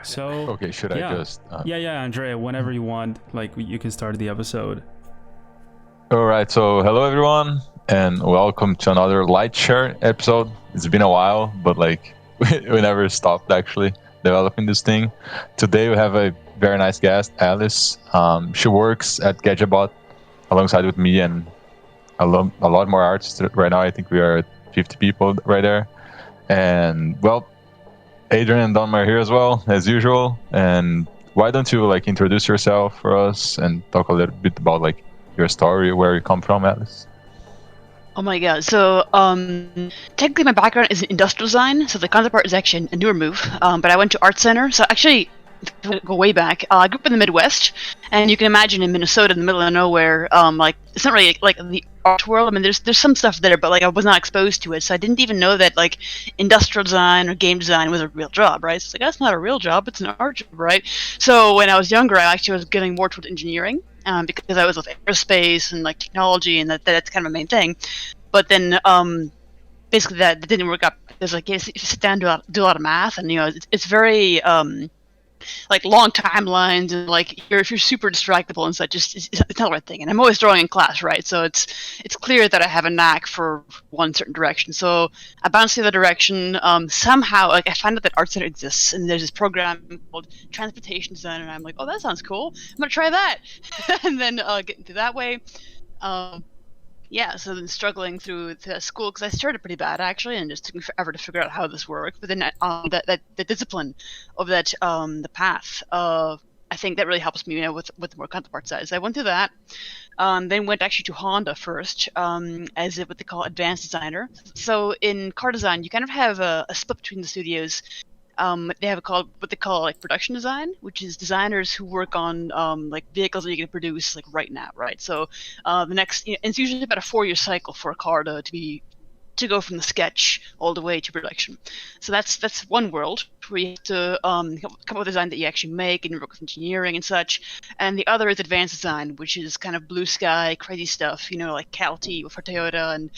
So Okay, should I yeah. just... Yeah, Andrea, whenever you want, like you can start the episode. All right, so hello everyone, and welcome to another LightShare episode. It's been a while, but like we never stopped actually developing this thing. Today we have a very nice guest, Alice. She works at Gadgetbot alongside with me and a lot more artists. Right now I think we are at 50 people right there. And well, Adrian and Don are here as well, as usual. And why don't you like introduce yourself for us and talk a little bit about like your story, where you come from, Alice? Oh my god, so technically my background is in industrial design, so the concept art is actually a newer move, but I went to art center, so actually, go way back, I grew up in the Midwest, and you can imagine in Minnesota, in the middle of nowhere, like, it's not really like the art world, I mean, there's some stuff there, but like I was not exposed to it, so I didn't even know that like industrial design or game design was a real job, right? So it's like, that's not a real job, it's an art job, right? So when I was younger, I actually was getting more towards engineering, because I was with aerospace and like technology, and that's kind of a main thing. But then basically that didn't work out. There's like you sit down and do a lot of math, and it's very like long timelines, and like if you're super distractible and such, it's not the right thing. And I'm always drawing in class, right? So it's clear that I have a knack for one certain direction. So I bounced the other direction. Somehow, like I find out that Art Center exists, and there's this program called Transportation Design, and I'm like, oh, that sounds cool. I'm gonna try that, and then get into that way. Yeah, so then struggling through school, because I started pretty bad actually, and it just took me forever to figure out how this worked. But then that the discipline of that the path, I think that really helps me, with the more counterpart side. So I went through that, then went actually to Honda first, as what they call advanced designer. So in car design, you kind of have a split between the studios. They have what they call like production design, which is designers who work on like vehicles that you're going to produce like right now, right? So the next, it's usually about a 4-year cycle for a car to go from the sketch all the way to production. So that's one world where you have to come up with a design that you actually make, and you work with engineering and such. And the other is advanced design, which is kind of blue sky, crazy stuff, like Calty for Toyota. And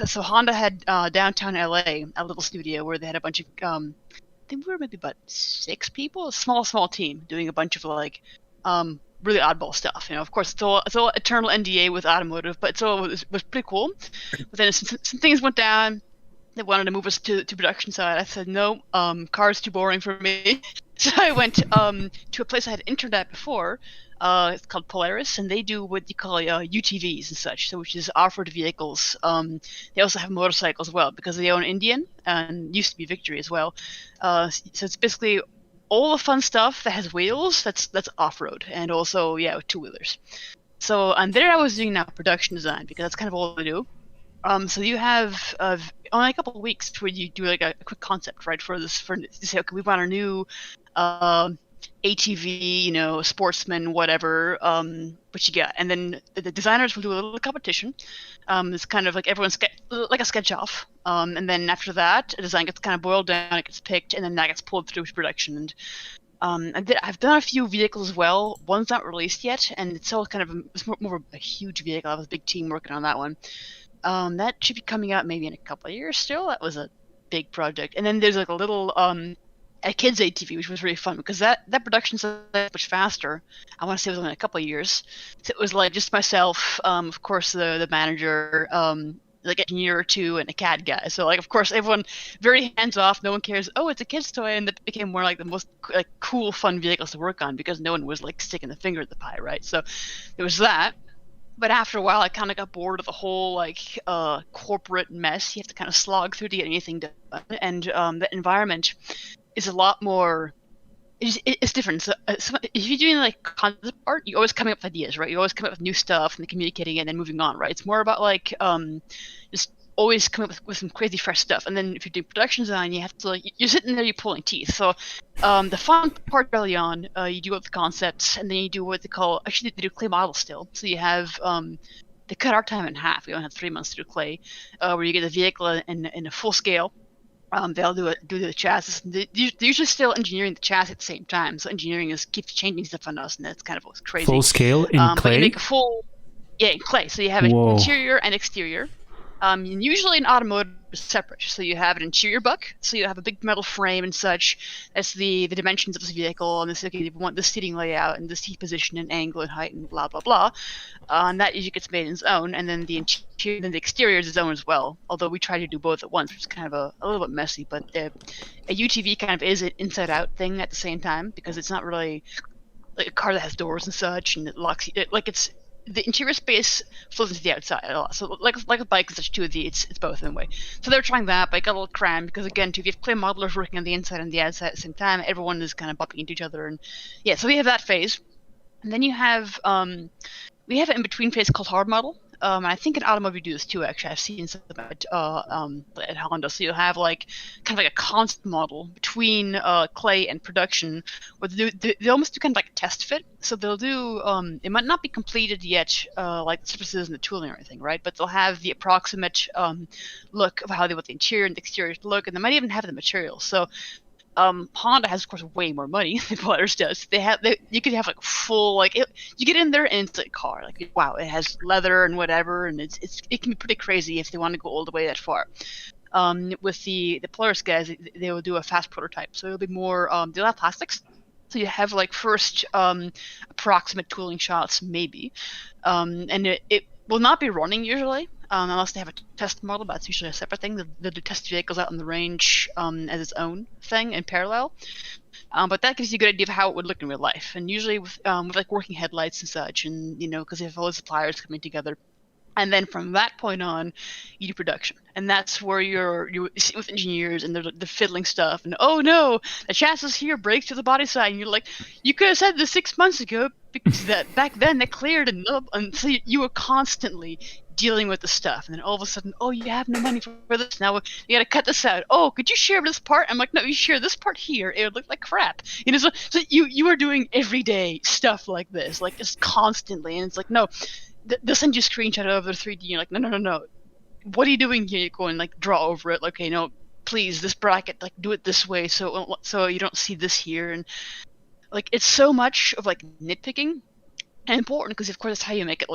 so Honda had downtown LA a little studio where they had a bunch of I think we were maybe about 6 people, a small team, doing a bunch of like really oddball stuff. Of course, it's all eternal NDA with Automotive, but it was pretty cool. But then some things went down. They wanted to move us to production side. I said no, cars too boring for me. So I went to a place I had internet before. It's called Polaris, and they do what you call UTVs and such, so which is off-road vehicles. They also have motorcycles as well, because they own Indian and used to be Victory as well. So it's basically all the fun stuff that has wheels. That's off-road, and also two-wheelers. So and there I was doing now production design, because that's kind of all I do. So you have only a couple of weeks where you do like a quick concept, right? For to say, okay, we want a new ATV, sportsman, whatever, what you got. And then the designers will do a little competition. It's kind of like everyone's like a sketch off. And then after that, a design gets kind of boiled down, it gets picked, and then that gets pulled through to production. And I've done a few vehicles as well. One's not released yet, and it's all kind of it's more of a huge vehicle. I have a big team working on that one. That should be coming out maybe in a couple of years still. That was a big project. And then there's like a little a kids ATV, which was really fun, because that production was much faster. I want to say it was only a couple of years. So it was like just myself, of course the manager, like engineer or two, and a CAD guy. So like of course everyone very hands off. No one cares. Oh, it's a kid's toy, and that became more like the most like cool, fun vehicles to work on, because no one was like sticking the finger in the pie, right? So there was that. But after a while, I kind of got bored of the whole like corporate mess. You have to kind of slog through to get anything done, and the environment is a lot more. It's different. So, if you're doing like concept art, you're always coming up with ideas, right? You're always coming up with new stuff and communicating it and then moving on, right? It's more about like just always coming up with some crazy fresh stuff. And then if you're doing production design, you have to like you're sitting there, you're pulling teeth. So the fun part early on, you do up the concepts, and then you do what they call actually they do clay models still. So you have they cut our time in half. We only have 3 months to do clay, where you get the vehicle in a full scale. They'll do the chassis. They're usually still engineering the chassis at the same time. So engineering keeps changing stuff on us, and that's kind of what's crazy. Full scale in clay? But you make a full, in clay. So you have an interior and exterior. And usually in automotive is separate. So you have an interior buck, so you have a big metal frame and such. That's the dimensions of this vehicle, and this, okay, you want the seating layout and the seat position and angle and height and blah blah blah. And that usually gets made in its own, and then the interior, then the exterior is its own as well. Although we try to do both at once, which is kind of a little bit messy. But a UTV kind of is an inside-out thing at the same time, because it's not really like a car that has doors and such, and it locks you. Like it's the interior space flows into the outside a lot. So like a bike and such too, it's both in a way. So they're trying that, but it got a little crammed because again, too, if you have clear modelers working on the inside and the outside at the same time, everyone is kind of bumping into each other, and yeah. So we have that phase, and then you have we have an in-between phase called hard model. I think in Automotive we do this too. Actually, I've seen some at Honda. So you'll have like kind of like a constant model between clay and production, where they almost do kind of like a test fit. So they'll do it might not be completed yet, like the surfaces and the tooling or anything, right? But they'll have the approximate look of how they want the interior and the exterior to look, and they might even have the materials. So Honda has, of course, way more money than Polaris does. You could have like full, like you get in there and it's like a car, like wow, it has leather and whatever, and it can be pretty crazy if they want to go all the way that far. With the Polaris guys, they will do a fast prototype, so it'll be more. They'll have plastics, so you have like first approximate tooling shots maybe, and it will not be running usually. Unless they have a test model, but that's usually a separate thing. They'll do test vehicles out on the range as its own thing in parallel. But that gives you a good idea of how it would look in real life. And usually with like working headlights and such, and because you have all the suppliers coming together. And then from that point on, you do production, and that's where you're sitting with engineers and they're fiddling stuff. And oh no, the chassis here breaks to the body side, and you're like, you could have said this 6 months ago because that back then they cleared and so you were constantly dealing with the stuff, and then all of a sudden, oh, you have no money for this. Now you got to cut this out. Oh, could you share this part? I'm like, no, you share this part here. It would look like crap. So you are doing everyday stuff like this, like just constantly, and it's like no. They'll send you a screenshot of their 3D. You're like, no. What are you doing here? You go and like draw over it. Like, okay, no, please, this bracket, like do it this way, so you don't see this here. And like, it's so much of like nitpicking and important because of course that's how you make it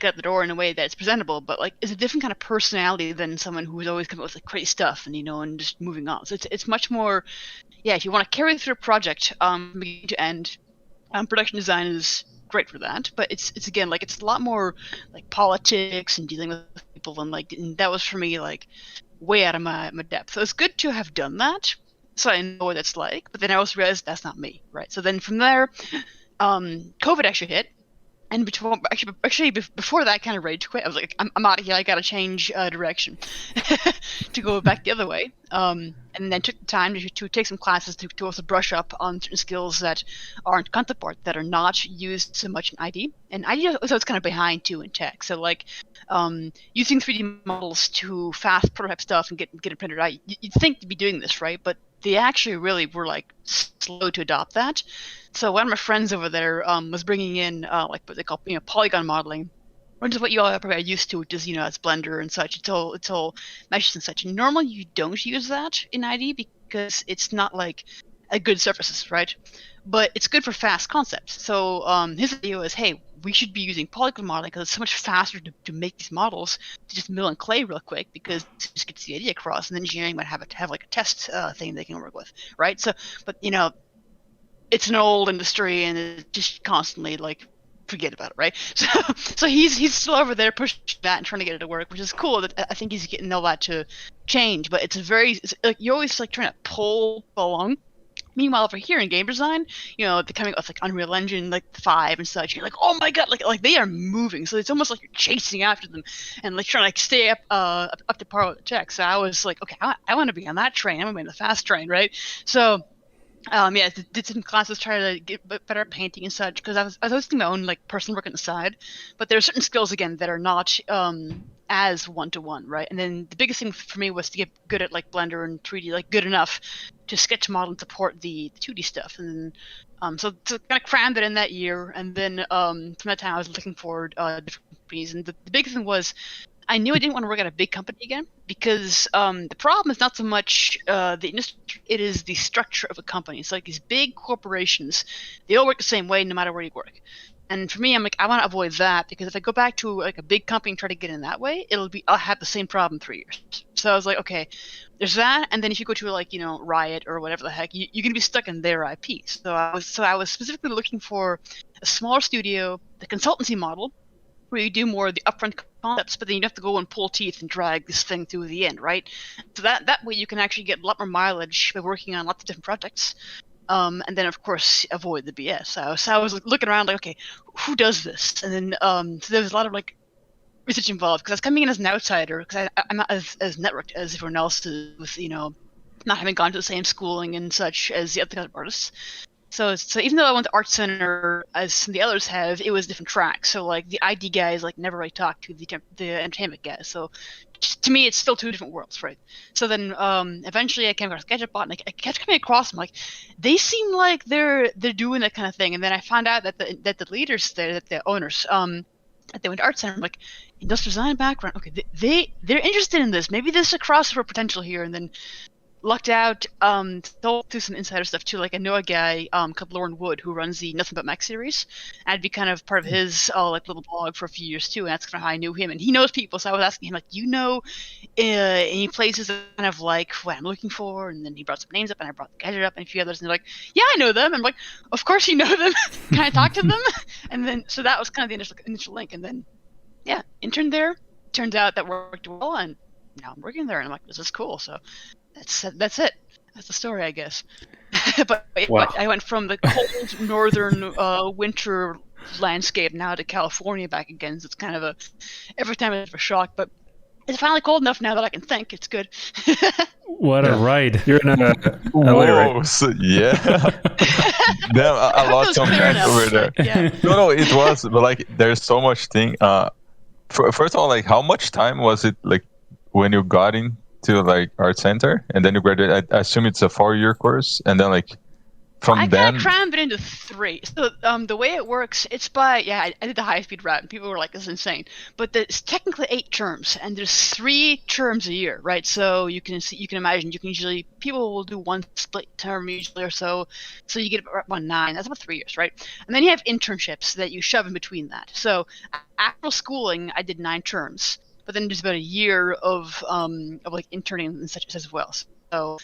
out the door in a way that it's presentable. But like, it's a different kind of personality than someone who's always coming up with like crazy stuff and just moving on. So it's much more, yeah. If you want to carry through a project, beginning to end, production design is great for that, but it's again like it's a lot more like politics and dealing with people, and that was for me like way out of my depth. So it's good to have done that so I know what it's like, but then I also realized that's not me, right? So then from there, COVID actually hit, and before that I kind of rage quit. I was like, I'm out of here, I gotta change direction to go back the other way, and then took the time to take some classes to also brush up on certain skills that aren't concept art, that are not used so much in ID. And ID also is kind of behind too in tech. So like using 3D models to fast prototype stuff and get it printed out. You'd think to be doing this, right? But they actually really were like slow to adopt that. So one of my friends over there was bringing in like what they call polygon modeling, which is what you all are probably used to, which is it's Blender and such. It's all meshes and such. And normally you don't use that in ID because it's not like a good surfaces, right? But it's good for fast concepts. So his idea was, hey, we should be using polygon modeling because it's so much faster to make these models to just mill and clay real quick, because it just gets the idea across, and then engineering might have like a test thing they can work with, right? So, but it's an old industry and it's just constantly like forget about it, right? So he's still over there pushing that and trying to get it to work, which is cool. That I think he's getting all that to change, but it's like you're always like trying to pull along. Meanwhile, over here in game design, they're coming with like Unreal Engine like 5 and such. You're like, oh my god, like they are moving. So it's almost like you're chasing after them and like trying to like stay up to par with the tech. So I was like, okay, I want to be on that train. I want to be on the fast train, right? So did some classes, try to get better at painting and such, because I was hosting my own like personal work on the side. But there are certain skills again that are not as one-to-one, right? And then the biggest thing for me was to get good at like Blender and 3D, like good enough to sketch model and support the 2D stuff. And then so kind of crammed it in that year. And then from that time I was looking for different companies. And the big thing was I knew I didn't want to work at a big company again, because the problem is not so much the industry, it is the structure of a company. It's like these big corporations, they all work the same way no matter where you work. And for me, I'm like, I want to avoid that because if I go back to like a big company and try to get in that way, I'll have the same problem in 3 years. So I was like, okay, there's that, and then if you go to like Riot or whatever the heck, you're gonna be stuck in their IP. So I was specifically looking for a smaller studio, the consultancy model, where you do more of the upfront concepts, but then you have to go and pull teeth and drag this thing through the end, right? So that way you can actually get a lot more mileage by working on lots of different projects. And then of course avoid the BS. So I was looking around like, okay, who does this? And then so there was a lot of like research involved because I was coming in as an outsider because I'm not as networked as everyone else is with not having gone to the same schooling and such as the other artists. So even though I went to art center as some of the others have, it was different tracks. So like the ID guys like never really talked to the entertainment guys. So to me, it's still two different worlds, right? So then eventually I came across Gadgetbot, and I kept coming across them like they seem like they're doing that kind of thing. And then I found out that the leaders there, that the owners, that they went to art center, I'm like industrial design background. Okay, they're interested in this. Maybe there's a crossover potential here, and then lucked out, through some insider stuff too. Like I know a guy called Lauren Wood who runs the Nothing But Mech series. I'd be kind of part of his like little blog for a few years too, and that's kind of how I knew him. And he knows people, so I was asking him like, any places that kind of like what I'm looking for? And then he brought some names up, and I brought the Gadget up, and a few others, and they're like, yeah, I know them. And I'm like, of course you know them. Can I talk to them? And then so that was kind of the initial link, and then yeah, interned there. Turns out that worked well, and now I'm working there, and I'm like, this is cool. So. That's it. That's the story, I guess. but I went from the cold northern winter landscape now to California back again. So it's kind of every time it's a shock, but it's finally cold enough now that I can think. It's good. What a ride! You're in a Whoa, so, yeah. Damn, I lost some friends over there. Yeah. No, it was, but like, there's so much thing. First of all, like, how much time was it like when you got into like art center and then you graduate? I assume it's a 4-year course, and then like from I then. kind of crammed it into 3. So the way it works, it's by I did the high speed route, and people were like, "This is insane." But it's technically 8 terms, and there's 3 terms a year, right? So you can imagine people will do 1 split term usually or so. So you get about 9. That's about 3 years, right? And then you have internships that you shove in between that. So after schooling, I did 9 terms, but then there's about a year of like interning and such as well. So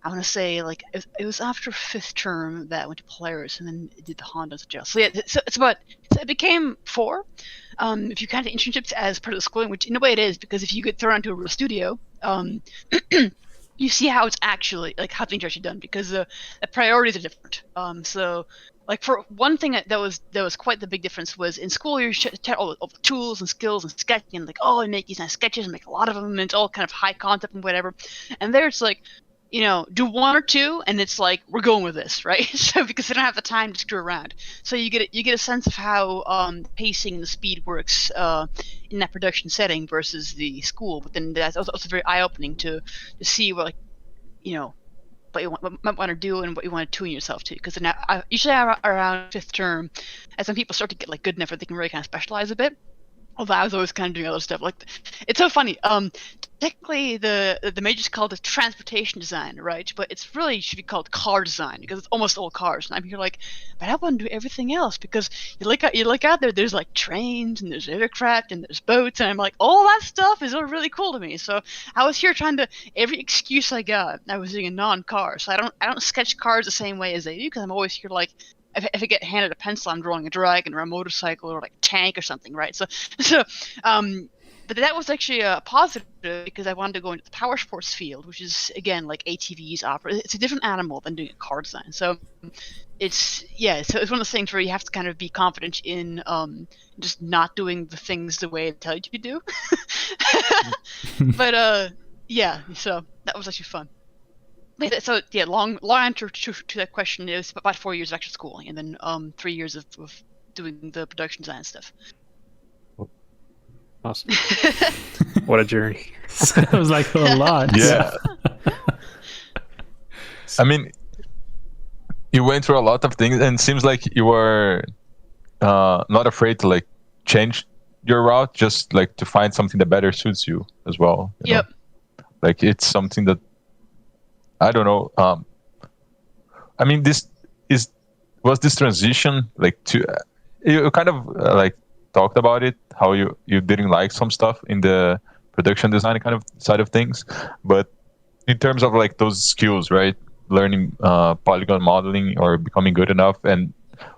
I want to say like it was after 5th term that I went to Polaris, and then did the Honda as well. So yeah, so it became 4. If you count the internships as part of the schooling, which in a way it is, because if you get thrown into a real studio, you see how it's actually like how things are actually done, because the priorities are different. So like for one thing that was quite the big difference was in school you taught all the tools and skills and sketching, and like I make these nice sketches and make a lot of them, and it's all kind of high concept and whatever. And there it's like, do 1 or 2, and it's like we're going with this, right? So because they don't have the time to screw around, so you get a sense of how pacing and the speed works in that production setting versus the school. But then that's also very eye opening to see what what you might want to do and what you want to tune yourself to. Because usually around 5th term, as some people start to get like good enough where they can really kind of specialize a bit. Although I was always kind of doing other stuff. Like, it's so funny. Technically, the major's called transportation design, right? But it's really should be called car design, because it's almost all cars. And I'm here like, but I want to do everything else, because you look out there. There's like trains and there's aircraft and there's boats, and I'm like, all that stuff is really cool to me. So I was here trying to every excuse I got. I was doing a non-car, so I don't sketch cars the same way as they do, because I'm always here like. If I get handed a pencil, I'm drawing a dragon or a motorcycle or like a tank or something, right? So, but that was actually a positive, because I wanted to go into the power sports field, which is again like ATVs, opera. It's a different animal than doing a car design. So so it's one of those things where you have to kind of be confident in just not doing the things the way they tell you to do. But so that was actually fun. So yeah, long answer to that question is about 4 years of actual schooling, and then 3 years of doing the production design stuff. Awesome. What a journey. It was like a lot. Yeah. I mean, you went through a lot of things, and it seems like you were not afraid to like change your route, just like to find something that better suits you as well. You know? Like it's something that I don't know. I mean, was this transition like to you kind of like talked about it, how you didn't like some stuff in the production design kind of side of things, but in terms of like those skills, right? Learning polygon modeling or becoming good enough. And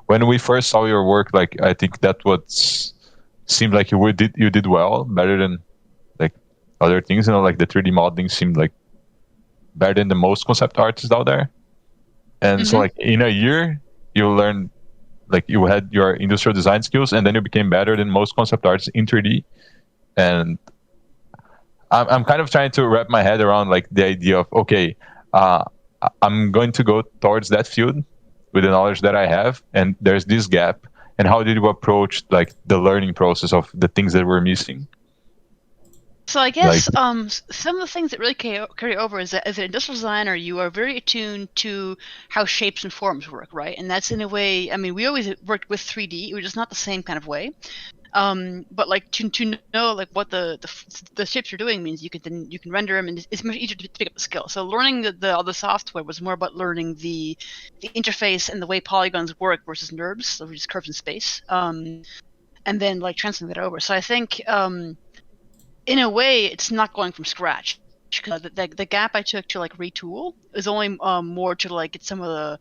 when we first saw your work, like I think that what seemed like you did well, better than like other things. You know, like the 3D modeling seemed like better than the most concept artists out there. And so like in a year, you learned like you had your industrial design skills, and then you became better than most concept artists in 3D. And I'm kind of trying to wrap my head around like the idea of okay, I'm going to go towards that field with the knowledge that I have, and there's this gap. And how did you approach like the learning process of the things that were missing? So I guess some of the things that really carry over is that as an industrial designer, you are very attuned to how shapes and forms work, right? And that's in a way. I mean, we always worked with 3D, which is not the same kind of way. But like to know like what the shapes are doing means you can render them, and it's much easier to pick up the skill. So learning the other software was more about learning the interface and the way polygons work versus NURBS, so just curves in space, and then like translating that over. So I think in a way it's not going from scratch. The gap I took to like retool is only more to like get some of the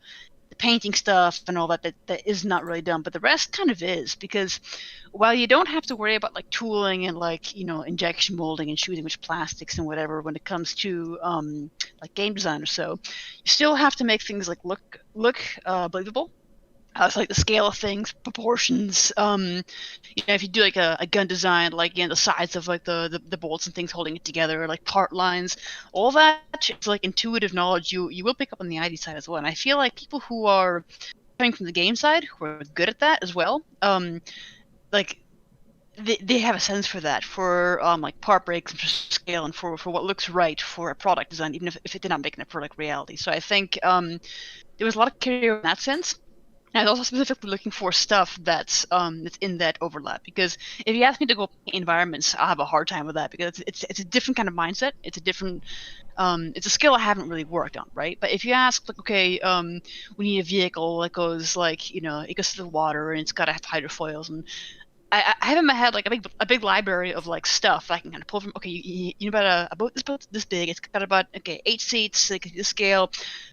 painting stuff and all that is not really done, but the rest kind of is, because while you don't have to worry about like tooling and like injection molding and shooting with plastics and whatever when it comes to like game design or so, you still have to make things like look believable. So like the scale of things, proportions. If you do like a gun design, like the size of like the bolts and things holding it together, like part lines, all that it's like intuitive knowledge you will pick up on the ID side as well. And I feel like people who are coming from the game side who are good at that as well, like they have a sense for that, for like part breaks and for scale and for what looks right for a product design, even if they're not making a product reality. So I think there was a lot of carryover in that sense. And I was also specifically looking for stuff that's in that overlap, because if you ask me to go paint environments, I'll have a hard time with that, because it's a different kind of mindset. It's a different it's a skill I haven't really worked on, right? But if you ask like, okay, we need a vehicle that goes like it goes through the water and it's got to have hydrofoils, and I have in my head like a big library of like stuff I can kind of pull from. Okay, you know about a boat this big. It's got about 8 seats. Like the scale,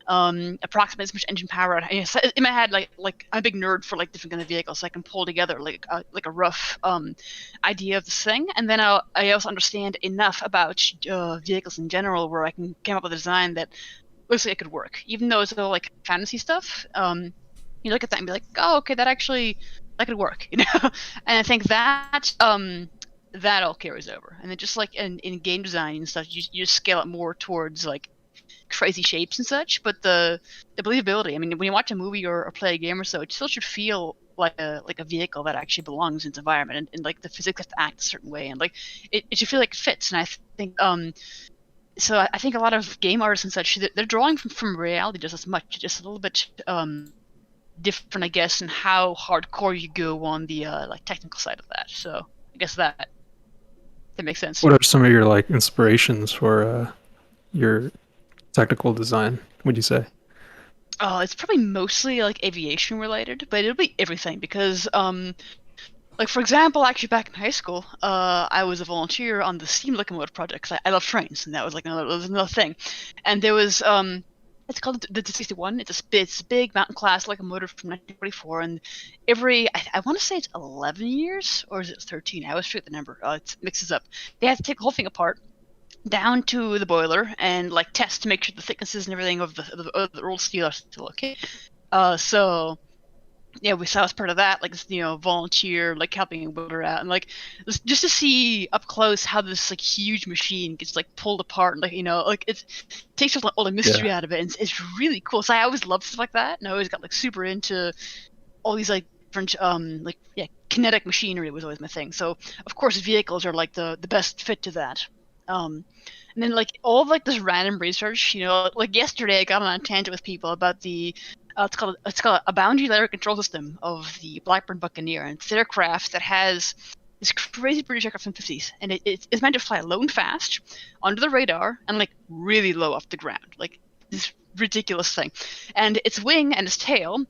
approximates much engine power. In my head, like I'm a big nerd for like different kind of vehicles, so I can pull together like a rough idea of this thing, and then I also understand enough about vehicles in general where I can come up with a design that looks like it could work, even though it's all like fantasy stuff. You look at that and be like, oh, okay, that could work, And I think that that all carries over. And then just like in game design and stuff, you just scale it more towards like crazy shapes and such. But the believability, I mean, when you watch a movie or play a game or so, it still should feel like a vehicle that actually belongs in its environment, and like the physics have to act a certain way, and like it should feel like it fits. And I think so I think a lot of game artists and such, they're drawing from reality just as much, just a little bit different, I guess, in how hardcore you go on the like technical side of that. So I guess that makes sense. What are some of your like inspirations for your technical design, would you say? It's probably mostly like aviation related, but it'll be everything, because like for example, actually back in high school, I was a volunteer on the steam locomotive project, 'cause I love trains, and that was like another thing. And there was it's called the 61. It's a big mountain class locomotive from 1944, and I want to say it's 11 years, or is it 13? I always forget the number. It mixes up. They have to take the whole thing apart, down to the boiler, and like test to make sure the thicknesses and everything of the rolled steel are still okay. So yeah, we saw as part of that, like volunteer, like helping a welder out, and like just to see up close how this like huge machine gets like pulled apart, and like it takes all the mystery out of it, and it's really cool. So I always loved stuff like that, and I always got like super into all these like different kinetic machinery was always my thing. So of course vehicles are like the best fit to that. And then like all of like this random research, like yesterday I got on a tangent with people about the it's called a boundary layer control system of the Blackburn Buccaneer, and it's an aircraft that has this crazy British aircraft from the 50s, and it's meant to fly low and fast, under the radar, and like really low off the ground, like this ridiculous thing. And its wing and its tail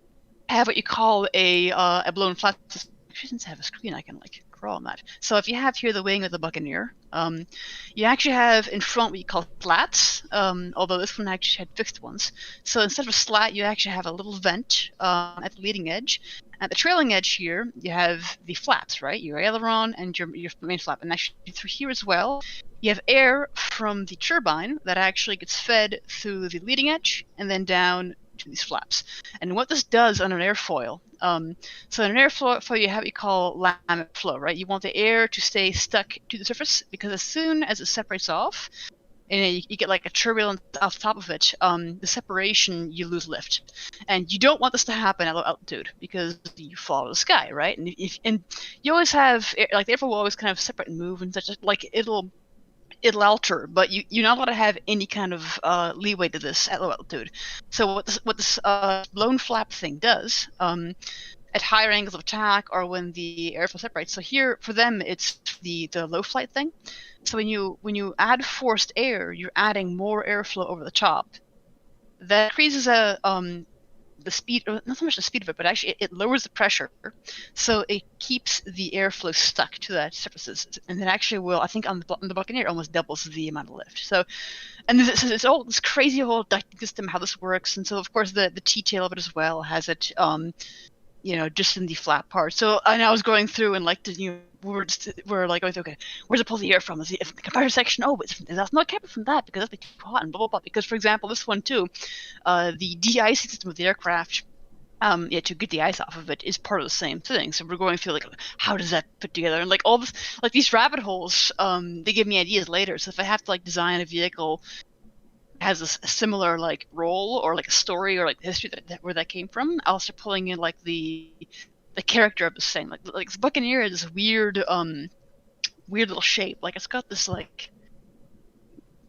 have what you call a blown flap system. Actually, since I have a screen, I can like crawl on that. So if you have here the wing of the Buccaneer, you actually have in front what you call slats. Although this one actually had fixed ones. So instead of a slat, you actually have a little vent at the leading edge. At the trailing edge here, you have the flaps, right? Your aileron and your main flap, and actually through here as well. You have air from the turbine that actually gets fed through the leading edge and then down to these flaps. And what this does on an airfoil, so in an airfoil you have what you call laminar flow, right? You want the air to stay stuck to the surface because as soon as it separates off, and you get like a turbulence off the top of it, the separation, you lose lift. And you don't want this to happen at low altitude because you fall to the sky, right? And you always have, like the airfoil will always kind of separate and move and such, like it'll alter, but you're not allowed to have any kind of leeway to this at low altitude. So what this blown flap thing does, at higher angles of attack or when the airflow separates. So here for them it's the low flight thing. So when you add forced air, you're adding more airflow over the top. That increases the speed, not so much the speed of it, but actually it lowers the pressure, so it keeps the airflow stuck to that surfaces, and it actually will, I think on the Buccaneer, almost doubles the amount of lift. So, and it's all this crazy whole ducting system, how this works, and so of course the T-tail of it as well has it, just in the flat part. So, and I was going through and like we're like going through, okay, where's it pull the air from? Is it the compressor section? Oh, but that's not kept from that because that's too hot and blah blah blah. Because for example, this one too, the de-icing system of the aircraft, to get the ice off of it is part of the same thing. So we're going through like, how does that put together? And like all this, like these rabbit holes, they give me ideas later. So if I have to like design a vehicle that has a similar like role or like a story or like history where that came from, I'll start pulling in like the character of this thing. Like the Buccaneer is this weird little shape. Like it's got this like,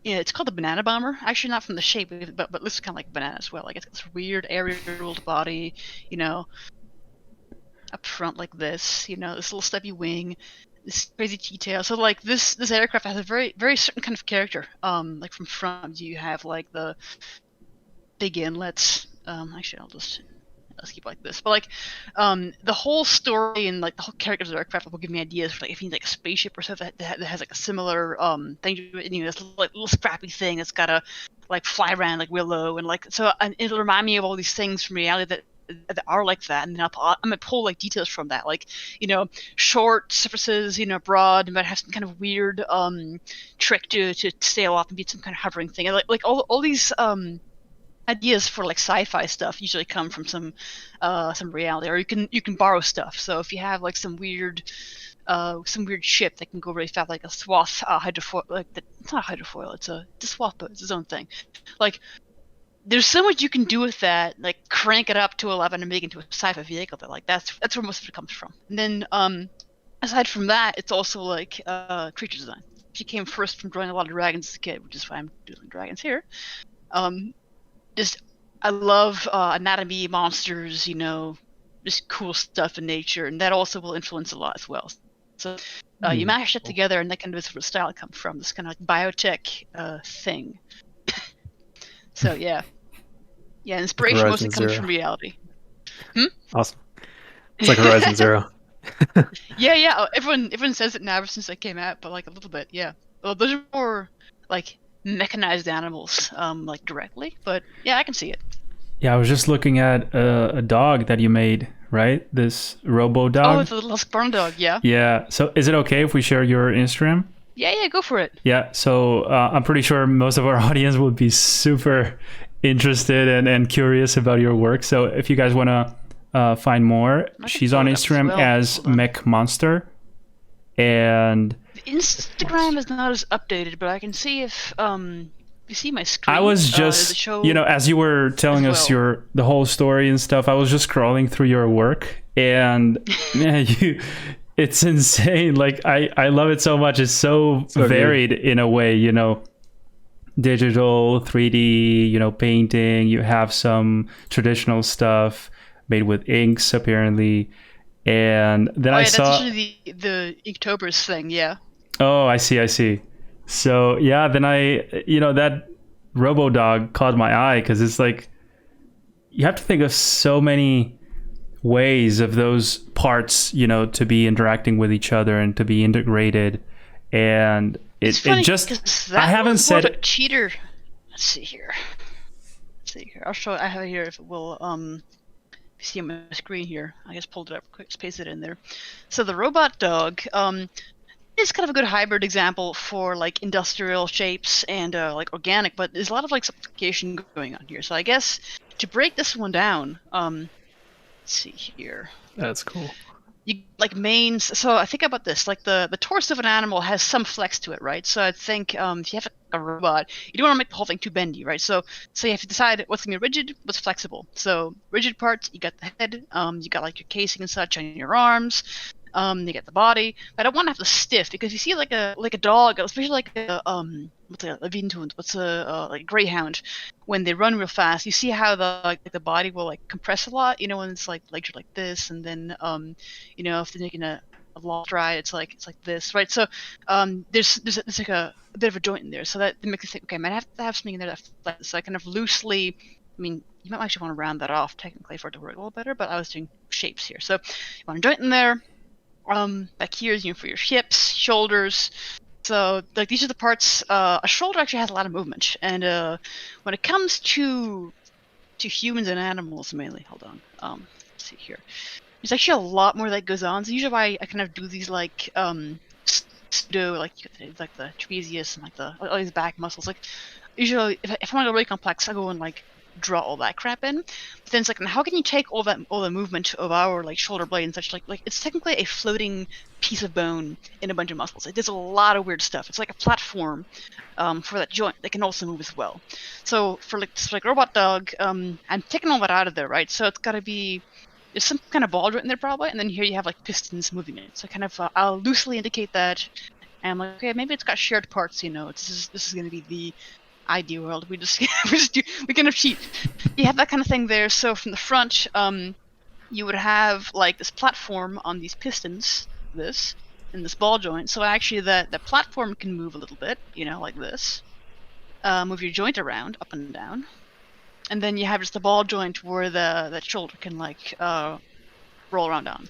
it's called the banana bomber. Actually, not from the shape, but it looks kind of like a banana as well. Like it's got this weird aerial body, up front like this. This little stubby wing, this crazy T-tail. So like this aircraft has a very very certain kind of character. Like from front, you have like the big inlets. Actually, let's keep it like this. But like, the whole story and like the whole characters of the aircraft will give me ideas for like if you need like a spaceship or something that has like a similar thing to it. This like little scrappy thing that's gotta like fly around like Willow and like so. And it'll remind me of all these things from reality that are like that, and then I'm gonna pull like details from that, like short surfaces, broad, but have some kind of weird trick to sail off and be some kind of hovering thing, and like all these ideas for like sci-fi stuff usually come from some reality, or you can borrow stuff. So if you have like some weird ship that can go really fast, like a swath hydrofoil, like it's not a hydrofoil, it's a swath boat, it's its own thing. Like there's so much you can do with that, like crank it up to 11 and make it into a sci-fi vehicle. That like that's where most of it comes from. And then aside from that, it's also like creature design. She came first from drawing a lot of dragons as a kid, which is why I'm doing dragons here. I love anatomy, monsters, just cool stuff in nature, and that also will influence a lot as well. So you mash it together, and that kind of is where the style comes from, this kind of like biotech thing. So yeah, inspiration mostly comes from reality. Awesome. It's like Horizon Zero. Yeah. Everyone says it now ever since it came out, but like a little bit, yeah. Well, those are more like mechanized animals, like directly, but yeah, I can see it. Yeah, I was just looking at a dog that you made, right? This robo dog. Oh, it's a little sperm dog, yeah. Yeah. So is it okay if we share your Instagram? Yeah, go for it. Yeah. So I'm pretty sure most of our audience would be super interested and curious about your work. So if you guys want to find more, she's on Instagram as MechMonster, and the Instagram is not as updated, but I can see if you see my screen. I was just as you were telling us the whole story and stuff, I was just scrolling through your work, and man, it's insane. Like I love it so much. It's so varied in a way, digital, 3D, painting. You have some traditional stuff made with inks apparently, and then I saw that's usually the Inktober's thing. Yeah. Oh, I see. So yeah, then that robo dog caught my eye because it's like you have to think of so many ways of those parts, to be interacting with each other and to be integrated. And It's funny it just, 'cause that I haven't was more said of a cheater. Let's see here. I'll show. I have it here if it will. You see on my screen here. I just pulled it up quick, paste it in there. So the robot dog is kind of a good hybrid example for like industrial shapes and like organic, but there's a lot of like simplification going on here. So I guess to break this one down, let's see here. That's cool. You like mains. So I think about this. Like the torso of an animal has some flex to it, right? So I think if you have a robot, you don't want to make the whole thing too bendy, right? So you have to decide what's gonna be rigid, what's flexible. So rigid parts, you got the head, you got like your casing and such on your arms. You get the body, but I don't want to have the stiff because you see like a dog, especially like a what's a like greyhound, when they run real fast. You see how the body will like compress a lot, when it's like legs are like this, and then if they're making a long stride, it's like this, right? So there's like a bit of a joint in there, so that makes me think, okay, I might have to have something in there that flex. So I kind of loosely, I mean, you might actually want to round that off technically for it to work a little better, but I was doing shapes here. So you want a joint in there. Back here is for your hips, shoulders. So like these are the parts. A shoulder actually has a lot of movement, and when it comes to humans and animals mainly, hold on. Let's see here. There's actually a lot more that goes on. So usually I kind of do these like pseudo like the trapezius and like all these back muscles. Like usually if I want to go really complex, I go and like draw all that crap in. But then it's like, how can you take all the movement of our like shoulder blade and such, like it's technically a floating piece of bone in a bunch of muscles. It does a lot of weird stuff. It's like a platform for that joint that can also move as well. So for like robot dog, I'm taking all that out of there, right? So it's got to be, there's some kind of ball joint in there probably, and then here you have like pistons moving it. So kind of I'll loosely indicate that, and I'm like, okay, maybe it's got shared parts. This is going to be the ideal world. We kind of cheat. You have that kind of thing there. So from the front, you would have like this platform on these pistons, and this ball joint. So actually that platform can move a little bit, like this. Move your joint around, up and down. And then you have just the ball joint where that shoulder can like roll around on.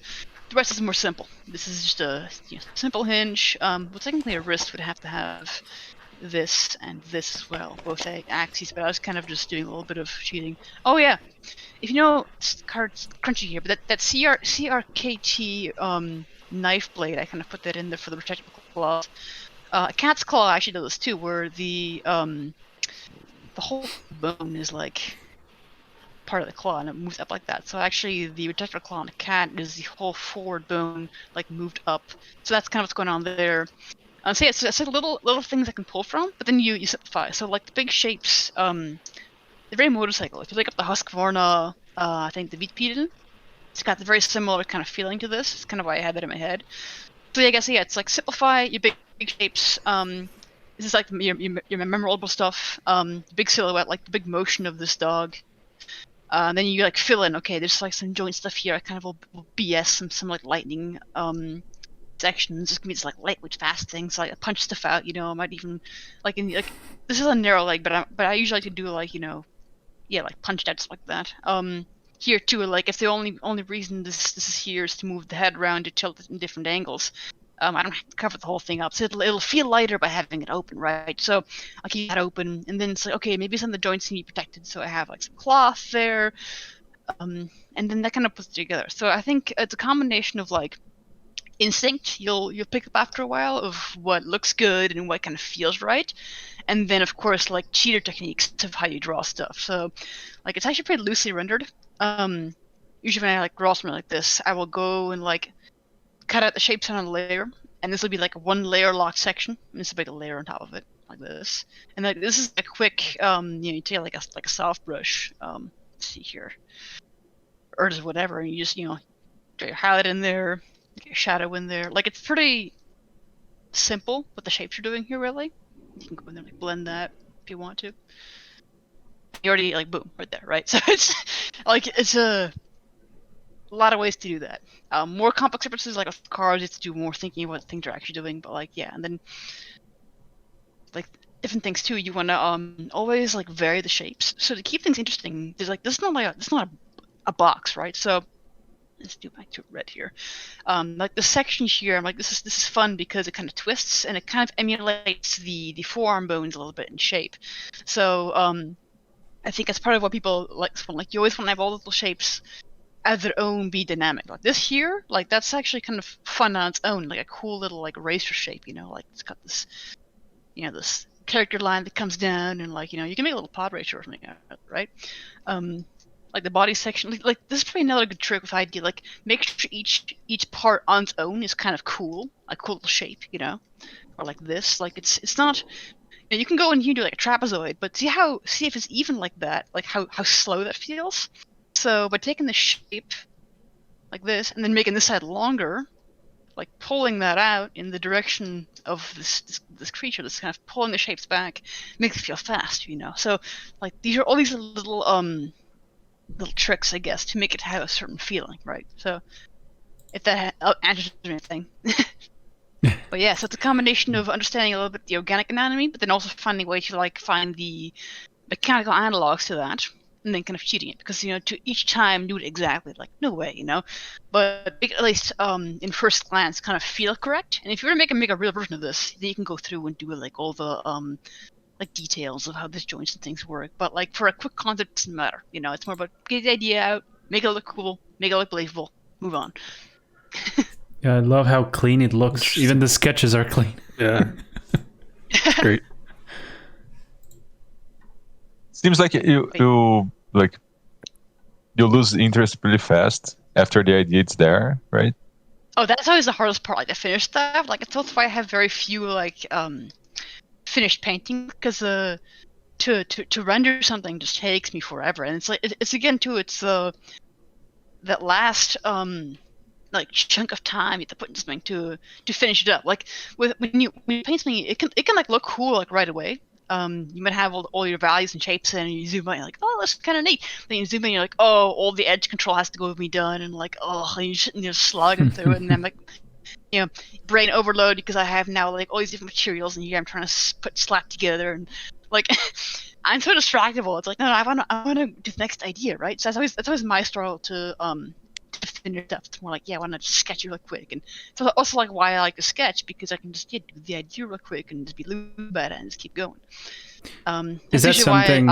The rest is more simple. This is just a simple hinge. Well, technically a wrist would have to have this and this as well, both axes, but I was kind of just doing a little bit of cheating. Oh yeah, if it's crunchy here, but that CRKT knife blade, I kind of put that in there for the retractable claws. A cat's claw actually does this too, where the whole bone is like part of the claw and it moves up like that. So actually the retractable claw on a cat is the whole forward bone like moved up. So that's kind of what's going on there. So yeah, it's like little things I can pull from, but then you simplify. So like the big shapes, they're very motorcycle. If you look up the Husqvarna, I think the Vitpeden, it's got the very similar kind of feeling to this. It's kind of why I had that in my head. So yeah, I guess it's like simplify your big shapes. This is like your memorable stuff. Big silhouette, like the big motion of this dog. Then you like fill in. Okay, there's like some joint stuff here. I kind of will BS some like lightning sections. This can be just like lightweight fast things, like I punch stuff out. I might even like this is a narrow leg, but I usually like to do like like punched out stuff like that. Here too, like if the only reason this is here is to move the head around to tilt it in different angles. I don't have to cover the whole thing up, so it'll feel lighter by having it open, right? So I'll keep that open, and then it's like, okay, maybe some of the joints need to be protected, so I have like some cloth there, and then that kind of puts it together. So I think it's a combination of like instinct you'll pick up after a while of what looks good and what kind of feels right, and then of course like cheater techniques of how you draw stuff. So like it's actually pretty loosely rendered. Usually when I like draw something like this, I will go and like cut out the shapes on a layer, and this will be like a one layer locked section, and this will be like a layer on top of it like this. And like this is a quick you take like a soft brush, let's see here, or just whatever, and you just draw your highlight in there, get a shadow in there. Like it's pretty simple what the shapes you're doing here, really. You can go in there and like blend that if you want to. You already like boom right there, right? So it's like it's a lot of ways to do that. More complex purposes like with cars, you have to do more thinking about what things are actually doing. But like yeah, and then like different things too. You want to always like vary the shapes. So to keep things interesting, there's like this is not a box, right? So let's do back to red here. Like the section here, I'm like, this is fun because it kind of twists and it kind of emulates the forearm bones a little bit in shape. So I think that's part of what people like. Like you always want to have all the little shapes as their own be dynamic. Like this here, like that's actually kind of fun on its own, like a cool little like racer shape. Like it's got this, this character line that comes down, and like you can make a little pod racer or something, right? Like the body section, like this is probably another good trick with idea. Like make sure each part on its own is kind of cool, a cool little shape, or like this. Like it's not. You can go and you do like a trapezoid, but see if it's even like that, like how slow that feels. So by taking the shape like this and then making this side longer, like pulling that out in the direction of this creature, that's kind of pulling the shapes back, makes it feel fast, So like these are all these little tricks, I guess, to make it have a certain feeling, right? So if that answers anything. But yeah, so it's a combination of understanding a little bit the organic anatomy, but then also finding a way to like find the mechanical analogs to that, and then kind of cheating it, because to each time do it exactly, like no way, but make it at least in first glance kind of feel correct. And if you were to make a real version of this, then you can go through and do like all the like details of how this joints and things work. But like for a quick concept, it doesn't matter. It's more about get the idea out, make it look cool, make it look believable, move on. Yeah, I love how clean it looks. Even the sketches are clean. Yeah. Great. Seems like you lose interest pretty fast after the idea is there, right? Oh, that's always the hardest part, like the finished stuff. Like it's also why I have very few like finished painting, because to render something just takes me forever, and it's like it's again too. It's that last like chunk of time you have to put into something to finish it up. Like when you paint something, it can like look cool like right away. You might have all your values and shapes in, and you zoom in, you're like, oh, that's kind of neat. Then you zoom in, you're like, oh, all the edge control has to go be done, and like, oh, and you're slogging through it, and I'm like, brain overload because I have now like all these different materials, and here I'm trying to slap together, and like, I'm so distractible. It's like, no, I want to do the next idea, right? So that's always my struggle to finish stuff. It's more like, I want to just sketch it real quick, and so also like why I like to sketch, because I can just do the idea real quick and just be looped at it and just keep going. Is that something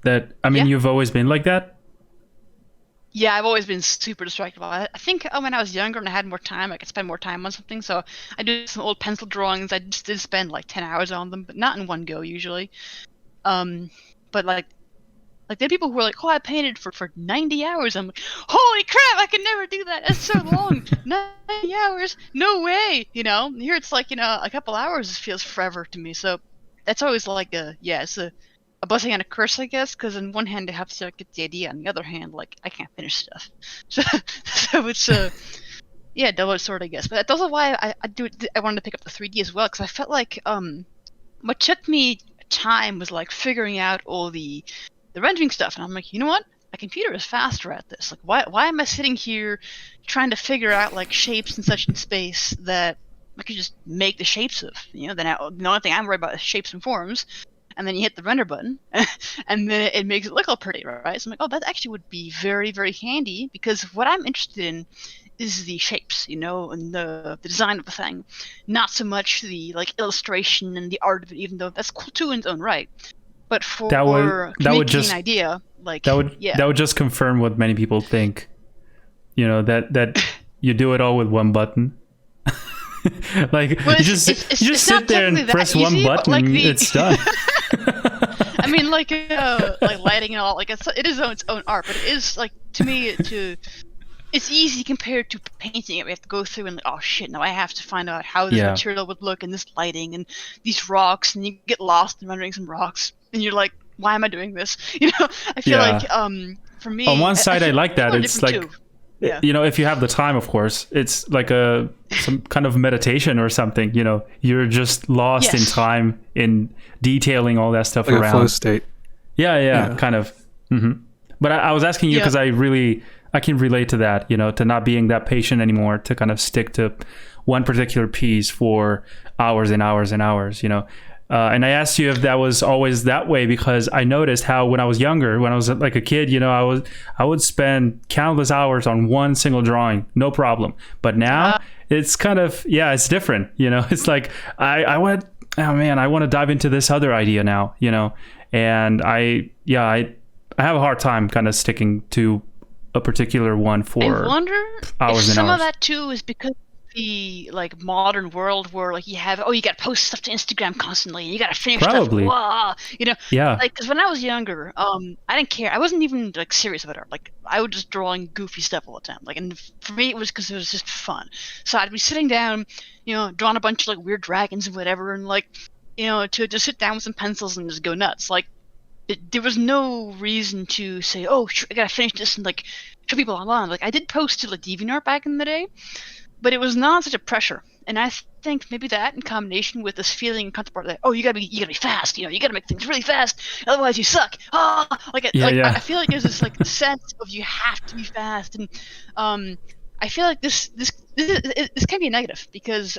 that you've always been like that? Yeah, I've always been super distractible. I think when I was younger and I had more time, I could spend more time on something. So I do some old pencil drawings. I just did spend like 10 hours on them, but not in one go usually. But like there are people who are like, oh, I painted for 90 hours. I'm like, holy crap, I can never do that. That's so long. 90 hours? No way. Here it's like, a couple hours feels forever to me. So that's always like it's a blessing and a curse, I guess, because on one hand, it helps you get the idea. On the other hand, like, I can't finish stuff. So it's double-edged sword, I guess. But that's also why I wanted to pick up the 3D as well, because I felt like what took me time was like figuring out all the rendering stuff, and I'm like, you know what? My computer is faster at this. Like, why am I sitting here trying to figure out like shapes and such in space that I could just make the shapes of? Then the only thing I'm worried about is shapes and forms, and then you hit the render button, and then it makes it look all pretty, right? So I'm like, oh, that actually would be very, very handy, because what I'm interested in is the shapes, and the design of the thing, not so much the like illustration and the art of it, even though that's cool too in its own right. But for that would just an idea, like that would just confirm what many people think, that you do it all with one button. Like you just sit there and press one button, and it's done. I mean, like lighting and all, like it is its own art, but it is like, to me, it's easy compared to painting it. We have to go through and like, oh shit, now I have to find out how this material would look, and this lighting and these rocks, and you get lost in rendering some rocks, and you're like, why am I doing this? I feel like for me, on one side I like that. It's like, if you have the time, of course, it's like some kind of meditation or something. You're just lost in time in detailing all that stuff like around. A flow state. Yeah, kind of. Mm-hmm. But I was asking you because I can relate to that, to not being that patient anymore, to kind of stick to one particular piece for hours and hours and hours, And I asked you if that was always that way because I noticed how when I was younger, when I was like a kid, I would spend countless hours on one single drawing, no problem. But now it's kind of it's different. It's like I want to dive into this other idea now. And I have a hard time kind of sticking to a particular one for I wonder hours if and some hours. of that too is because the like modern world where like you got to post stuff to Instagram constantly, you got to finish Probably. stuff. Yeah. Like because when I was younger, I didn't care. I wasn't even like serious about art. Like I would just drawing goofy stuff all the time. Like, and for me it was because it was just fun. So I'd be sitting down, drawing a bunch of like weird dragons and whatever, and like to just sit down with some pencils and just go nuts. Like there was no reason to say, oh, I gotta finish this and like show people online. Like I did post to like DeviantArt back in the day, but it was not such a pressure. And I think maybe that in combination with this feeling and concept that you gotta be fast. You gotta make things really fast, otherwise you suck. I feel like there's this like sense of you have to be fast, and I feel like this can be a negative because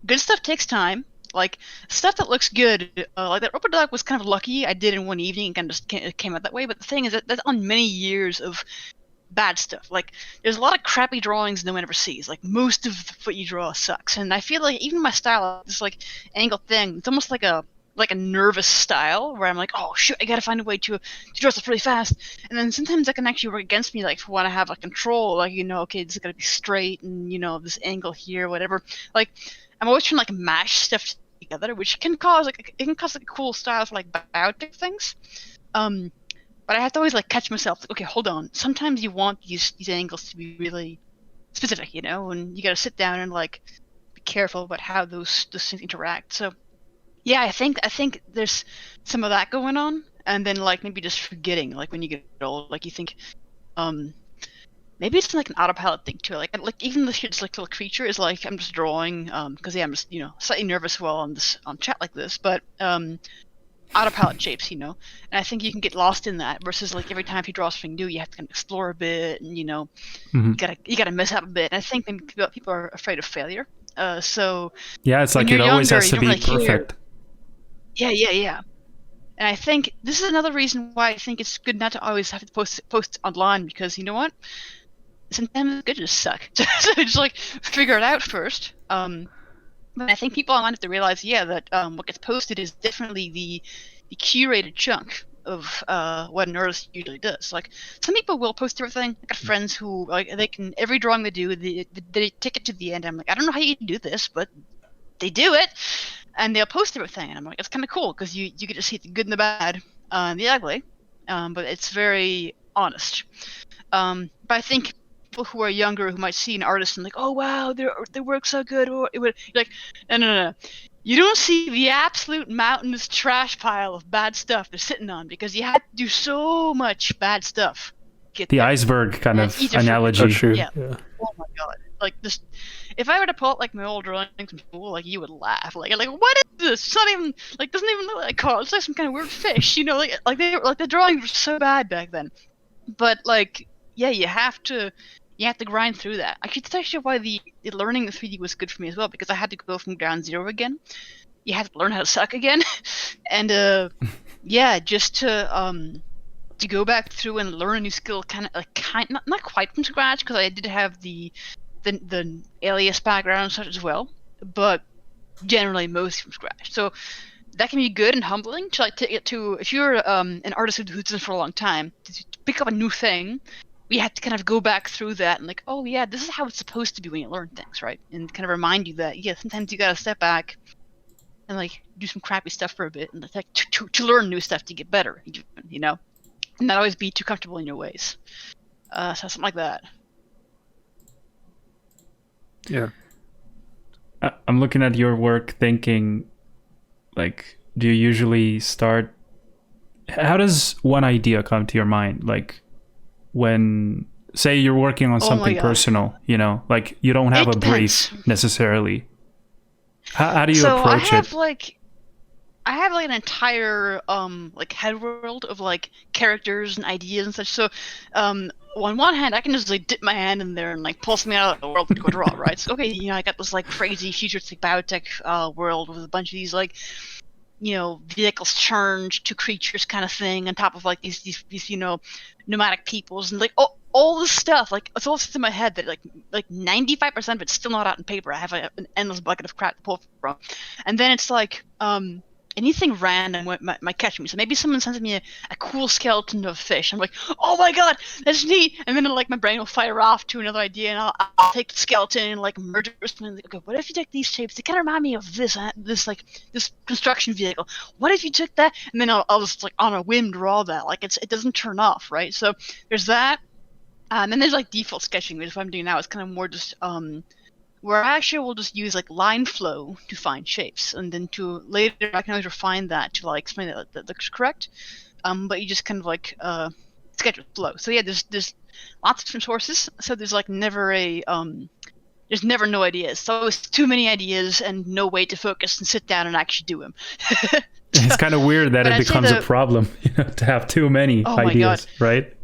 good stuff takes time. Like stuff that looks good, like that Robot Dog was kind of lucky. I did in one evening and kind of just came out that way. But the thing is that that's on many years of bad stuff. Like there's a lot of crappy drawings no one ever sees. Like most of what you draw sucks. And I feel like even my style, this like angle thing, it's almost like a nervous style where I'm like, oh shoot, I gotta find a way to draw stuff really fast. And then sometimes that can actually work against me, like when I have like control, like okay, this is gotta be straight and this angle here, whatever. Like I'm always trying to like mash stuff together, which can cause like cool style for like biotech things. But I have to always like catch myself. Like, okay, hold on. Sometimes you want these angles to be really specific, and you got to sit down and like be careful about how those things interact. So yeah, I think there's some of that going on, and then like maybe just forgetting, like when you get old, like you think, maybe it's like an autopilot thing too. Like even the shit's like little creature is like I'm just drawing because I'm just slightly nervous while on chat like this, but autopilot shapes, and I think you can get lost in that versus like every time you draw something new, you have to kind of explore a bit, and you gotta mess up a bit. And I think maybe people are afraid of failure. So yeah, it's like it always has to be perfect. Yeah. And I think this is another reason why I think it's good not to always have to post online, because you know what? Sometimes it's good to just suck. So just like figure it out first. But I think people online have to realize, that what gets posted is definitely the curated chunk of what an artist usually does. Like some people will post everything. I got friends who like they can every drawing they do, they take it to the end. I'm like, I don't know how you do this, but they do it, and they'll post everything. And I'm like, it's kind of cool because you get to see the good and the bad, the ugly, but it's very honest. But I think people who are younger who might see an artist and like, oh wow, their work's so good, or it would like, no. You don't see the absolute mountainous trash pile of bad stuff they're sitting on because you had to do so much bad stuff. The iceberg kind of analogy. Yeah. Oh my god. Like this, if I were to pull out like my old drawings from school, like you would laugh. Like what is this? It's not even like doesn't even look like a car. It's like some kind of weird fish. Like the drawings were so bad back then. But like you have to grind through that. Actually, that's actually why the learning the 3D was good for me as well, because I had to go from ground zero again. You have to learn how to suck again, and just to go back through and learn a new skill, not quite from scratch, because I did have the alias background and such as well, but generally mostly from scratch. So that can be good and humbling to like take it to if you're an artist who's done it for a long time, to pick up a new thing. We have to kind of go back through that and like, oh yeah, this is how it's supposed to be when you learn things, right? And kind of remind you that sometimes you gotta step back and like do some crappy stuff for a bit and like to learn new stuff to get better, and not always be too comfortable in your ways. So something like that. Yeah. I'm looking at your work thinking, like, do you usually start? How does one idea come to your mind? Like, when say you're working on something personal, like you don't have a brief necessarily. How do you approach it? I I have like an entire like head world of like characters and ideas and such. So on one hand, I can just like dip my hand in there and like pull something out of the world and go draw, right? So okay, I got this like crazy futuristic biotech world with a bunch of these like vehicles turned to creatures kind of thing on top of like these nomadic peoples and like all this stuff, like it's all sits in my head that like 95% of it's still not out in paper. I have an endless bucket of crap to pull from, and then it's like anything random might catch me. So maybe someone sends me a cool skeleton of a fish. I'm like, oh my god, that's neat. And then like my brain will fire off to another idea, and I'll take the skeleton and like merge it with something. Like, okay, what if you take these shapes? They kind of remind me of this construction vehicle. What if you took that? And then I'll just like on a whim draw that. Like it doesn't turn off, right? So there's that. And then there's like default sketching, which is what I'm doing now. It's kind of more just where I actually will just use like line flow to find shapes, and then to later I can always refine that to like explain that looks correct. But you just kind of like sketch with flow. So yeah, there's lots of different sources. So there's like never there's never no ideas. So it's too many ideas and no way to focus and sit down and actually do them. It's kind of weird that it becomes a problem, to have too many ideas, right?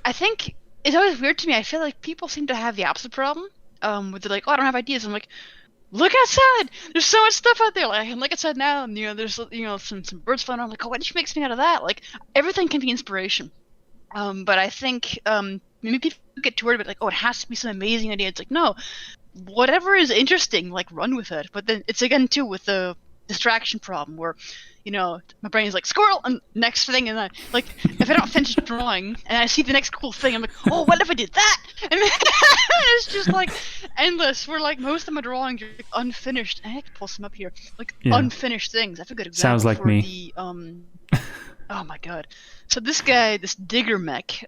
I think it's always weird to me. I feel like people seem to have the opposite problem. Where they're like, oh, I don't have ideas. I'm like, look outside. There's so much stuff out there. Like I can look outside now, and there's some birds flying around. I'm like, oh, why did you make something out of that? Like everything can be inspiration. But I think maybe people get too worried about like, oh, it has to be some amazing idea. It's like, no, whatever is interesting, like run with it. But then it's again too with the distraction problem where my brain is like squirrel and next thing, and like if I don't finish drawing and I see the next cool thing, I'm like, oh, what if I did that? And then it's just like endless. Where like most of my drawings are like, unfinished. I have to pull some up here, like unfinished things. That's a good example. Sounds like me. Oh my god. So this guy, this digger mech,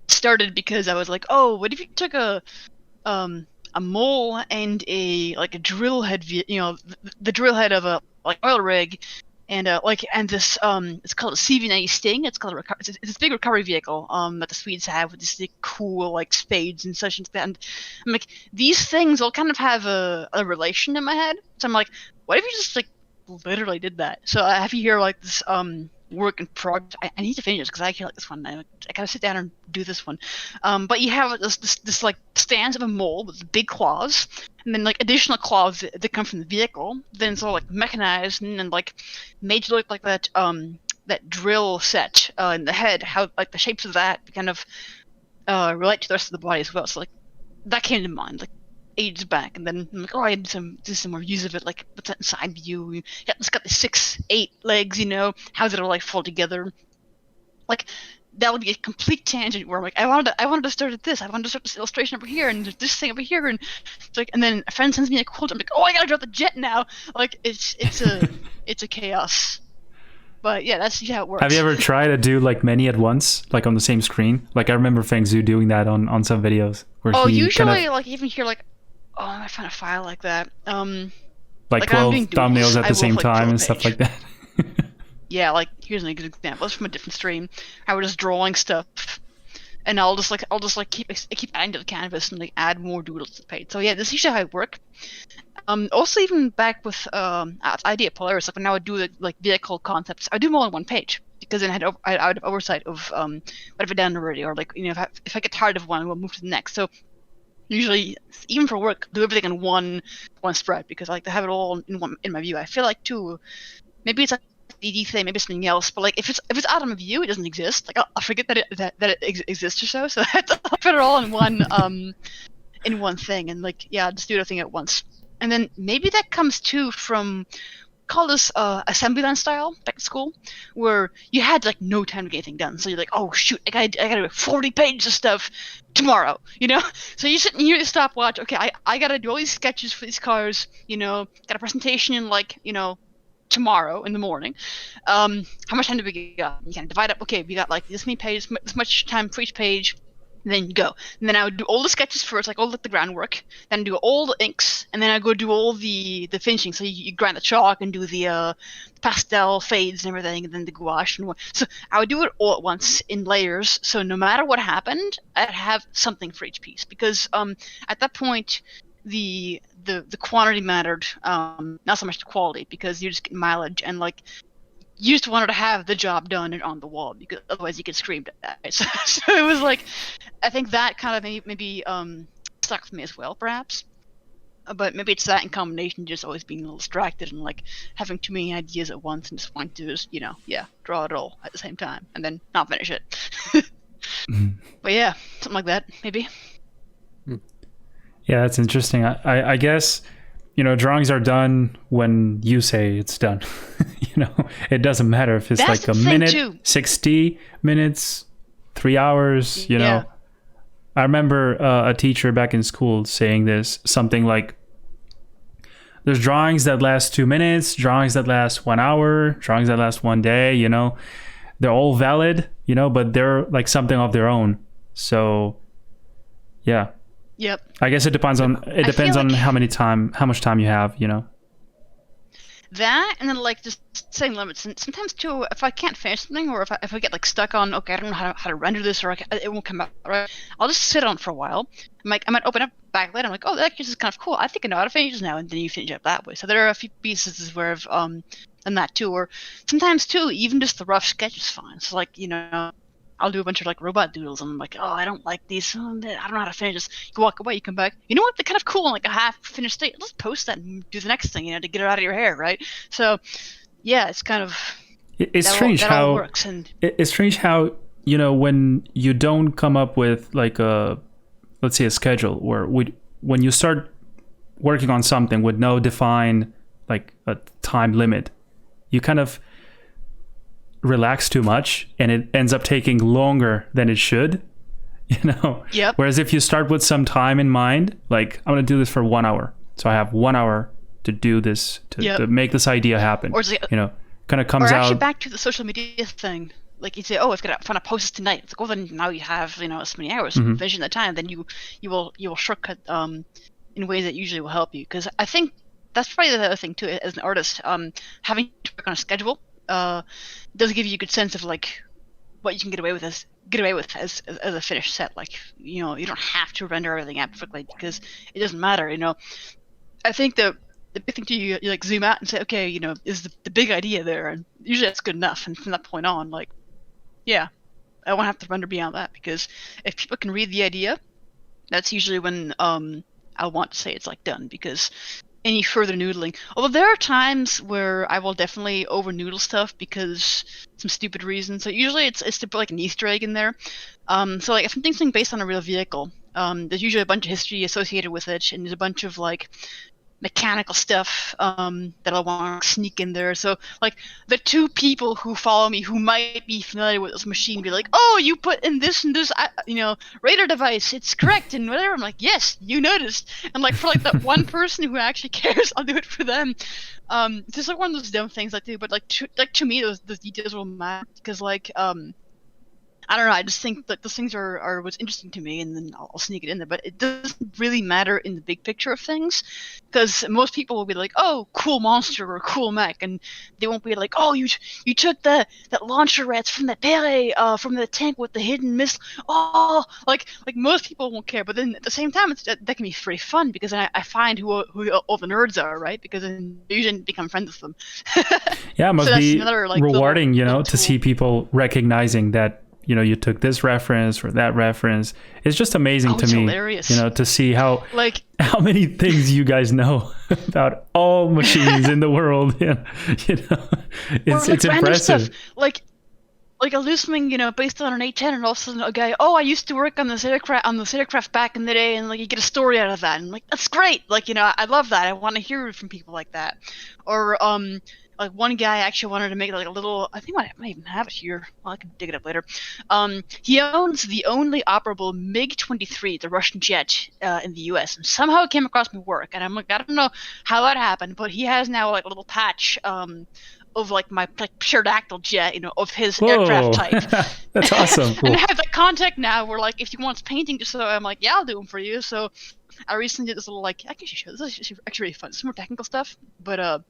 started because I was like, oh, what if you took a mole and a drill head, the drill head of a like oil rig, and this it's called a CV90 Sting. It's called it's this big recovery vehicle that the Swedes have with these cool like spades and such and that. And I'm like, these things all kind of have a relation in my head. So I'm like, what if you just like literally did that? So I have you here like this work in progress. I need to finish this because I actually like this one. I gotta sit down and do this one. But you have this like stance of a mole with big claws, and then like additional claws that come from the vehicle. Then it's all like mechanized and like made to look like that that drill set in the head. How like the shapes of that kind of relate to the rest of the body as well. So like that came to mind like ages back, and then I'm like, oh, I did some more use of it, like what's that inside view? Yeah, it's got the 6-8 legs, how did it all like fall together? Like that would be a complete tangent where I'm like, I wanted to start at this, I wanted to start this illustration over here, and there's this thing over here, and it's like, and then a friend sends me a quote, I'm like, oh, I gotta draw the jet now. Like it's a chaos. But yeah, that's how it works. Have you ever tried to do like many at once, like on the same screen? Like I remember Feng Zhu doing that on some videos. Where usually like even here like, oh, I found a file like that. Like 12 thumbnails at the same time and stuff like that. Yeah, like here's an example. It's from a different stream. I was just drawing stuff, and I'll just keep adding to the canvas and like add more doodles to the page. So yeah, this is usually how I work. Also even back with idea Polaris, like when I would do like vehicle concepts, I do them all on one page because then I would have oversight of what I've done already, or like if I get tired of one, we'll move to the next. So usually, even for work, do everything in one spread because I like to have it all in my view. I feel like too, maybe it's a DD thing, maybe something else, but like if it's out of my view, it doesn't exist. Like I'll forget that it exists or so. So I have to put it all in one thing, and like yeah, just do everything at once. And then maybe that comes too from call this assembly line style back at school, where you had like no time to get anything done. So you're like, oh shoot, I gotta do 40 pages of stuff tomorrow, So you sit and you stopwatch. Okay, I gotta do all these sketches for these cars. Got a presentation in like tomorrow in the morning. How much time do we got? You kind of divide up. Okay, we got like this many pages, this much time for each page. And then you go. And then I would do all the sketches first, like all the groundwork. Then do all the inks, and then I go do all the finishing. So you grind the chalk and do the pastel fades and everything, and then the gouache and what. So I would do it all at once in layers. So no matter what happened, I'd have something for each piece because at that point, the the quantity mattered, not so much the quality, because you just get mileage, and like you just wanted to have the job done and on the wall, because otherwise you get screamed at. Right? So it was like, I think that kind of maybe stuck with me as well, perhaps. But maybe it's that in combination, just always being a little distracted and like having too many ideas at once and just wanting to just, draw it all at the same time and then not finish it. But yeah, something like that, maybe. Yeah, that's interesting. I guess, drawings are done when you say it's done. It doesn't matter if it's That's like a minute, too. 60 minutes, 3 hours, Yeah. I remember a teacher back in school saying this, something like, there's drawings that last 2 minutes, drawings that last 1 hour, drawings that last 1 day, they're all valid, but they're like something of their own. So yeah. Yep. I guess it depends on how much time you have, That, and then like just setting limits. And sometimes too, if I can't finish something, or if I get like stuck on, okay, I don't know how to render this, or it won't come out right, I'll just sit on it for a while. I might open up back later. I'm like, oh, that is kind of cool. I think I know how to finish this now, and then you finish it that way. So there are a few pieces where I've done that too, or sometimes too, even just the rough sketch is fine. So like I'll do a bunch of like robot doodles, and I'm like, oh, I don't like these. I don't know how to finish this. You walk away, you come back. You know what? They're kind of cool in like a half-finished state. Let's post that and do the next thing, to get it out of your hair, right? So, yeah, it's kind of it's strange that how all works. And it's strange how when you don't come up with like let's say a schedule, or when you start working on something with no defined like a time limit, you kind of relax too much and it ends up taking longer than it should, Yep. Whereas if you start with some time in mind, like I'm going to do this for 1 hour, so I have 1 hour to do this, to make this idea happen, or it's like, kind of comes or actually out. back to the social media thing, like you say, oh, I've got to post this tonight. It's like, well, then now you have so many hours finishing the time, then you will shortcut in ways that usually will help you, because I think that's probably the other thing too, as an artist, having to work on a schedule does give you a good sense of like what you can get away with as a finished set. Like you don't have to render everything out perfectly, because it doesn't matter. I think the big thing to you like zoom out and say, okay, is the big idea there, and usually that's good enough. And from that point on, like, yeah, I won't have to render beyond that, because if people can read the idea, that's usually when I'll want to say it's like done, because any further noodling. Although there are times where I will definitely over noodle stuff because some stupid reason. So usually it's to put like an Easter egg in there. So like if I'm doing something based on a real vehicle, there's usually a bunch of history associated with it, and there's a bunch of like mechanical stuff that I want to sneak in there. So like the two people who follow me who might be familiar with this machine be like, oh, you put in this and this radar device, it's correct and whatever. I'm like, yes, you noticed. And like for like that one person who actually cares, I'll do it for them. It's just like one of those dumb things I do, but like to me those details will matter, because like I don't know, I just think that those things are what's interesting to me, and then I'll sneak it in there. But it doesn't really matter in the big picture of things, because most people will be like, oh, cool monster or cool mech, and they won't be like, oh, you took that launcher rats from the Pelaes, from the tank with the hidden missile. Oh, like most people won't care. But then at the same time, that can be pretty fun, because I find who all the nerds are, right? Because then you usually become friends with them. Yeah, it must be another, like, rewarding, little to see people recognizing that you took this reference or that reference. It's just amazing to me, hilarious. To see how many things you guys know about all machines in the world. It's impressive. Stuff. Like I'll do something, based on an A10, and all of a sudden a guy, oh, I used to work on the aircraft back in the day, and like you get a story out of that, and like that's great. Like I love that. I want to hear from people like that. Or like one guy actually wanted to make like a little, I think I might even have it here. Well, I can dig it up later. He owns the only operable MiG-23, the Russian jet, in the U.S. And somehow it came across my work, and I'm like, I don't know how that happened, but he has now like a little patch of like my pterodactyl jet, of his aircraft type. That's awesome. Cool. And I have that contact now where like if he wants painting, just so I'm like, yeah, I'll do them for you. So I recently did this little like, I can show you. This is actually really fun. Some more technical stuff, but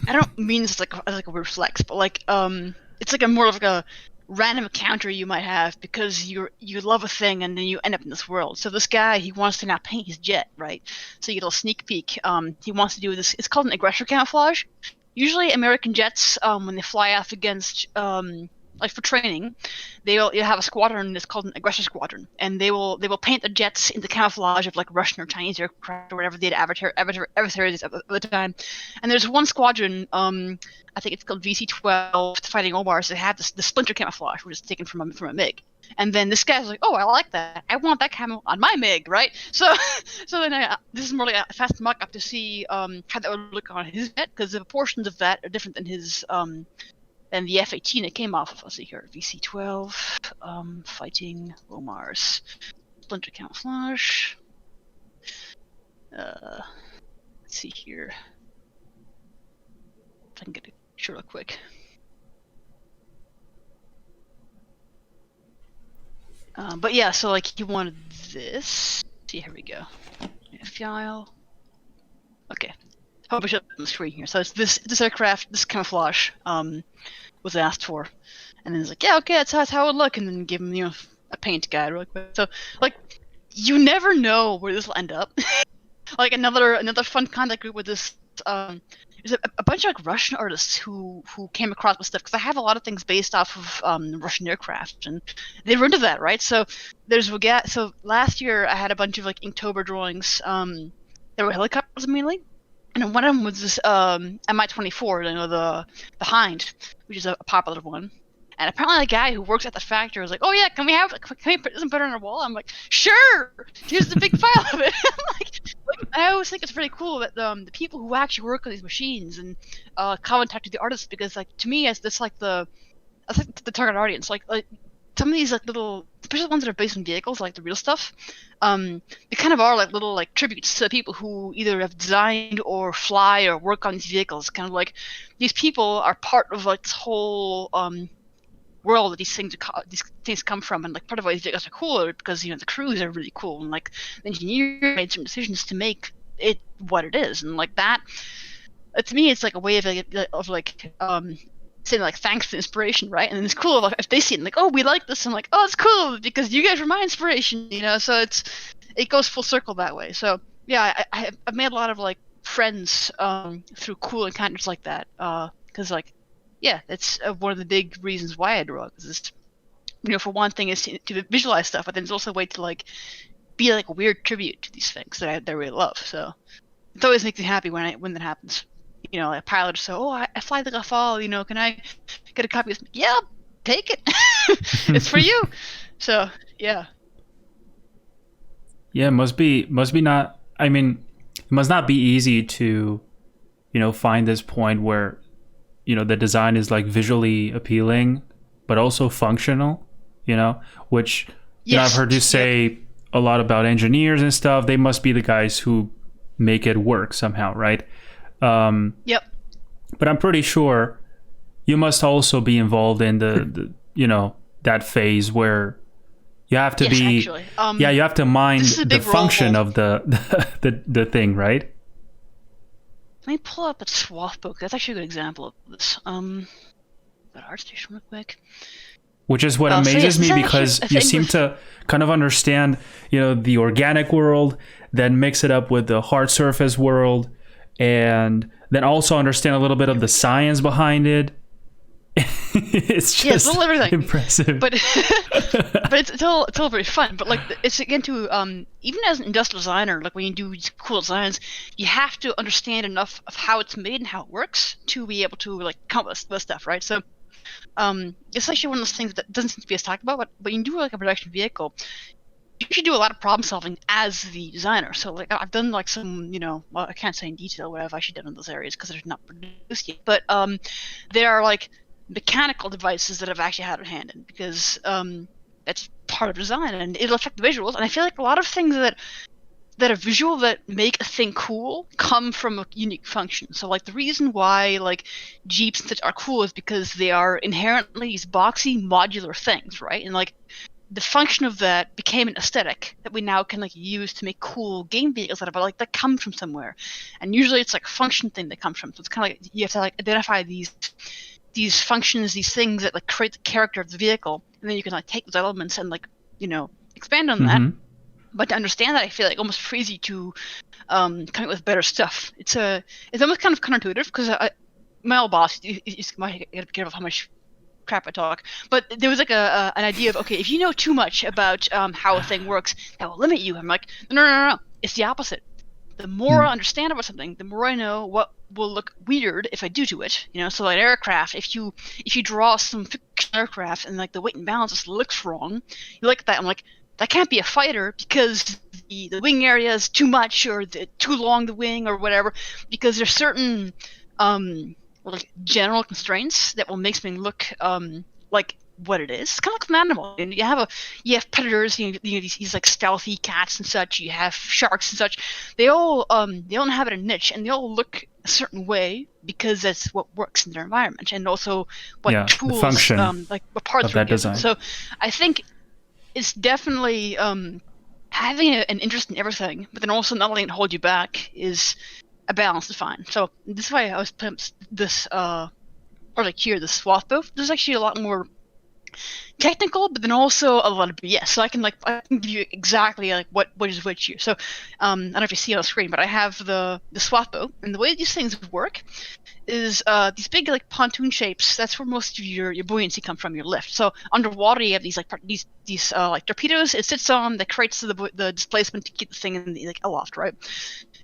I don't mean this as like a weird flex, but like it's like a more of like random encounter you might have because you love a thing and then you end up in this world. So this guy, he wants to now paint his jet, right? So you get a little sneak peek. He wants to do this. It's called an aggressor camouflage. Usually American jets, when they fly off against, like for training, you'll have a squadron that's called an aggressor squadron, and they will paint the jets into camouflage of like Russian or Chinese aircraft or whatever they had adversaries at the time. And there's one squadron, I think it's called VC-12, fighting Omars, that had the splinter camouflage, which is taken from a MiG. And then this guy's like, oh, I like that. I want that camo on my MiG, right? So then this is more like a fast mock-up to see how that would look on his jet, because the portions of that are different than his than the F-18 it came off of. Let's see here, VC-12, fighting Omars, splinter camouflage. Let's see here. If I can get it real quick. But yeah, so like he wanted this. See, here we go. File. Okay. Publish up on the screen here. So it's this aircraft, this camouflage, was asked for, and then it's like, yeah, okay, that's how it would look, and then give him, a paint guide really quick. So like, you never know where this will end up. Like another fun contact group with this. There's a bunch of like Russian artists who came across with stuff, because I have a lot of things based off of Russian aircraft, and they were into that, right? So so last year I had a bunch of like Inktober drawings. There were helicopters mainly, and one of them was this Mi-24, the Hind, which is a popular one. And apparently the guy who works at the factory was like, oh yeah, can we put this and put it on our wall? I'm like, sure, here's the big file of it. like, I always think it's pretty cool that the people who actually work on these machines and contact the artists, because like to me, that's like the target audience. Like some of these like little, especially the ones that are based on vehicles, like the real stuff, they kind of are like little like tributes to people who either have designed or fly or work on these vehicles. Kind of like these people are part of like this whole world that these things come from, and like part of why these vehicles are cooler because the crews are really cool, and like the engineer made some decisions to make it what it is, and like that to me it's like a way of saying like thanks to inspiration, right? And it's cool if they see it and like, oh, we like this, and like, oh, it's cool because you guys were my inspiration, so it goes full circle that way. So yeah, I've made a lot of like friends through cool encounters like that, because like, yeah, that's one of the big reasons why I draw. Because it's, for one thing is to visualize stuff, but then it's also a way to like be like a weird tribute to these things that I really love. So it always makes me happy when that happens. Like a pilot so, oh, I fly the Rafale, can I get a copy of this? Yeah, take it. It's for you. So yeah. Yeah, must be not. I mean, it must not be easy to, find this point where, the design is like visually appealing, but also functional, which, yes. I've heard you say a lot about engineers and stuff. They must be the guys who make it work somehow, right? Yep. But I'm pretty sure you must also be involved in the that phase where you have to be, actually. you have to mind the function role. of the thing, right? Let me pull up a swath book. That's actually a good example of this. But ArtStation real quick. Which is what amazes me, because you seem to kind of understand, the organic world, then mix it up with the hard surface world, and then also understand a little bit of the science behind it. It's just it's everything. Impressive. But it's all very fun. But like, it's again to even as an industrial designer, like when you do cool designs, you have to understand enough of how it's made and how it works to be able to like come up with this stuff, right? So it's actually one of those things that doesn't seem to be as talked about, but when you do like a production vehicle, you should do a lot of problem solving as the designer. So like I've done like some, well, I can't say in detail what I've actually done in those areas because they're not produced yet. But there are like mechanical devices that I've actually had a hand in, because that's part of design and it'll affect the visuals. And I feel like a lot of things that are visual that make a thing cool come from a unique function. So like the reason why like Jeeps and such are cool is because they are inherently these boxy modular things, right? And like the function of that became an aesthetic that we now can like use to make cool game vehicles out of, but like that come from somewhere. And usually it's like a function thing that comes from. So it's kind of like you have to like identify these these functions, these things that like create the character of the vehicle, and then you can like take those elements and like expand on that. But to understand that, I feel like almost frees you to come up with better stuff. It's almost kind of counterintuitive because my old boss, you might get careful how much crap I talk, but there was like an idea of, okay, if you know too much about how a thing works, that will limit you. I'm like, no, it's the opposite. The more I understand about something, the more I know what will look weird if I do to it. So like aircraft, if you draw some fictional aircraft and like the weight and balance just looks wrong, you look at that, I'm like, that can't be a fighter because the wing area is too much or too long the wing or whatever, because there's certain like general constraints that will make something look like what it is. It's kind of like an animal. And you have predators, these like stealthy cats and such. You have sharks and such. They all inhabit a niche, and they all look a certain way because that's what works in their environment, and also what tools, the function like what parts of that design. So I think it's definitely having an interest in everything, but then also not letting it hold you back is a balance to find. So this is why I was putting this or like here, the swath bow. There's actually a lot more technical, but then also a lot of BS. So I can give you exactly like what is which here. So I don't know if you see it on the screen, but I have the swath bow, and the way these things work is these big like pontoon shapes. That's where most of your buoyancy comes from, your lift. So underwater you have these like like torpedoes. It sits on that creates the displacement to keep the thing in the like aloft, right?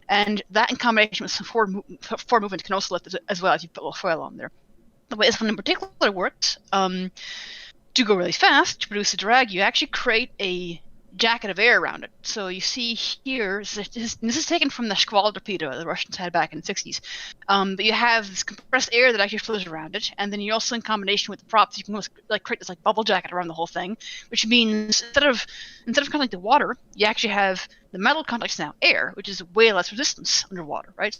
And that in combination with some forward movement can also lift as well as you put a little foil on there. The way this one in particular works, to go really fast, to produce a drag, you actually create a jacket of air around it. So you see here, this is taken from the Squall torpedo the Russians had back in the 60s. But you have this compressed air that actually flows around it, and then you also, in combination with the props, you can almost like create this like bubble jacket around the whole thing, which means instead of kind of like the water, you actually have the metal contacts now air, which is way less resistance underwater, right?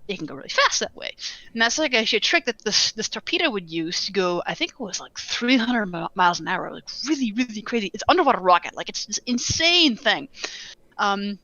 They can go really fast that way. And that's like actually a trick that this torpedo would use to go, I think it was like 300 miles an hour, like really, really crazy. It's underwater rocket, like it's this insane thing. So I'm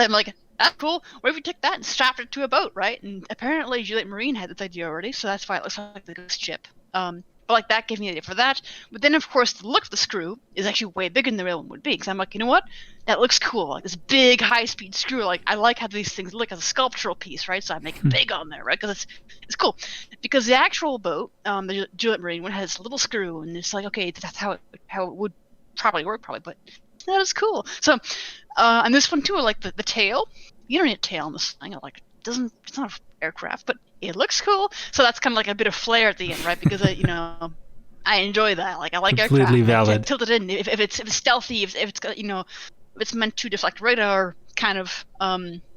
like, that's cool. What if we took that and strapped it to a boat, right? And apparently Juliet Marine had this idea already, so that's why it looks like the ghost ship. But like that gave me an idea for that. But then of course the look of the screw is actually way bigger than the real one would be. Because I'm like, you know what? That looks cool. Like this big high-speed screw. Like I like how these things look as a sculptural piece, right? So I make it big on there, right? Because it's cool. Because the actual boat, the Juliet Marine one, has a little screw, and it's like, okay, that's how it would probably work, but that is cool. So, and this one too, like the tail. You don't need a tail on this thing. Like it's not an aircraft, but it looks cool. So that's kind of like a bit of flair at the end, right? Because I enjoy that. Like I like completely aircraft. valid. Tilt it in if it's stealthy, if it's got, if it's meant to deflect radar kind of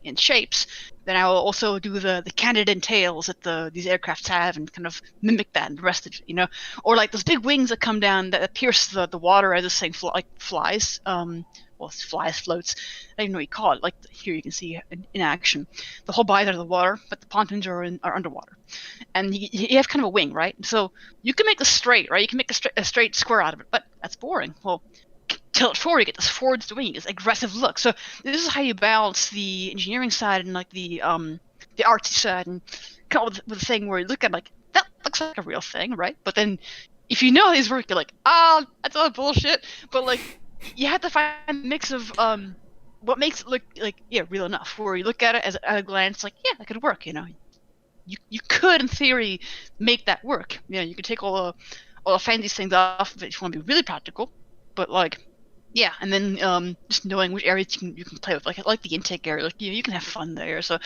in shapes, then I will also do the canted-in tails that these aircrafts have and kind of mimic that and the rest of it, or like those big wings that come down that pierce the water as this thing flies. Well, it's flies, floats. I don't even know what you call it. Like here you can see in action. The whole body's out of the water, but the pontoons are underwater. And you have kind of a wing, right? So you can make this straight, right? You can make a straight square out of it, but that's boring. Well, tilt it forward, you get this forward swing, this aggressive look. So this is how you balance the engineering side and like the artsy side, and come up with a thing where you look at like, that looks like a real thing, right? But then if you know how these work, you're like, that's all bullshit. But like, you have to find a mix of what makes it look like real enough. Where you look at it at a glance, like that could work. You could in theory make that work. You could take all the fancy things off of it if you want to be really practical. But like, and then just knowing which areas you can play with, like the intake area, like you can have fun there. So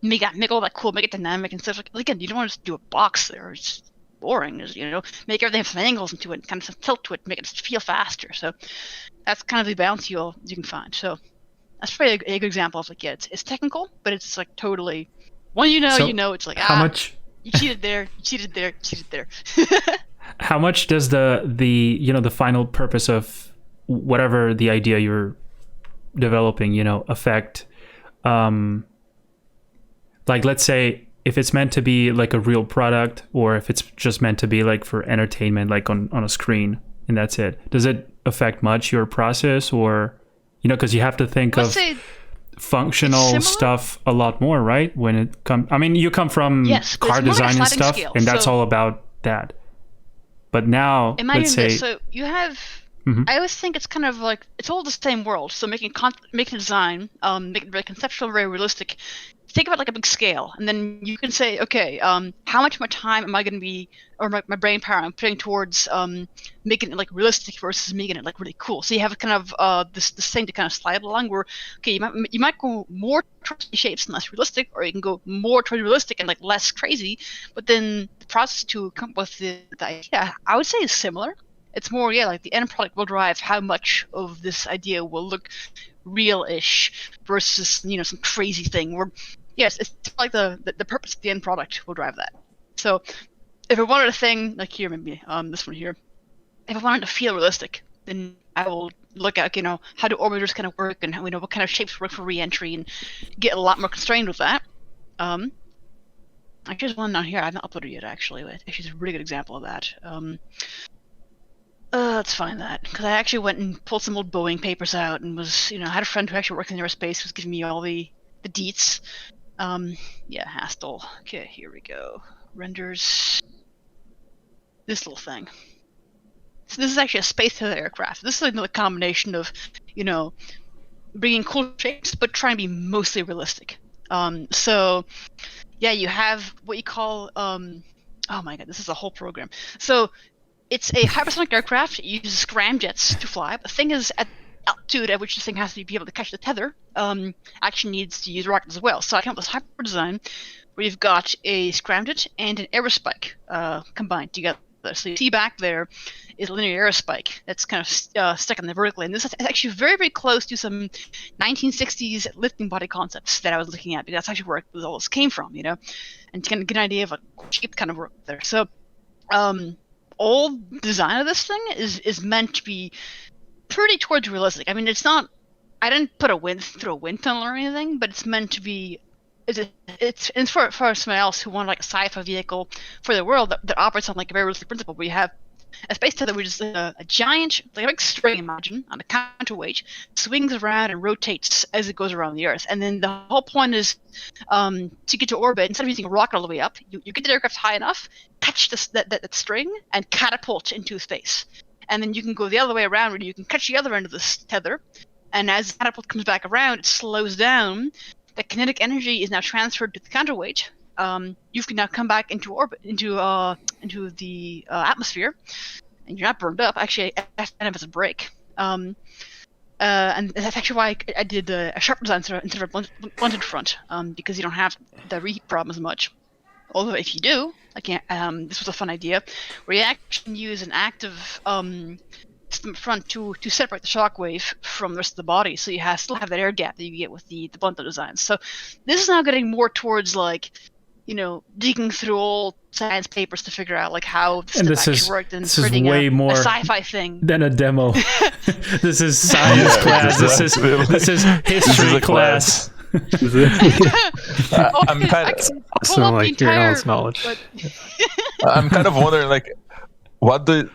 make all that cool, make it dynamic and stuff. Like again, you don't want to just do a box there. It's boring, make everything have some angles into it and kind of some tilt to it, make it feel faster. So that's kind of the balance you can find. So that's probably a good example of like, it's technical, but it's like totally when it's like how much you cheated there, you cheated there. How much does the final purpose of whatever the idea you're developing affect like, let's say if it's meant to be like a real product, or if it's just meant to be like for entertainment, like on a screen, and that's it. Does it affect much your process, or because you have to think of functional stuff a lot more, right? When it comes, I mean, you come from car design and stuff, and that's all about that. But now, Imagine let's say, this. So you have. I always think it's kind of like it's all the same world. So making design, make it very conceptual, very realistic. Think about like a big scale, and then you can say, okay, how much more time am I going to be, or my brain power I'm putting towards making it like realistic versus making it like really cool. So you have kind of this thing to kind of slide along where, okay, you might go more towards shapes and less realistic, or you can go more towards realistic and like less crazy. But then the process to come up with the idea, I would say, is similar. It's more, like the end product will drive how much of this idea will look real-ish versus, some crazy thing. Where, yes, it's like the purpose of the end product will drive that. So if I wanted a thing, like here, maybe this one here, if I wanted to feel realistic, then I will look at, how do orbiters kind of work and, what kind of shapes work for re-entry and get a lot more constrained with that. Actually, there's one down here I haven't uploaded yet, actually. It's a really good example of that. Let's find that, because I actually went and pulled some old Boeing papers out and was, I had a friend who actually worked in aerospace who was giving me all the deets. Haskell. Okay, here we go. Renders this little thing. So this is actually a space tether aircraft. This is another combination of, bringing cool shapes, but trying to be mostly realistic. So, you have what you call, oh my god, this is a whole program. So, it's a hypersonic aircraft. It uses scramjets to fly. But the thing is, at altitude at which the thing has to be able to catch the tether, actually needs to use rockets as well. So I came up with this hyper design where you've got a scramjet and an aerospike combined together. So you see back there is a linear aerospike that's kind of stuck in there vertically. And this is actually very, very close to some 1960s lifting body concepts that I was looking at, because that's actually where all this came from, and to kind of get an idea of a shape kind of work there. So, all design of this thing is meant to be pretty towards realistic. I mean, it's not. I didn't put through a wind tunnel or anything, but it's meant to be. It's for someone else who wanted like a sci-fi vehicle for the world that operates on like a very realistic principle. Where you have a space tether, which is a giant, like a big string, imagine, on a counterweight, swings around and rotates as it goes around the Earth. And then the whole point is to get to orbit, instead of using a rocket all the way up, you get the aircraft high enough, catch that string, and catapult into space. And then you can go the other way around, where you can catch the other end of this tether, and as the catapult comes back around, it slows down. The kinetic energy is now transferred to the counterweight. You can now come back into orbit, into the atmosphere, and you're not burned up. Actually, that's kind of as a break. And that's actually why I did a sharp design instead of a blunted front, because you don't have the reheat problem as much. Although if you do, this was a fun idea, where you actually use an active system front to separate the shockwave from the rest of the body, so you still have that air gap that you get with the blunted design. So this is now getting more towards digging through old science papers to figure out how this actually worked, and this is way more a sci-fi thing than a demo. This is science class. This is history class. I'm kind of so like your analyst knowledge. I'm kind of wondering what do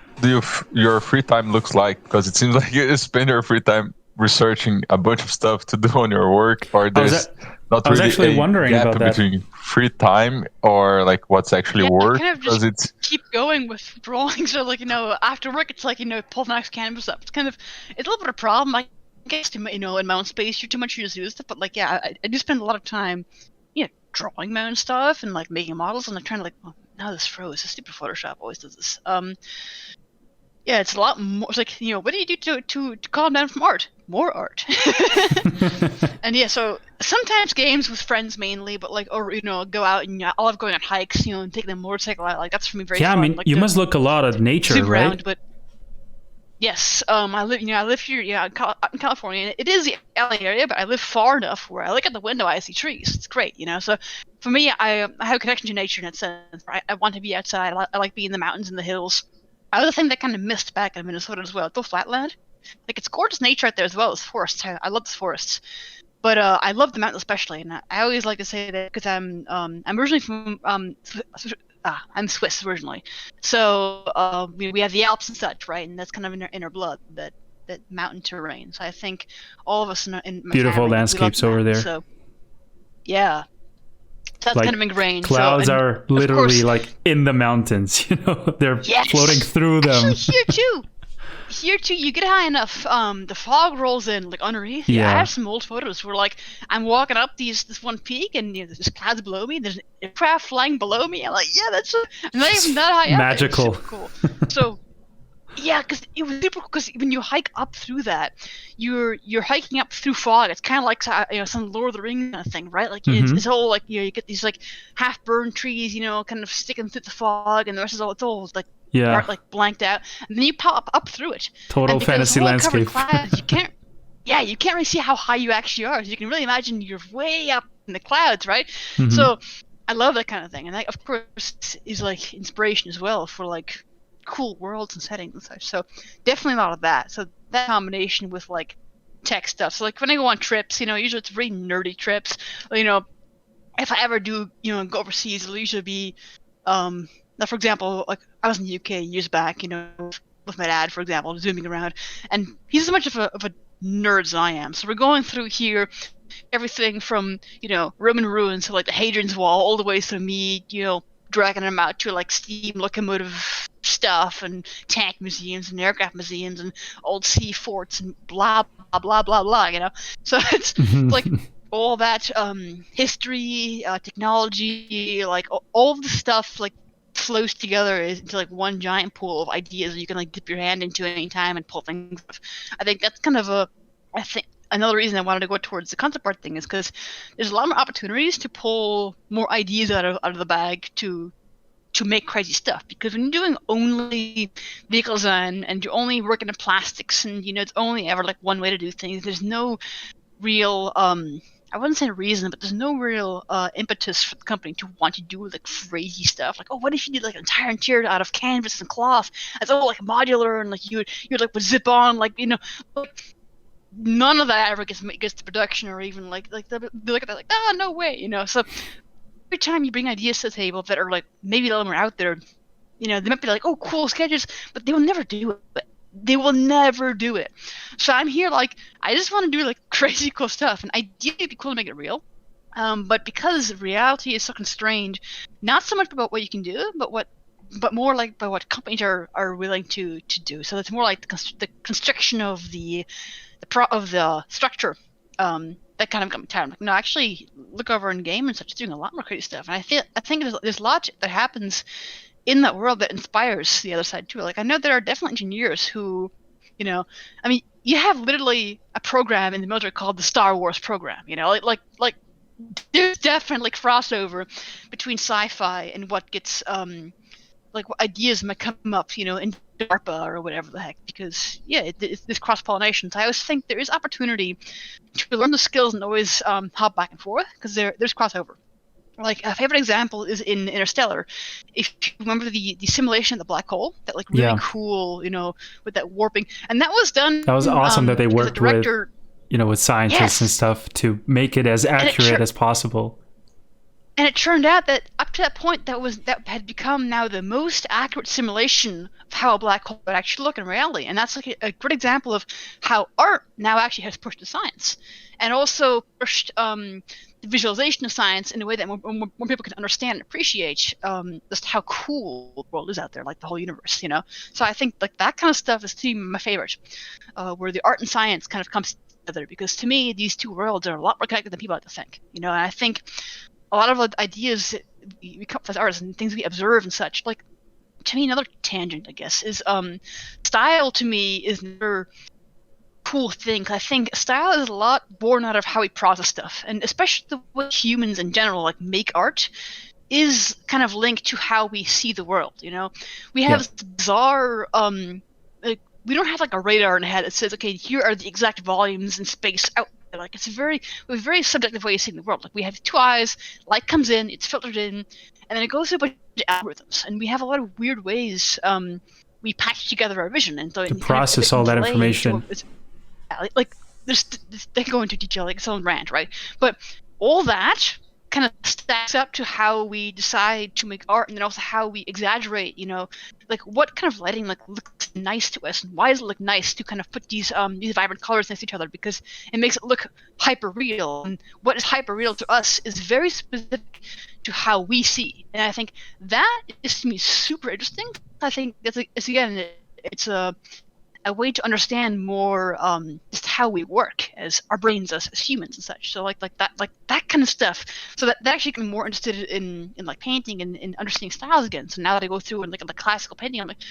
your free time looks like, because it seems like you spend your free time researching a bunch of stuff to do on your work, or there's not really actually a wondering gap about that. between free time or what's actually work. I kind of just keep going with drawings. So after work, it's pull the next canvas up. It's a little bit of a problem. I guess in my own space, you're too much to do stuff. But I do spend a lot of time, drawing my own stuff and making models, and I'm trying to oh, now this froze. This stupid Photoshop always does this. It's a lot more. It's what do you do to calm down from art? More art. And so sometimes games with friends mainly, but go out and I love going on hikes, and taking the motorcycle out. That's for me very fun. I mean, you must look a lot at nature, right? Around, but yes, I live here, in California. And it is the LA area, but I live far enough where I look at the window, I see trees. It's great, So for me, I have a connection to nature in that sense. I want to be outside. I like being in the mountains and the hills. Other thing that kind of missed back in Minnesota as well, it's all flatland. It's gorgeous nature out there as well as forests. I love the forests, but I love the mountains especially. And I always like to say that because I'm originally from I'm Swiss originally, so we have the Alps and such, right? And that's kind of in our blood, that mountain terrain. So I think all of us in my beautiful family, landscapes over there. So yeah. So that's like kind of ingrained. clouds are literally course, like in the mountains. They're yes, floating through them. Actually, here too, you get high enough, the fog rolls in like underneath. Yeah. I have some old photos where like I'm walking up this one peak and there's clouds below me. There's an aircraft flying below me. I'm like, yeah, I'm not even that high up. Magical. It's super cool. So yeah, because it was super cool. Because when you hike up through that, you're hiking up through fog. It's kind of like some Lord of the Rings kind of thing, right? Like it's all like you get these like half burned trees, kind of sticking through the fog, and the rest is all it's all like. Yeah. Like blanked out, and then you pop up through it. Total fantasy landscape. Clouds, you can't really see how high you actually are. So you can really imagine you're way up in the clouds, right? So I love that kind of thing, and that, of course, is like inspiration as well for like cool worlds and settings and such. So definitely a lot of that. So that combination with like tech stuff. So like when I go on trips, usually it's really nerdy trips. If I ever do, go overseas, it'll usually be now, for example, like I was in the UK years back, with my dad, for example, zooming around, and he's as much of a nerd as I am. So we're going through here, everything from Roman ruins to like the Hadrian's Wall, all the way through me, dragging them out to like steam locomotive stuff and tank museums and aircraft museums and old sea forts and blah blah blah blah blah. So it's like all that history, technology, like all of the stuff like flows together into like one giant pool of ideas that you can like dip your hand into any time and pull things up. I think that's kind of another reason I wanted to go towards the concept art thing is because there's a lot more opportunities to pull more ideas out of the bag to make crazy stuff. Because when you're doing only vehicle design and you're only working in plastics and it's only ever like one way to do things, there's no real I wouldn't say a reason, but there's no real impetus for the company to want to do like crazy stuff. Like, oh, what if you did like an entire interior out of canvas and cloth? It's all like modular, and like you would zip on, like none of that ever gets to production, or even like they look at that like, oh, no way, So every time you bring ideas to the table that are like maybe a little more out there, they might be like, oh, cool sketches, but they will never do it. They will never do it. So I'm here like I just want to do like crazy cool stuff, and ideally it'd be cool to make it real. But because reality is so constrained, not so much about what you can do, but more like by what companies are willing to do. So it's more like the constriction of the structure. That kind of got me tired. I'm like, no, actually look over in game and such, doing a lot more crazy stuff. And I think there's a lot that happens in that world that inspires the other side too. Like I know there are definitely engineers who, I mean, you have literally a program in the military called the Star Wars program. Like there's definitely crossover between sci-fi and what gets like what ideas might come up, in DARPA or whatever the heck. Because it's this cross-pollination. So I always think there is opportunity to learn the skills and always hop back and forth because there's crossover. Like a favorite example is in Interstellar. If you remember the simulation of the black hole, that like really cool, with that warping, and that was done. That was awesome that they worked with, with scientists and Yes. stuff to make it as accurate as possible. And it turned out that up to that point, that had become now the most accurate simulation of how a black hole would actually look in reality. And that's like a great example of how art now actually has pushed the science, and also pushed the visualization of science in a way that more people can understand and appreciate just how cool the world is out there, like the whole universe. So I think like that kind of stuff is to me my favorite, where the art and science kind of comes together. Because to me, these two worlds are a lot more connected than people like to think. And I think a lot of the ideas that we come up with as artists and things we observe and such, like, to me, another tangent, I guess, is style to me is never cool thing. I think style is a lot born out of how we process stuff, and especially the way humans in general like make art is kind of linked to how we see the world. We have this bizarre like, we don't have like a radar in the head that says, okay, here are the exact volumes in space out. Like it's a very subjective way of seeing the world. Like we have two eyes, light comes in, it's filtered in, and then it goes through a bunch of algorithms. And we have a lot of weird ways we patch together our vision and so to process all that information. Like they can go into detail like its own rant, right? But all that kind of stacks up to how we decide to make art, and then also how we exaggerate, like what kind of lighting like looks nice to us, and why does it look nice to kind of put these vibrant colors next to each other, because it makes it look hyper real, and what is hyper real to us is very specific to how we see. And I think that is, to me, super interesting. I think it's a way to understand more just how we work as our brains as humans and such. So like that kind of stuff. So that actually got me more interested in like painting and understanding styles again. So now that I go through and like the classical painting, I'm like,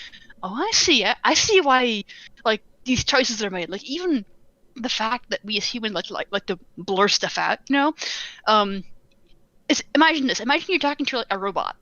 oh, I see why like these choices are made. Like even the fact that we as humans like to blur stuff out, imagine this. Imagine you're talking to like a robot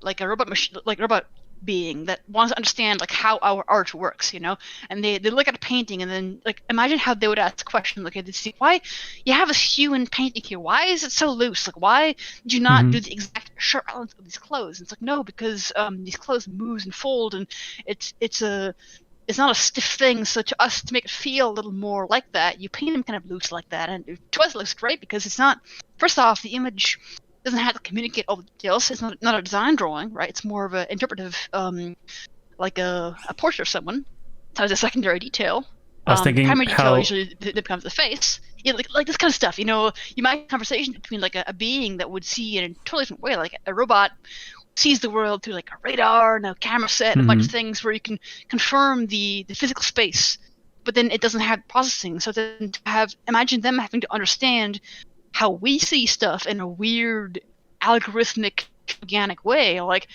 machine, like a robot being that wants to understand like how our art works, and they look at a painting, and then like imagine how they would ask questions like, they see why you have this human painting here, why is it so loose, like why did you not do the exact sharp balance of these clothes? And it's like, no, because these clothes moves and fold, and it's not a stiff thing, so to us, to make it feel a little more like that, you paint them kind of loose like that, and to us it looks great because it's not, first off, the image doesn't have to communicate all the details. It's not a design drawing, right? It's more of an interpretive, like a portrait of someone. So it's a secondary detail. I was thinking primary how detail usually becomes the face. Yeah, like this kind of stuff. You might have a conversation between like a being that would see in a totally different way. Like a robot sees the world through like a radar and a camera set and a bunch of things where you can confirm the physical space, but then it doesn't have processing. So then imagine them having to understand how we see stuff in a weird, algorithmic, organic way. Like,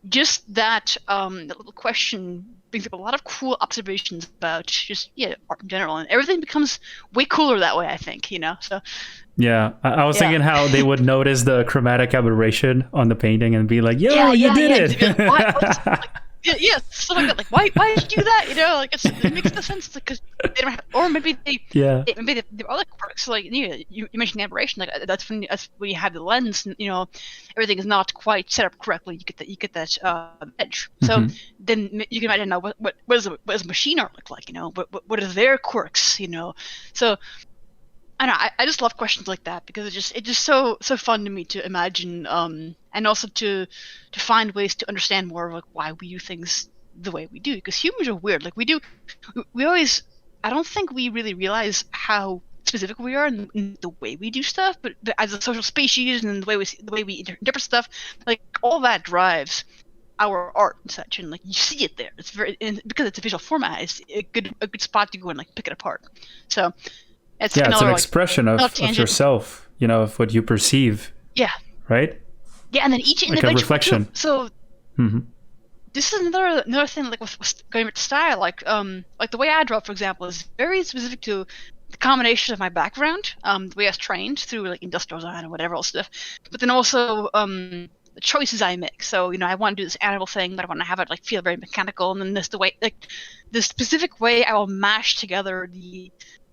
just that little question brings up a lot of cool observations about just art in general, and everything becomes way cooler that way, I think. So yeah, I was thinking how they would notice the chromatic aberration on the painting and be like, "Yo, you did it!" Stuff like that. Like, why did you do that? Like it makes no sense because they don't have, or maybe they maybe they have other quirks. Like you mentioned the aberration. Like that's when you have the lens. And, everything is not quite set up correctly. You get that edge. So then you can imagine now what does machine art look like? What are their quirks? So. I don't know. I just love questions like that because it's just so fun to me to imagine, and also to find ways to understand more of like why we do things the way we do. Because humans are weird. Like we always. I don't think we really realize how specific we are in the way we do stuff. But as a social species and the way we interpret stuff, like all that drives our art and such. And like you see it there. It's because it's a visual format. It's a good spot to go and like pick it apart. So. It's an expression of yourself, of what you perceive. Yeah. Right? Yeah, and then each individual. Like a reflection. So this is another thing, like with going with style, like the way I draw, for example, is very specific to the combination of my background, the way I was trained through like industrial design or whatever else stuff, but then also the choices I make. So I want to do this animal thing, but I want to have it like feel very mechanical, and then the specific way I will mash together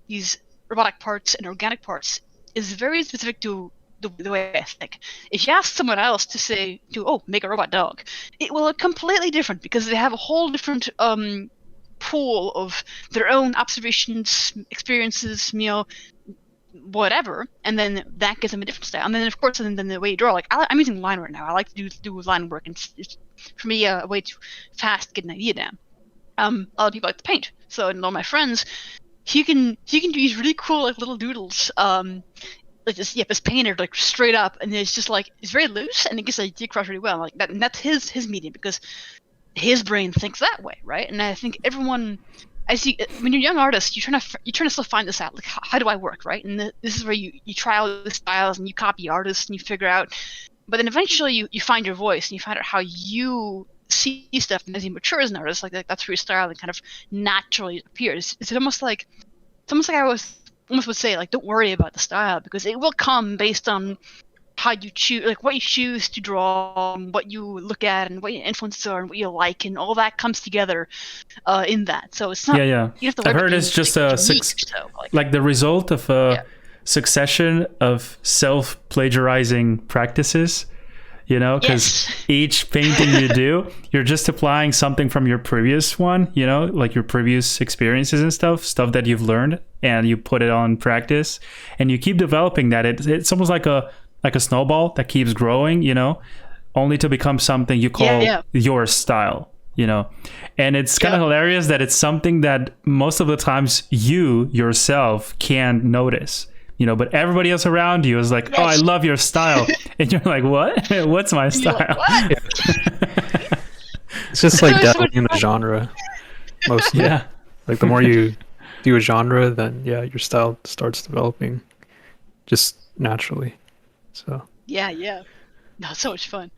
these robotic parts and organic parts is very specific to the way I think. If you ask someone else to say make a robot dog, it will look completely different because they have a whole different pool of their own observations, experiences, whatever, and then that gives them a different style. And then of course, then the way you draw, like I'm using line work now. I like to do line work, and it's for me a way to fast get an idea down. Other people like to paint, so all my friends. He can do these really cool like little doodles, like this painted like straight up, and it's just like it's very loose and it gets like across really well. Like that, and that's his medium because his brain thinks that way, right? And I think everyone, I see when you're a young artist, you're trying to still find this out. Like how do I work, right? And this is where you try all the styles and you copy artists and you figure out, but then eventually you find your voice and you find out how you see stuff, and as you mature as an artist, like that's where your style and kind of naturally appears. It's almost like I almost would say, like, don't worry about the style because it will come based on how you choose, like what you choose to draw, and what you look at, and what your influences are, and what you like, and all that comes together in that. So it's not. Yeah. You have to I've heard it's just like the result of a succession of self-plagiarizing practices. Because each painting you do, you're just applying something from your previous one, like your previous experiences and stuff that you've learned, and you put it on practice, and you keep developing that. It's almost like a like a snowball that keeps growing, you know, only to become something you call your style, you know. And it's kind of hilarious that it's something that most of the times you yourself can't notice, you know, but everybody else around you is like, oh, I love your style. And you're like, what? What's my style? Like, what? It's just like dabbling in the genre. Mostly. Yeah. Like the more you do a genre, then your style starts developing just naturally. So Yeah. No, it's so much fun.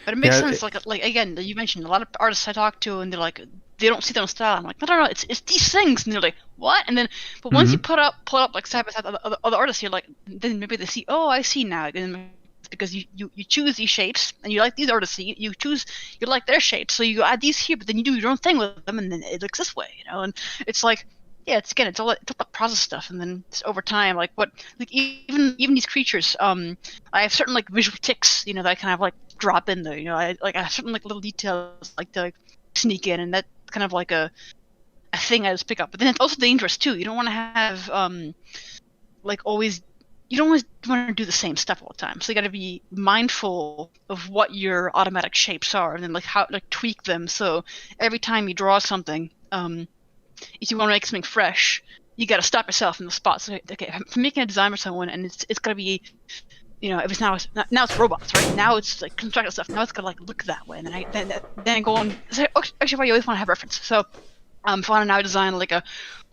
But it makes sense. Like again, you mentioned a lot of artists I talk to, and they're like, they don't see their own style. I'm like, no, it's these things, and they're like, what? And then, but once you pull up like side by side other artists, you're like, then maybe they see, oh, I see now. And it's because you choose these shapes, and you like these artists, so you like their shapes, so you add these here, but then you do your own thing with them, and then it looks this way, you know. And it's like, yeah, it's all the process stuff, and then just over time, like even these creatures, I have certain like visual tics, you know, that I kind of like drop in there, you know. I have certain like little details like to sneak in, and that's kind of like a thing I just pick up. But then it's also dangerous too. You don't want to have you don't always want to do the same stuff all the time. So you got to be mindful of what your automatic shapes are, and then like how tweak them. So every time you draw something, if you want to make something fresh, you got to stop yourself in the spot. So okay, if I'm making a design for someone, and it's got to be, you know, if it's now it's robots, right? Now it's like constructed stuff. Now it's gotta like look that way, and then I go on. So actually, I always want to have reference. So if I want to now design like a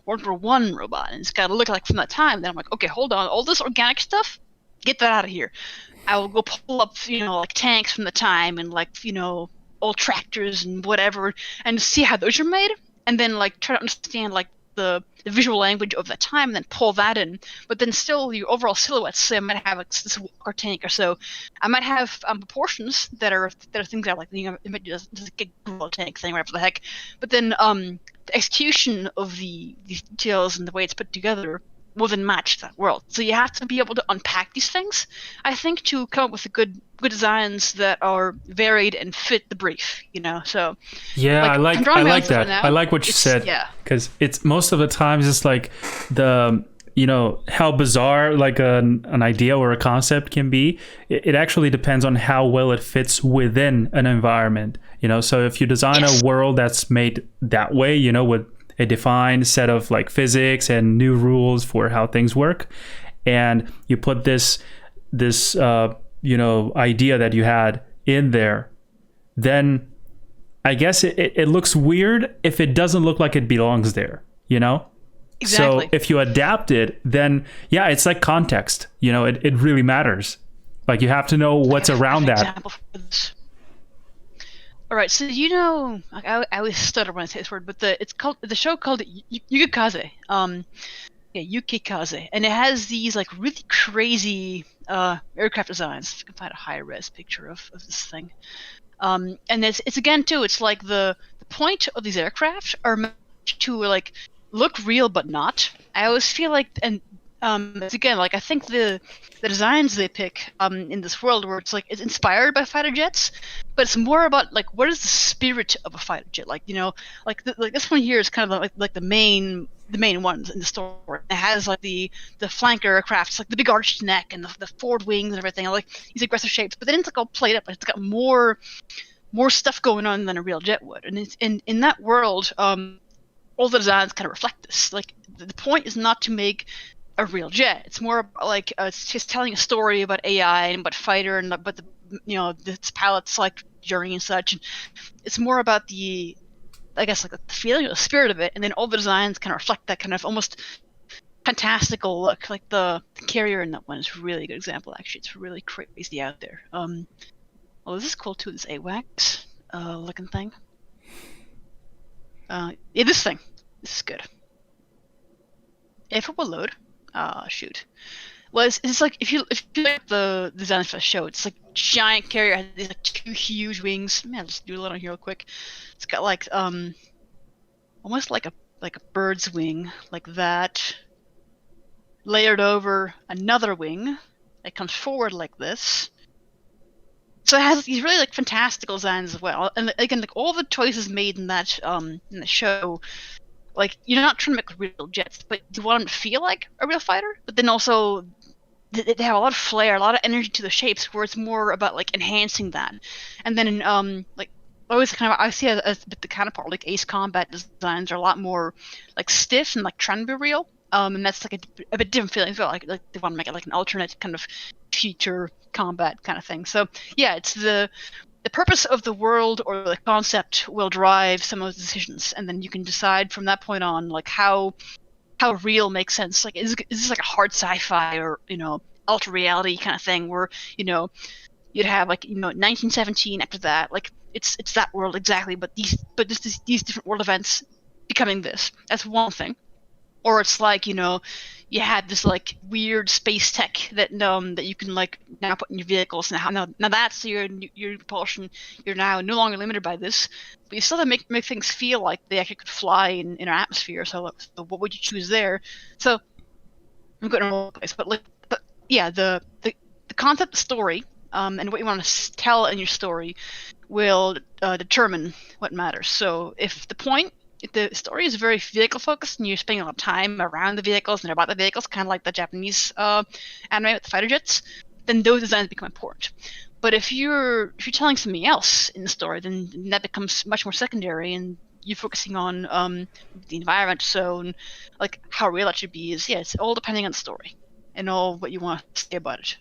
1-for-1 robot, and it's gotta look like from that time. Then I'm like, okay, hold on, all this organic stuff, get that out of here. I will go pull up, you know, like tanks from the time, and like, you know, old tractors and whatever, and see how those are made, and then like try to understand like the visual language of that time, and then pull that in. But then still your overall silhouettes, say I might have like this walker tank or so, I might have proportions that are things I like, you know, it might just a Google tank thing, whatever the heck. But then the execution of these details and the way it's put together will then match that world. So you have to be able to unpack these things, I think, to come up with good designs that are varied and fit the brief, you know. So yeah, I like that. I like what you said, because it's most of the times it's like the, you know, how bizarre like an idea or a concept can be. It actually depends on how well it fits within an environment, you know. So if you design a world that's made that way, you know, with a defined set of like physics and new rules for how things work, and you put this you know, idea that you had in there, then I guess it looks weird if it doesn't look like it belongs there, you know. Exactly. So if you adapt it, then yeah, it's like context, you know. It really matters. Like you have to know what's around that. All right, so you know, I always stutter when I say this word, but the show called Yukikaze, Yukikaze, and it has these like really crazy aircraft designs. If you can find a high res picture of this thing, and it's again too, it's like the point of these aircraft are meant to like look real but not. I always feel like, and it's again like I think the designs they pick in this world where it's like it's inspired by fighter jets, but it's more about like what is the spirit of a fighter jet, like, you know, like this one here is kind of like the main ones in the story. It has like the flanker aircraft, it's like the big arched neck and the forward wings and everything, like these aggressive shapes, but then it's like all played up, like it's got more stuff going on than a real jet would, and it's in that world. All the designs kind of reflect this. Like the point is not to make a real jet. It's more like it's just telling a story about AI and about fighter and about the, you know, this pilot's like journey and such. And it's more about the, I guess, like the feeling, the spirit of it. And then all the designs kind of reflect that kind of almost fantastical look. Like the carrier in that one is a really good example. Actually, it's really crazy out there. Oh, this is cool too. This AWACS looking thing. Yeah, this thing. This is good. If it will load. Shoot. Well, it's like if you like the design for the show, it's like giant carrier, has these like two huge wings. Man, let's do a little here real quick. It's got like almost like a bird's wing, like that, layered over another wing that comes forward like this. So it has these really like fantastical designs as well. And again, like all the choices made in that in the show, like you're not trying to make real jets, but you want them to feel like a real fighter. But then also they have a lot of flair, a lot of energy to the shapes, where it's more about like enhancing that. And then in like always kind of I see it as a bit the counterpart. Like Ace Combat designs are a lot more like stiff and like trying to be real. And that's like a bit different feeling as well. Like they want to make it like an alternate kind of future combat kind of thing. So yeah, it's the purpose of the world or the concept will drive some of those decisions, and then you can decide from that point on like how real makes sense. Like is this like a hard sci-fi or ultra reality kind of thing where you'd have like 1917 after that, like it's that world exactly, but these different world events becoming this. That's one thing. Or it's like you had this like weird space tech that that you can like now put in your vehicles, and now that's your propulsion. You're now no longer limited by this, but you still have to make things feel like they actually could fly in our atmosphere. So what would you choose there? So I'm going to one place, but yeah, the concept, the story, and what you want to tell in your story will determine what matters. So if the story is very vehicle focused and you're spending a lot of time around the vehicles and about the vehicles, kind of like the Japanese anime with the fighter jets, then those designs become important. But if you're telling something else in the story, then that becomes much more secondary, and you're focusing on the environment. So like how real it should be it's all depending on the story and all what you want to say about it.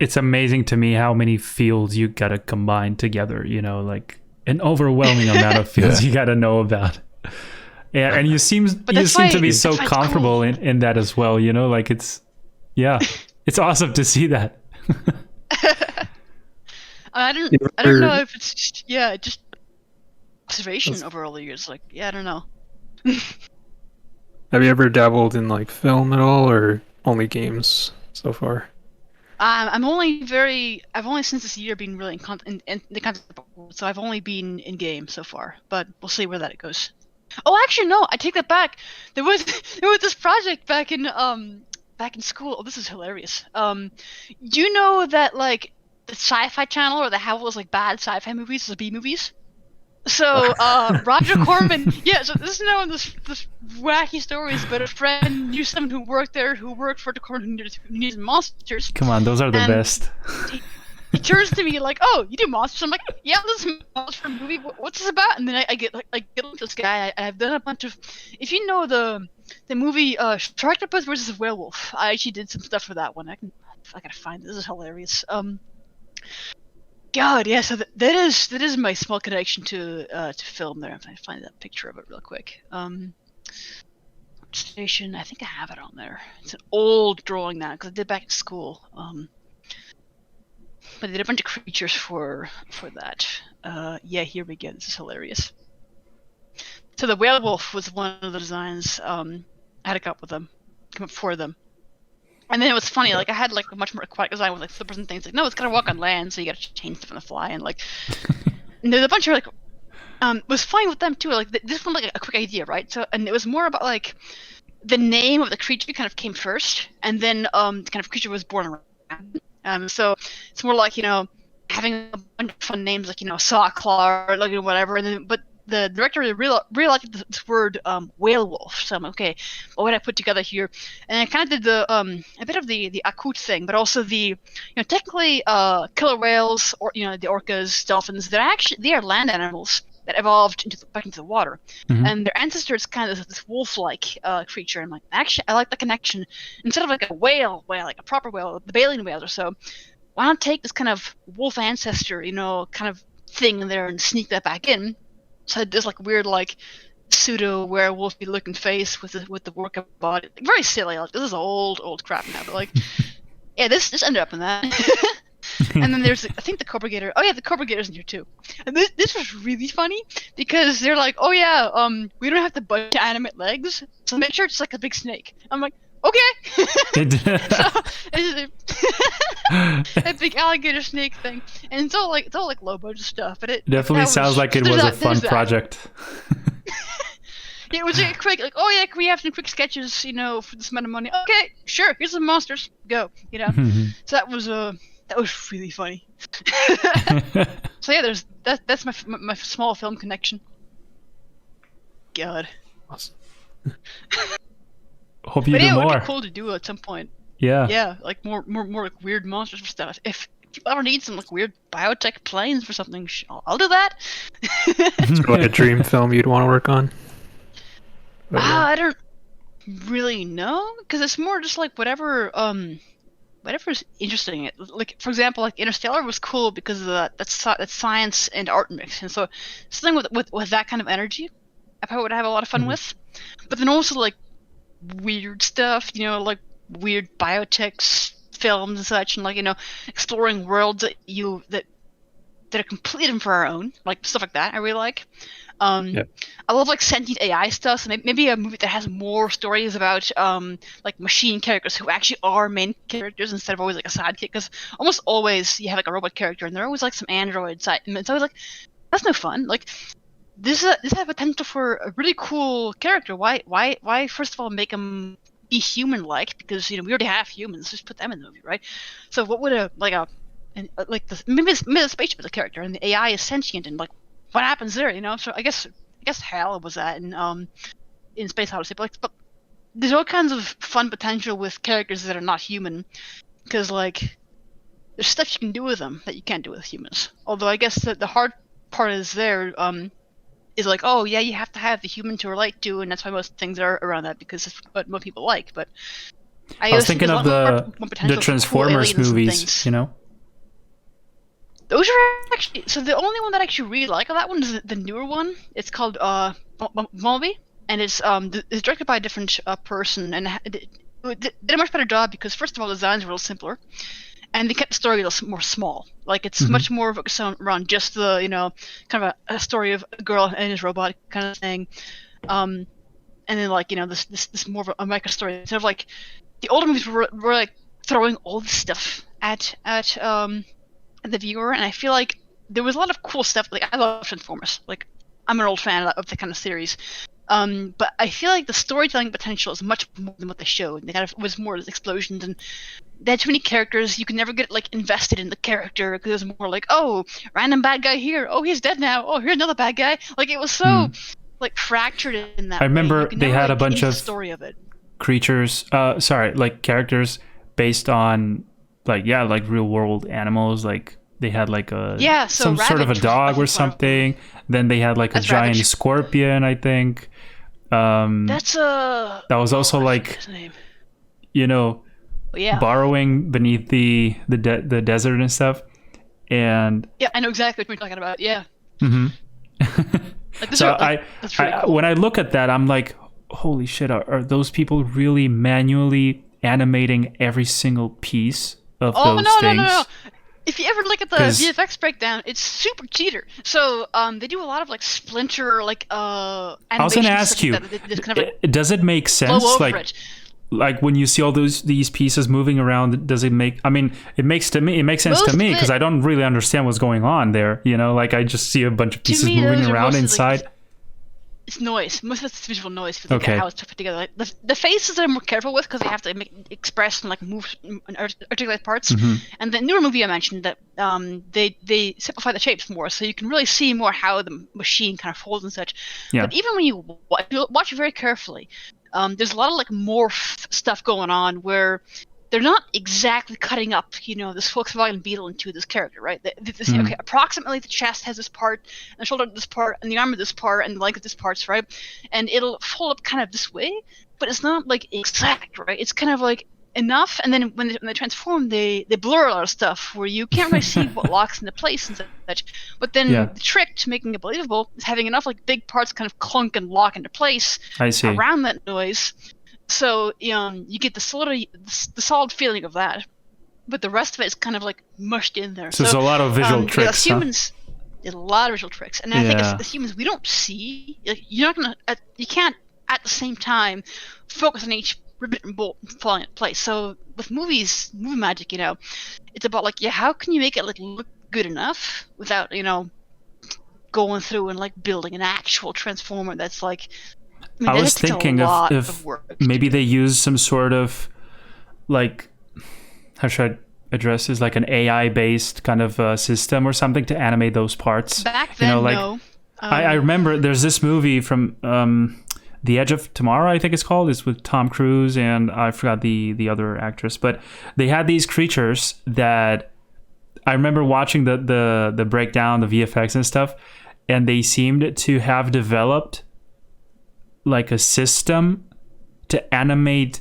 It's amazing to me how many fields you gotta combine together, like an overwhelming amount of fields you gotta know about. Yeah, and you seem to be so comfortable cool. in that as well, like it's awesome to see that. I don't know if it's just observation over all the years. Like, I don't know. Have you ever dabbled in like film at all, or only games so far? I've only since this year been really in the concept, so I've only been in game so far, but we'll see where that goes. Oh, actually, no, I take that back. There was this project back in school. Oh, this is hilarious. You know that like the Sci-Fi Channel or the have those like bad sci-fi movies, the B movies. So Roger Corman, so this is now this wacky stories, but a friend knew someone who worked there, who worked for the Corman who needed monsters. Come on, those are the best. He turns to me like, "Oh, you do monsters?" I'm like, "Yeah, this is a monster movie. What's this about?" And then I get with this guy. I've done a bunch of. If you know the movie Sharktopus versus Werewolf, I actually did some stuff for that one. I gotta find this is hilarious. God, yeah. So that is my small connection to film there. If I find that picture of it real quick. Station. I think I have it on there. It's an old drawing now because I did back in school. But they did a bunch of creatures for that. Here we go. This is hilarious. So the werewolf was one of the designs. I had to come up for them. And then it was funny, like I had like a much more aquatic design with like flippers and things. Like, no, it's gotta walk on land, so you gotta change stuff on the fly. And like, and there's a bunch of like, it was funny with them too. Like this one, like a quick idea, right? So, and it was more about like, the name of the creature kind of came first, and then the kind of creature was born around. So it's more like having a bunch of fun names like Sawclaw or like whatever, and then but the director really liked this word whale-wolf. So I'm okay, what would I put together here? And I kind of did the a bit of the akut thing, but also the technically killer whales or the orcas, dolphins. They are land animals that evolved back into the water, and their ancestors kind of this wolf-like creature. And I'm like, actually, I like the connection. Instead of like a whale, like a proper whale, the baleen whale or so, why not take this kind of wolf ancestor, kind of thing in there and sneak that back in? So I had this like weird like pseudo werewolfy looking face with the workout body, like, very silly. Like this is old crap now, but like this ended up in that. And then there's I think the Cobra Gator. Oh yeah, the Cobra Gator's in here too. And this was really funny because they're like, oh yeah, we don't have to bunch of animate legs, so make sure it's like a big snake. I'm like, okay. So it's a big alligator snake thing, and it's all like low budget stuff. But it definitely sounds like it was a fun project. It was a quick like, oh yeah, can we have some quick sketches, for this amount of money? Okay, sure. Here's some monsters. Go, So that was really funny. So yeah, that's my small film connection. God. Awesome. hope you But do yeah, it would more. be cool to do at some point. Yeah. Yeah, like more like weird monsters for stuff. If people ever need some like weird biotech planes for something, I'll do that. Is there like a dream film you'd want to work on? I don't really know, because it's more just like whatever's interesting. Like, for example, like Interstellar was cool because of that's science and art mix, and so something with that kind of energy, I probably would have a lot of fun with. But then also like weird stuff, like weird biotech films and such, and like exploring worlds that are complete and for our own, like stuff like that. I really like. I love like sentient AI stuff. So maybe a movie that has more stories about like machine characters who actually are main characters instead of always like a sidekick. Because almost always you have like a robot character and they're always like some android side. And it's always like, that's no fun. Like this has potential for a really cool character. Why first of all make him be human-like? Because we already have humans. Just put them in the movie, right? So what would maybe the spaceship is a character and the AI is sentient, and like what happens there? So I guess Hal was that in Space Odyssey. But there's all kinds of fun potential with characters that are not human, because like there's stuff you can do with them that you can't do with humans. Although I guess that the hard part is is like, oh yeah, you have to have the human to relate to, and that's why most things are around that, because it's what most people like. But I was thinking of the Transformers movies, Those are actually, so the only one that I actually really like of that one is the newer one. It's called Bumblebee, and it's directed by a different person, and it did a much better job because first of all, the designs were a little simpler, and they kept the story a little more small. Like it's much more focused around just the kind of a story of a girl and his robot kind of thing, and then like this more of a micro story instead of like the older movies were like throwing all this stuff at the viewer, and I feel like there was a lot of cool stuff. Like I love Transformers. Like I'm an old fan of the kind of series. But I feel like the storytelling potential is much more than what they showed. They kind of was more explosions, and they had too many characters. You could never get like invested in the character because it was more like, oh, random bad guy here. Oh, he's dead now. Oh, here's another bad guy. Like it was so like fractured in that. I remember they had a bunch of story of it. Creatures. Like characters based on like real world animals. Like they had like some sort of a dog or something. Then they had like a giant scorpion, I think. That was also like, borrowing beneath the desert and stuff. And yeah, I know exactly what you're talking about. Yeah. Like, so that's really cool. When I look at that, I'm like, holy shit! Are those people really manually animating every single piece of those things? No. If you ever look at the VFX breakdown, it's super cheater. So they do a lot of like splinter like animation. I was going to ask you, does it make sense? Like when you see all these pieces moving around, does it make? I mean, it makes sense to me because I don't really understand what's going on there. Like I just see a bunch of pieces moving around inside. It's noise. Most of it's visual noise for how it's put together. Like the faces I'm more careful with because they have to express and like move and articulate parts. And the newer movie I mentioned that they simplify the shapes more, so you can really see more how the machine kind of folds and such. Yeah. But even when you watch it very carefully, there's a lot of like morph stuff going on where they're not exactly cutting up, this Volkswagen Beetle into this character, right? Okay, approximately the chest has this part, and the shoulder this part, and the arm of this part, and the leg of this part, right? And it'll fold up kind of this way, but it's not like exact, right? It's kind of like enough, and then when they transform, they blur a lot of stuff where you can't really see what locks into place and such. But then the trick to making it believable is having enough like big parts kind of clunk and lock into place around that noise. So you get the solid feeling of that, but the rest of it is kind of like mushed in there. So there's a lot of visual tricks. Humans, there's a lot of visual tricks, and I think as humans we don't see. Like, you can't at the same time focus on each rivet and bolt falling into place. So with movie magic, it's about like how can you make it like look good enough without going through and like building an actual transformer that's like. I was thinking if maybe they use some sort of like, how should I address this, like an AI based kind of system or something to animate those parts. Back then, no. I remember there's this movie from The Edge of Tomorrow, I think it's called. It's with Tom Cruise and I forgot the other actress. But they had these creatures that I remember watching the breakdown, the VFX and stuff, and they seemed to have developed like a system to animate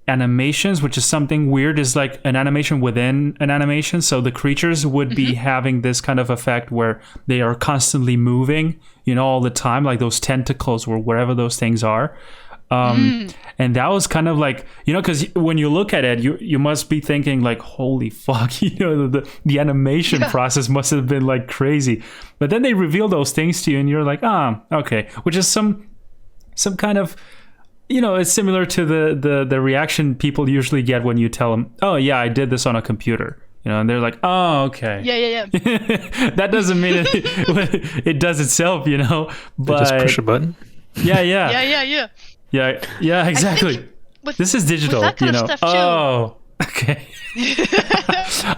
animations, which is something weird. Is like an animation within an animation. So the creatures would be having this kind of effect where they are constantly moving, all the time, like those tentacles or wherever those things are. And that was kind of like, because when you look at it, you must be thinking like, holy fuck, the animation process must have been like crazy. But then they reveal those things to you and you're like, okay, which is some kind of, it's similar to the reaction people usually get when you tell them, oh yeah, I did this on a computer, and they're like, oh, okay. Yeah. That doesn't mean it does itself, but just push a button. Yeah, exactly. This is digital, with that kind of stuff, oh, okay.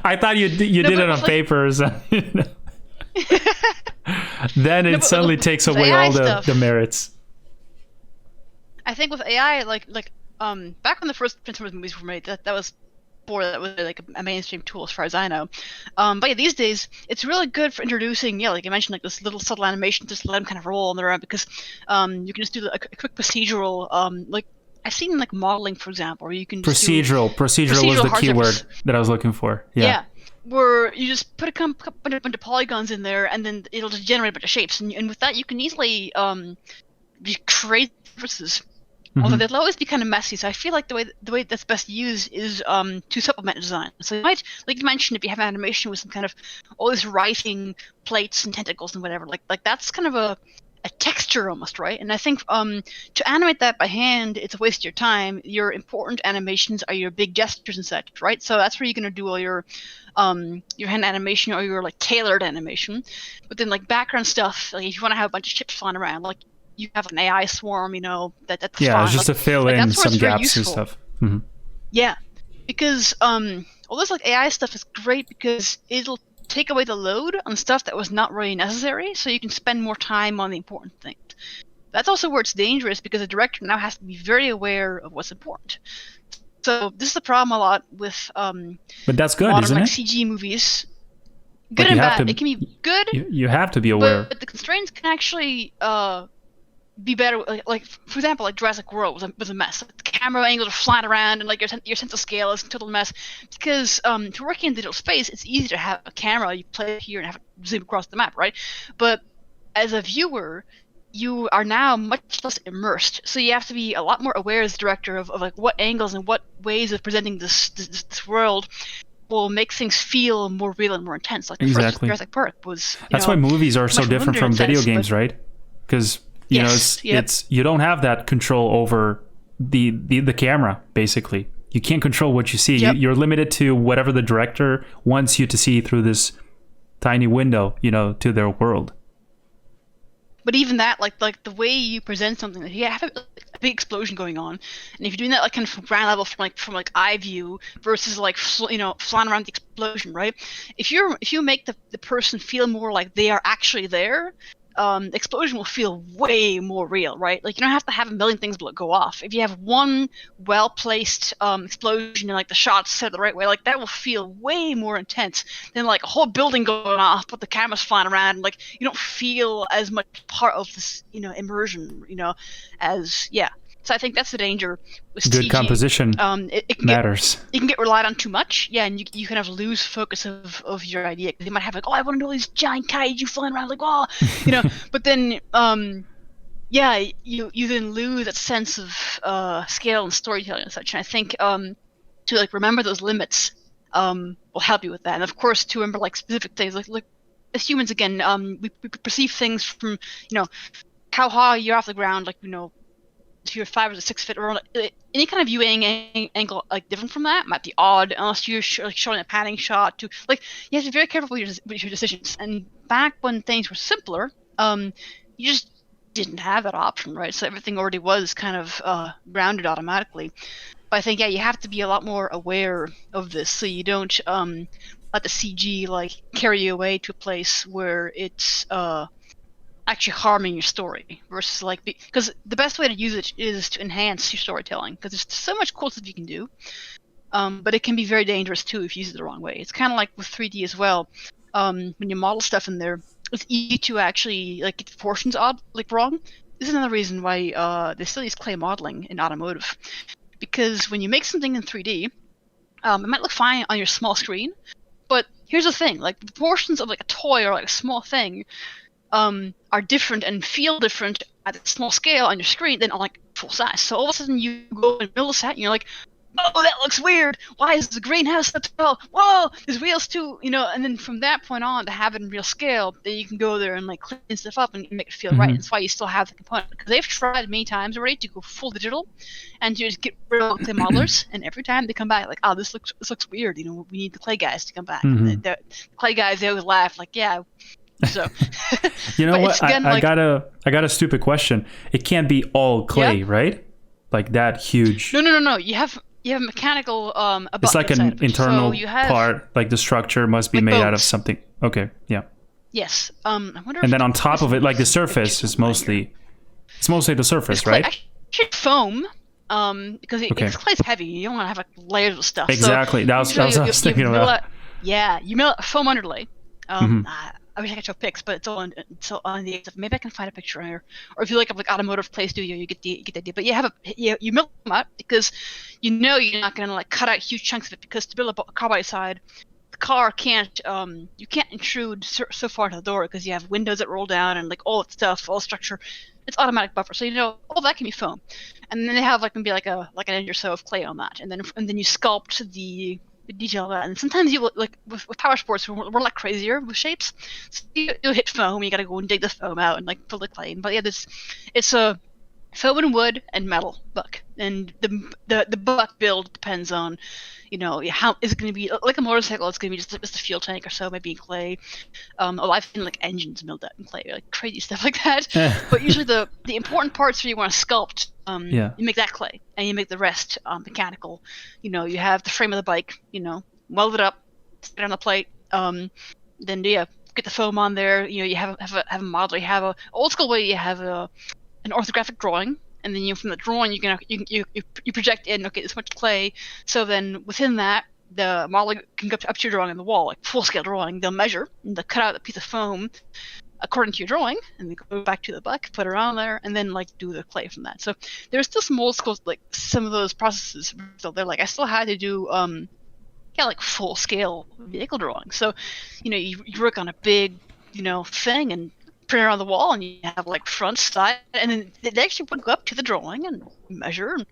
I thought you did it on paper or something. Then it suddenly takes away AI all stuff, the merits. I think with AI, like back when the first Transformers movies were made, that was like a mainstream tool as far as I know. But yeah, these days it's really good for introducing, like I mentioned, like this little subtle animation, just let them kind of roll on their own, because you can just do a quick procedural, like I've seen like modeling, for example, or you can just procedural was the keyword that I was looking for. Yeah. Where you just put a bunch of polygons in there, and then it'll just generate a bunch of shapes, and with that you can easily create surfaces. Although they'll always be kind of messy, so I feel like the way that's best used is to supplement design. So you might, like you mentioned, if you have an animation with some kind of all these writhing plates and tentacles and whatever, like that's kind of a texture almost, right? And I think to animate that by hand, it's a waste of your time. Your important animations are your big gestures and such, right? So that's where you're gonna do all your hand animation or your like tailored animation. But then like background stuff, like if you want to have a bunch of chips flying around, like you have an AI swarm, that's fine. Just to fill in some gaps and stuff. Yeah, because all this like AI stuff is great because it'll take away the load on stuff that was not really necessary, so you can spend more time on the important things. That's also where it's dangerous, because the director now has to be very aware of what's important. So this is the problem a lot with but that's good, modern, isn't like, it? CG movies. Good and bad. It can be good. You have to be aware. But the constraints can actually be better, like for example, like Jurassic World was a mess. Like, the camera angles are flying around, and like your sense of scale is a total mess. Because if you're working in digital space, it's easy to have a camera, you play it here and have it zoom across the map, right? But as a viewer, you are now much less immersed, so you have to be a lot more aware as a director of like what angles and what ways of presenting this world will make things feel more real and more intense. Like the first Jurassic Park was. That's why movies are so different from video games, right? Because it's you don't have that control over the camera. Basically, you can't control what you see. You're limited to whatever the director wants you to see through this tiny window, to their world. But even that, like the way you present something, like you have a big explosion going on, and if you're doing that like kind of from ground level, from eye view versus like flying around the explosion, right? If you make the person feel more like they are actually there, the explosion will feel way more real, right? Like you don't have to have a million things go off. If you have one well-placed explosion and like the shot's set the right way, like that will feel way more intense than like a whole building going off, but the camera's flying around, and like you don't feel as much part of this, immersion, as So I think that's the danger with good CG. Composition it can matters. It can get relied on too much, and you kind of lose focus of your idea. They might have like, I want to know these giant kaiju flying around, like, oh, But then, you then lose that sense of scale and storytelling and such. And I think to like remember those limits will help you with that. And of course, to remember like specific things, like as humans again, we perceive things from how high you're off the ground, like if you're 5 or 6 feet, or any kind of viewing angle like different from that might be odd unless you're showing a panning shot. To like, you have to be very careful with your decisions. And back when things were simpler, you just didn't have that option, right? So everything already was kind of grounded automatically. But I think you have to be a lot more aware of this, so you don't let the CG like carry you away to a place where it's actually harming your story versus like because the best way to use it is to enhance your storytelling because there's so much cool stuff you can do. But it can be very dangerous too if you use it the wrong way. It's kind of like with 3D as well. When you model stuff in there, it's easy to actually like get the proportions odd, like wrong. This is another reason why they still use clay modeling in automotive, because when you make something in 3D, it might look fine on your small screen, but here's the thing: like the proportions of like a toy or like a small thing are different and feel different at a small scale on your screen than on like full size. So all of a sudden you go in millisat and you're like, oh, that looks weird. Why is the greenhouse so tall? Whoa, there's wheels too, and then from that point on, to have it in real scale, then you can go there and like clean stuff up and make it feel right. That's why you still have the component. Because they've tried many times already to go full digital and to just get rid of clay modelers, and every time they come back like, oh, this looks weird. We need the clay guys to come back. And the clay guys, they always laugh like, yeah. So you know what? I got a stupid question. It can't be all clay, right? Like that huge. No. You have mechanical it's like an internal part, like the structure must be made out of something. Okay, yeah. Yes. I wonder. And then on top of it, like the surface is mostly the surface, right? Actually, foam. Because it's clay's heavy. You don't want to have like layers of stuff. Exactly. So that was what I was thinking about. You mill a foam underlay. I wish I could show pics, but it's all on the stuff. Maybe I can find a picture here. Or if you look up like Automotive Play Studio, you get the idea. But you mill them up because you're not going to like cut out huge chunks of it, because to build a car by side, the car can't you can't intrude so far to the door because you have windows that roll down and like all that stuff, all structure. It's automatic buffer, so all that can be foam, and then they have like maybe like an inch or so of clay on that, and then you sculpt the detail of that. And sometimes you like with power sports we're like crazier with shapes, so you'll hit foam, you gotta go and dig the foam out and like fill the clay in. But yeah, it's a foam and wood and metal buck, and the buck build depends on how is it going to be. Like a motorcycle, it's going to be just a fuel tank or so, maybe in clay. I've seen like engines milled out in clay, like crazy stuff like that. But usually the important parts where you want to sculpt, you make that clay, and you make the rest mechanical. You have the frame of the bike, weld it up, stick it on the plate, then get the foam on there. You have a model. You have a old school way. You have an orthographic drawing, and then from the drawing you project in, okay, this much clay. So then within that, the model can go up to your drawing on the wall, like full scale drawing. They'll measure, and they'll cut out a piece of foam according to your drawing, and then go back to the buck, put it on there, and then like do the clay from that. So there's still some old school, like some of those processes still there. Like I still had to do like full scale vehicle drawing. So you work on a big thing and print it on the wall, and you have like front, side, and then they actually would go up to the drawing and measure and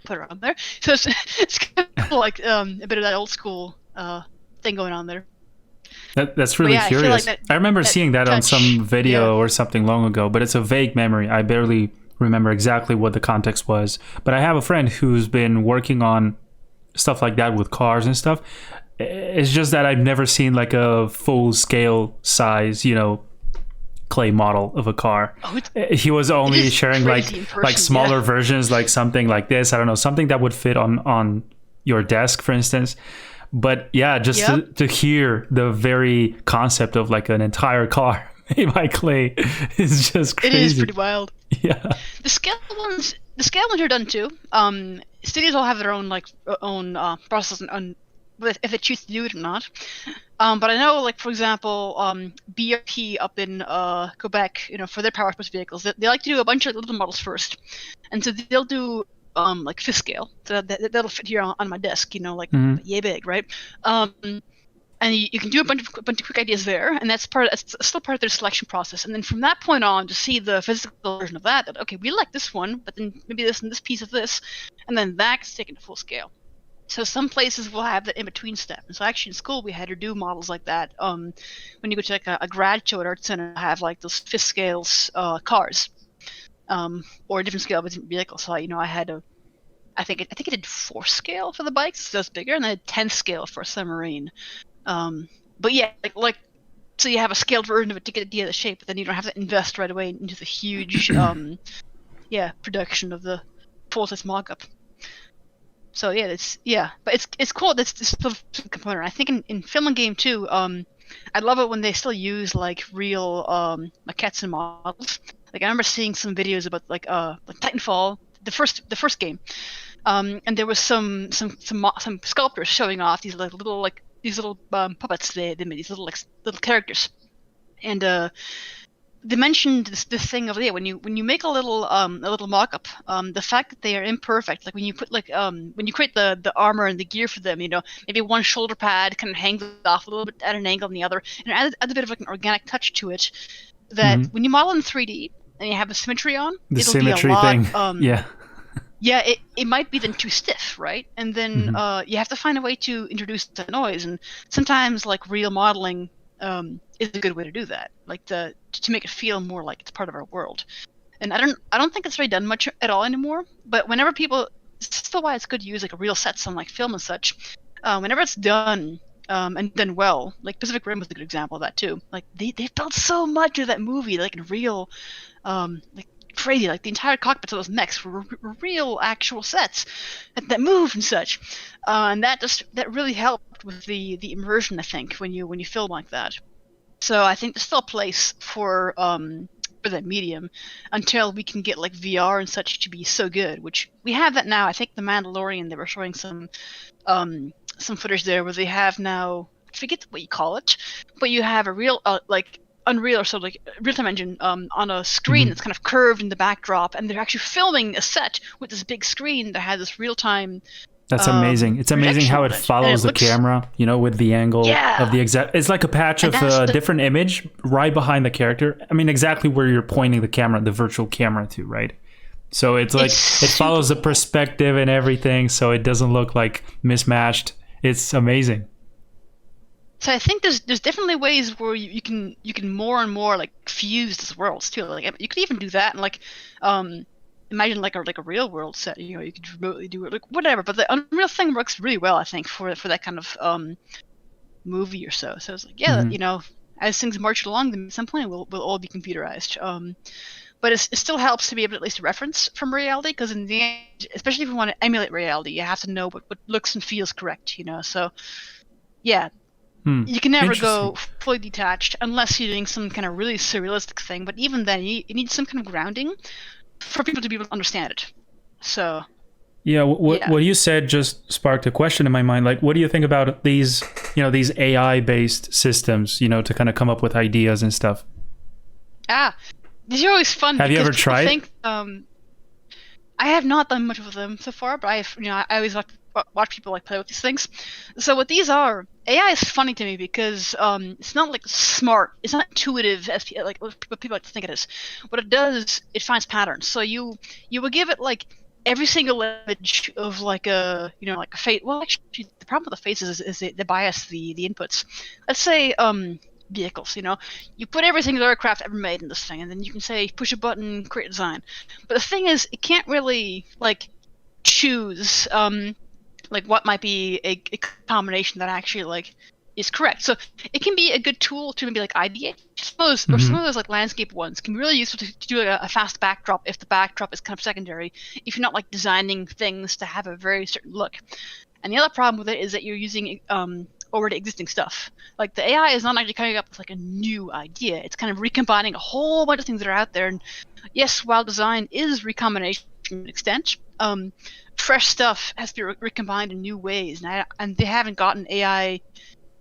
put it on there. So it's kind of like a bit of that old school thing going on there. That's really curious. I remember seeing that on some video or something long ago, but it's a vague memory. I barely remember exactly what the context was. But I have a friend who's been working on stuff like that with cars and stuff. It's just that I've never seen like a full scale size, clay model of a car. He was only sharing like smaller versions, like something like this. I don't know, something that would fit on your desk, for instance. But yeah, just to hear the very concept of like an entire car made by clay is just crazy. It is pretty wild. Yeah. The scale ones are done too. Studios all have their own process on if they choose to do it or not. But I know, like for example, BRP up in Quebec, for their power sports vehicles, they like to do a bunch of little models first, and so they'll do like fifth scale. So that'll fit here on my desk, yay big, right? And you can do a bunch of quick ideas there, and that's still part of their selection process. And then from that point on, to see the physical version of that, okay, we like this one, but then maybe this and this piece of this, and then that's taken to full scale. So some places will have that in-between step. And so actually in school we had to do models like that. When you go to like a grad show at Art Center, have like those fifth scales cars, or a different scale of a different vehicle. So I had I think it did 4th scale for the bikes, so it's bigger, and then 10th scale for a submarine. But yeah, like so you have a scaled version of it to get an idea of the shape, but then you don't have to invest right away into the huge production of the full-size mock-up. So but it's cool. That's this component. I think in film and game too. I love it when they still use like real maquettes and models. Like I remember seeing some videos about like Titanfall, the first game, and there was some sculptors showing off these little puppets they made, these little characters, and they mentioned this thing of when you make a little mock-up, the fact that they are imperfect, like when you put when you create the armor and the gear for them, maybe one shoulder pad kind of hangs off a little bit at an angle than the other, and it adds a bit of like an organic touch to it. That when you model in 3D and you have the symmetry on, the it'll symmetry be a lot, thing, yeah. Yeah, it might be then too stiff, right? And then you have to find a way to introduce the noise, and sometimes like real modeling is a good way to do that, like to make it feel more like it's part of our world. And I don't think it's really done much at all anymore. But whenever people, it's still why it's good to use like real sets on like film and such. Whenever it's done and done well, like Pacific Rim was a good example of that too. Like they felt so much of that movie, like in real, like crazy. Like the entire cockpits of those mechs were real actual sets that moved and such, and that really helped with the immersion, I think, when you film like that. So I think there's still a place for that medium until we can get like VR and such to be so good, which we have that now. I think The Mandalorian, they were showing some footage there where they have now, I forget what you call it, but you have a real like Unreal or so, like real-time engine on a screen that's kind of curved in the backdrop, and they're actually filming a set with this big screen that has this real-time. That's amazing. It's amazing how it follows the camera, with the angle of the exact. It's like a patch of a different image right behind the character. I mean, exactly where you're pointing the camera, the virtual camera to, right? So it's like it follows the perspective and everything, so it doesn't look like mismatched. It's amazing. So I think there's definitely ways where you can more and more like fuse these worlds too. Like you could even do that and like imagine like a real world set. You could remotely do it, like whatever. But the Unreal thing works really well, I think, for that kind of movie or so. So it's like as things march along, then at some point we'll all be computerized. But it still helps to be able to at least reference from reality, because in the end, especially if you want to emulate reality, you have to know what looks and feels correct. So yeah. You can never go fully detached unless you're doing some kind of really surrealistic thing. But even then, you need some kind of grounding for people to be able to understand it. So, what you said just sparked a question in my mind. Like, what do you think about these AI-based systems? To kind of come up with ideas and stuff. These are always fun. Have you ever tried? I have not done much with them so far, but I always watch people like play with these things. So what these are, AI is funny to me because it's not like smart, it's not intuitive as like what people like to think it is. What it does, it finds patterns. So you will give it like every single image of like a like a face. Well, actually, the problem with the faces is they bias the inputs. Let's say vehicles. You put every single aircraft ever made in this thing, and then you can say push a button, create a design. But the thing is, it can't really like choose like what might be a combination that actually like is correct. So it can be a good tool to maybe like ideate. Or some of those like landscape ones can be really useful to do a fast backdrop if the backdrop is kind of secondary, if you're not like designing things to have a very certain look. And the other problem with it is that you're using already existing stuff. Like the AI is not actually coming up with like a new idea. It's kind of recombining a whole bunch of things that are out there. And yes, while design is recombination to an extent, fresh stuff has to be recombined in new ways, and they haven't gotten AI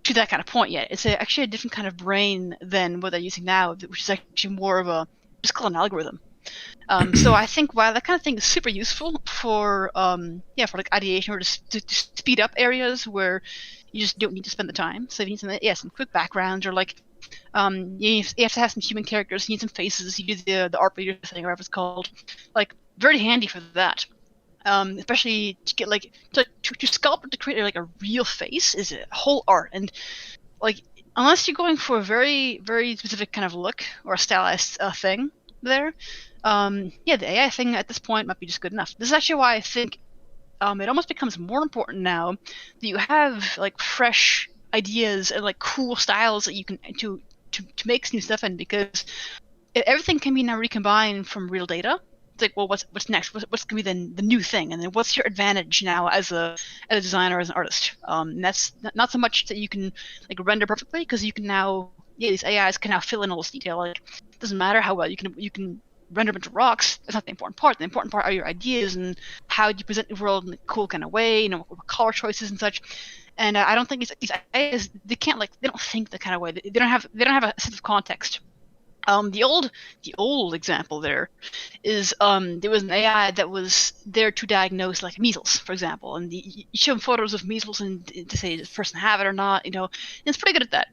to that kind of point yet. It's actually a different kind of brain than what they're using now, which is actually more of just called an algorithm. So I think while that kind of thing is super useful for like ideation or to speed up areas where you just don't need to spend the time. So if you need some quick backgrounds, or like you have to have some human characters, you need some faces, you do the art reader thing or whatever it's called. Like very handy for that. Especially to get like to sculpt or to create like a real face is a whole art, and like unless you're going for a very very specific kind of look or a stylized thing there, the AI thing at this point might be just good enough. This is actually why I think it almost becomes more important now that you have like fresh ideas and like cool styles that you can to make new stuff in, because everything can be now recombined from real data. It's like, well, what's next? What's gonna be the new thing? And then what's your advantage now as a designer, as an artist? And that's not so much that you can like render perfectly, because you can now, these AIs can now fill in all this detail. Like, it doesn't matter how well you can render a bunch of rocks. That's not the important part. The important part are your ideas and how you present the world in a cool kind of way. With color choices and such. And I don't think these AIs, they don't think the kind of way. They don't have a sense of context. The old example there is there was an AI that was there to diagnose like measles, for example, and you show them photos of measles and to say does the person have it or not, and it's pretty good at that.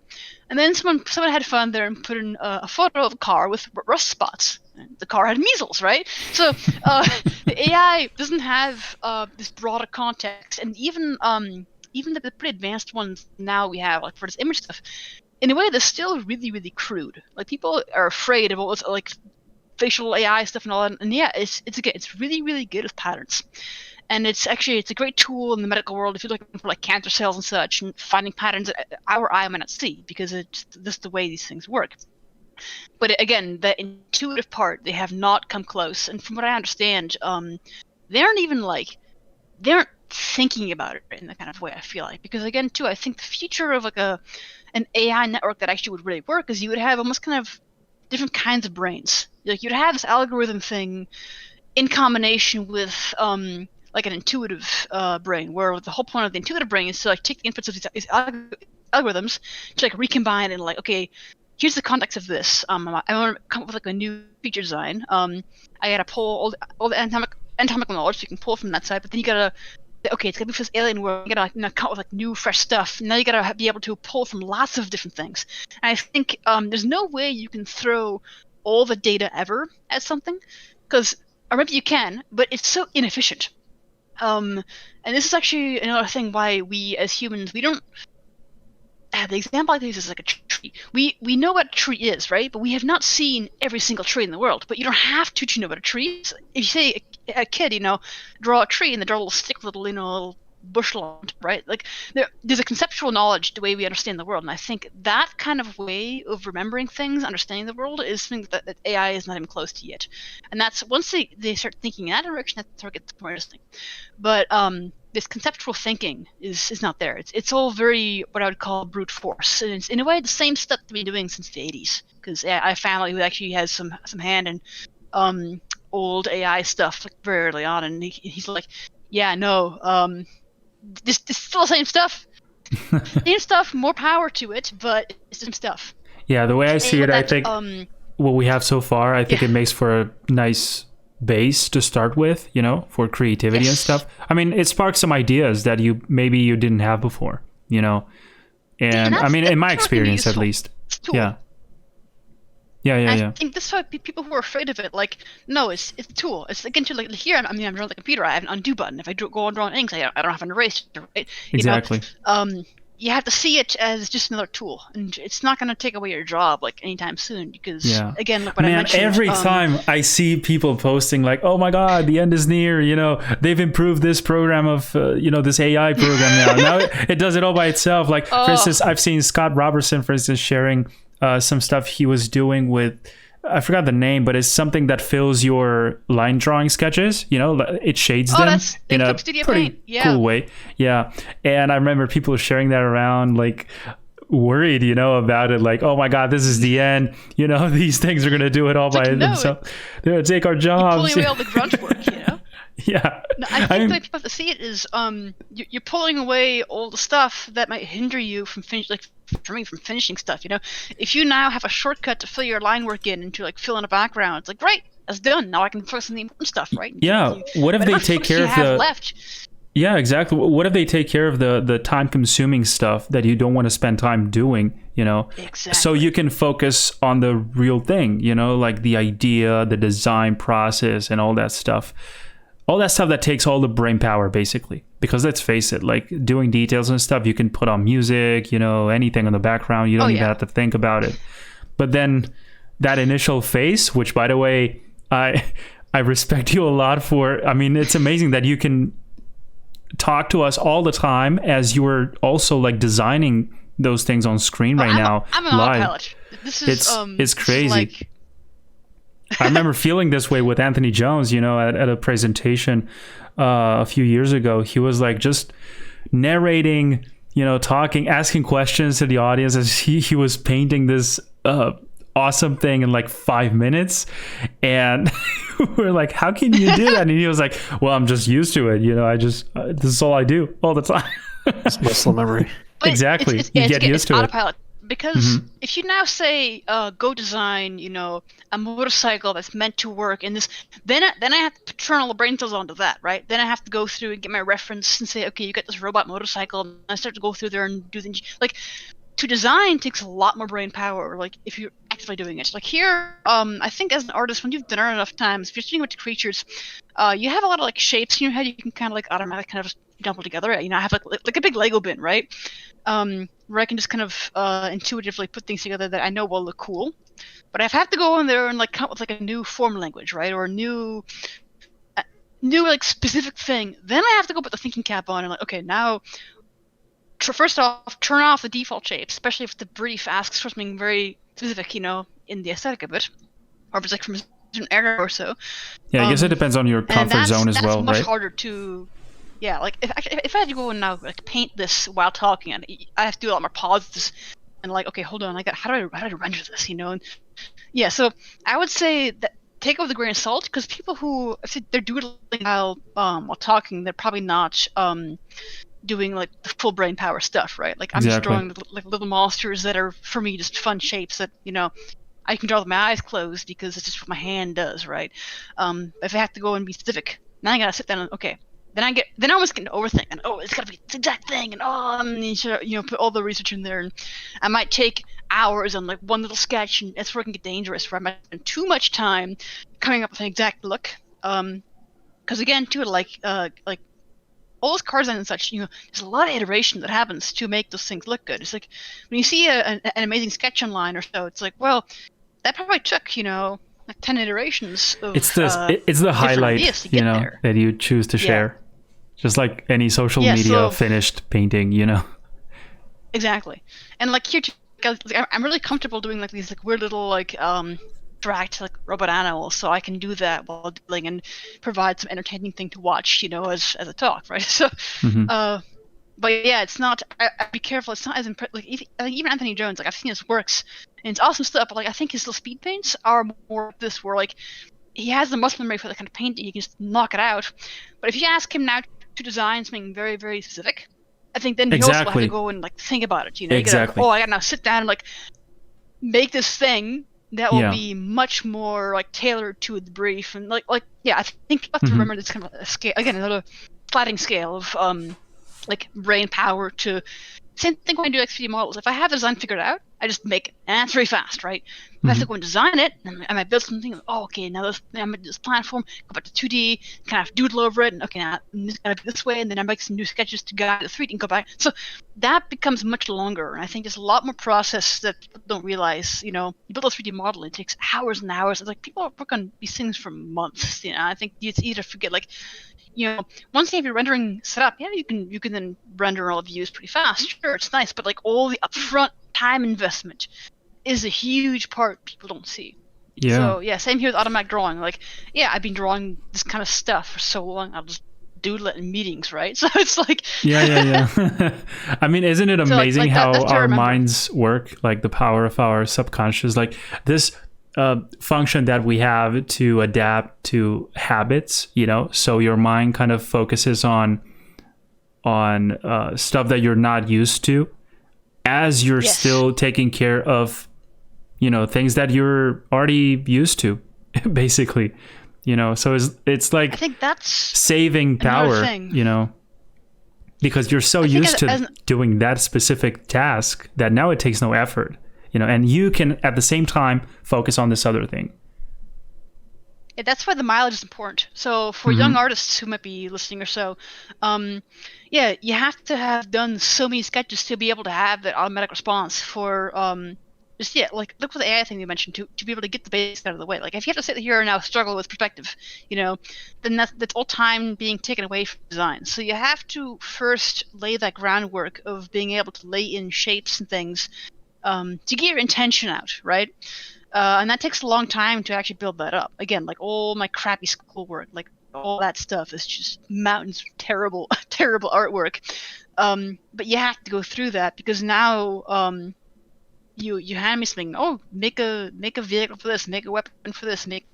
And then someone had fun there and put in a photo of a car with rust spots. And the car had measles, right? So the AI doesn't have this broader context, and even the pretty advanced ones now we have, like for this image stuff, in a way, they're still really, really crude. Like, people are afraid of all this, like, facial AI stuff and all that. And yeah, it's really, really good with patterns. And it's a great tool in the medical world if you're looking for like cancer cells and such, and finding patterns that our eye might not see, because it's just the way these things work. But again, the intuitive part, they have not come close. And from what I understand, they aren't thinking about it in the kind of way I feel like. Because again, too, I think the future of like an AI network that actually would really work is you would have almost kind of different kinds of brains. Like, you'd have this algorithm thing in combination with like an intuitive brain, where the whole point of the intuitive brain is to like take the inputs of these algorithms to like recombine and like, okay, here's the context of this. I want to come up with like a new feature design. I gotta pull all the anatomical knowledge, so you can pull from that side, but then you gotta, okay, it's gonna be for this alien world. You gotta come up with like new, fresh stuff. Now you gotta be able to pull from lots of different things. And I think there's no way you can throw all the data ever at something, because, or maybe you can, but it's so inefficient. And this is actually another thing why we as humans, we don't. The example I use is like a tree. We know what a tree is, right? But we have not seen every single tree in the world. But you don't have to know what a tree is. If you say a kid, draw a tree, and they draw a little stick with a little bush along it, right? Like, there's a conceptual knowledge the way we understand the world, and I think that kind of way of remembering things, understanding the world, is something that AI is not even close to yet. And that's, once they start thinking in that direction, that's where it gets more interesting. But this conceptual thinking is not there. It's all very what I would call brute force, and it's in a way the same stuff we've been doing since the 80s. Because I have a family who actually has some hand in old AI stuff, like very early on, and he's like, yeah, no, this is still the same stuff. Same stuff, more power to it, but it's the same stuff. Yeah, the way I see it, I think what we have so far, I think it makes for a nice base to start with, for creativity and stuff. I mean, it sparks some ideas that maybe you didn't have before, and I mean, in my experience at least. Yeah. I think that's why people who are afraid of it, like, no, it's a tool. It's again to like here. I'm drawing the computer. I have an undo button. If I go on drawing inks, I don't have an erase. Right? Exactly. You have to see it as just another tool, and it's not going to take away your job like anytime soon. Because again, look what I mentioned. Every time I see people posting like, "Oh my God, the end is near," they've improved this program of, this AI program now. Now it does it all by itself. Like, for instance, I've seen Scott Robertson, for instance, sharing some stuff he was doing with, I forgot the name, but it's something that fills your line drawing sketches. It shades them in a pretty cool way. Yeah. And I remember people sharing that around, like, worried, about it. Like, oh my God, this is the end. These things are going to do it all by themselves. They're going to take our jobs. Pulling away all the grunt work, Yeah. No, I think the way people have to see it is you're pulling away all the stuff that might hinder you from finishing stuff. If you now have a shortcut to fill your line work in and to like fill in a background, it's like, great, that's done. Now I can focus on the important stuff, right? Yeah. What if they take care of the left? Yeah, exactly. What if they take care of the time consuming stuff that you don't want to spend time doing, Exactly. So you can focus on the real thing, like the idea, the design process, and all that stuff. All that stuff that takes all the brain power, basically. Because let's face it, like, doing details and stuff, you can put on music, anything in the background. You don't even have to think about it. But then that initial phase, which, by the way, I respect you a lot for. I mean, it's amazing that you can talk to us all the time as you were also like designing those things on screen now. I'm an autopilot. This is it's crazy. I remember feeling this way with Anthony Jones, at a presentation a few years ago. He was like just narrating, talking, asking questions to the audience as he was painting this awesome thing in like 5 minutes. And we're like, how can you do that? And he was like, well, I'm just used to it. This is all I do all the time. It's muscle memory. But exactly. You get used to it. Autopilot. Because if you now say, go design, a motorcycle that's meant to work in this, then I have to turn all the brain cells onto that, right? Then I have to go through and get my reference and say, okay, you got this robot motorcycle, and I start to go through there and do things. Like, to design takes a lot more brain power, like, if you're actively doing it. Like here, I think as an artist, when you've done it enough times, if you're doing with creatures, you have a lot of, like, shapes in your head you can kind of, like, automatically kind of just jumble together. I have, like a big Lego bin, right? Where I can just kind of intuitively put things together that I know will look cool. But I have to go in there and like come up with like a new form language, right? Or a new like specific thing. Then I have to go put the thinking cap on and like, okay, now first off, turn off the default shapes, especially if the brief asks for something very specific, in the aesthetic of it, or if it's like from an error or so. Yeah, I guess it depends on your comfort zone as well, right? That's much harder to. Yeah, like if I had to go and now like paint this while talking, and I have to do a lot more pauses and like, okay, hold on, how do I render this, And yeah, so I would say that take it with a grain of salt, because people who if they're doodling while talking, they're probably not doing like the full brain power stuff, right? Like I'm just drawing like little monsters that are for me just fun shapes that I can draw with my eyes closed because it's just what my hand does, right? If I have to go and be specific, now I gotta sit down and okay. Then I almost get to overthink, and it's gotta be the exact thing, and you should, put all the research in there, and I might take hours on like one little sketch, and that's where it can get dangerous, where I might spend too much time coming up with an exact look, because again, too, like all those car design and such, there's a lot of iteration that happens to make those things look good. It's like when you see an amazing sketch online or so, it's like, well, that probably took like 10 iterations of it's the highlight that you choose to share. Just like any social media finished painting, Exactly. And like here, I'm really comfortable doing like these like weird little like dragged like robot animals, so I can do that while doodling and provide some entertaining thing to watch, as a talk, right? So, but yeah, it's not. I'd be careful. It's not as like even Anthony Jones. Like I've seen his works, and it's awesome stuff. But like I think his little speed paints are more this where like he has the muscle memory for the kind of painting. He can just knock it out. But if you ask him now to design something very, very specific, I think then he also have to go and like think about it. Exactly. I gotta now sit down and like make this thing that will be much more like tailored to the brief and like yeah. I think you have to remember this kind of a scale again, another sliding scale of like brain power to. Same thing when I do XPD models. If I have the design figured out, I just make it, and that's very fast, right? If I have to go and design it, and I might build something. Oh, okay, now I'm gonna do this platform. Go back to 2D, kind of doodle over it, and okay, now this gotta be this way, and then I make some new sketches to guide the 3D and go back. So that becomes much longer, and I think there's a lot more process that people don't realize. You build a 3D model, it takes hours and hours. It's like people work on these things for months. I think it's easy to forget, like. Once you have your rendering set up, you can then render all views pretty fast. Sure, it's nice, but like all the upfront time investment is a huge part people don't see. Yeah. So yeah, same here with automatic drawing. Like, yeah, I've been drawing this kind of stuff for so long. I'll just doodle it in meetings, right? So it's like yeah. I mean, isn't it amazing how our minds work? Like the power of our subconscious, like this. Function that we have to adapt to habits, so your mind kind of focuses on stuff that you're not used to as you're still taking care of things that you're already used to basically, so it's like I think that's saving power, because you're so used to doing that specific task that now it takes no effort. And you can at the same time focus on this other thing. Yeah, that's why the mileage is important. So for young artists who might be listening or so, you have to have done so many sketches to be able to have that automatic response for like look for the AI thing you mentioned to be able to get the basics out of the way. Like if you have to sit here and now struggle with perspective, then that's all time being taken away from design. So you have to first lay that groundwork of being able to lay in shapes and things. To get your intention out, right? And that takes a long time to actually build that up. Again, like all my crappy schoolwork, like all that stuff is just mountains of terrible, terrible artwork. But you have to go through that because now you hand me something. Oh, make a vehicle for this, make a weapon for this, make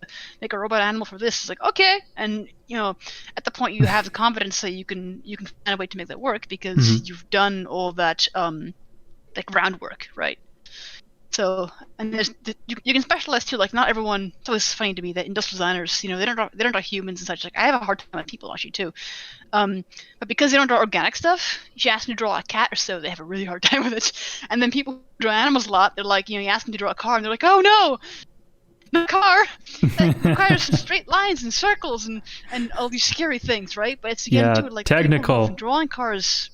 a robot animal for this. It's like, okay, and at the point you have the confidence that you can find a way to make that work because you've done all that like groundwork, right? So, and you can specialize too. Like, not everyone. It's always funny to me that industrial designers, they don't draw humans and such. Like, I have a hard time with people actually too. But because they don't draw organic stuff, you ask them to draw a cat or so, they have a really hard time with it. And then people who draw animals a lot, they're like, you ask them to draw a car, and they're like, oh no, the car that requires straight lines and circles and all these scary things, right? But it's again too like technical. Drawing cars.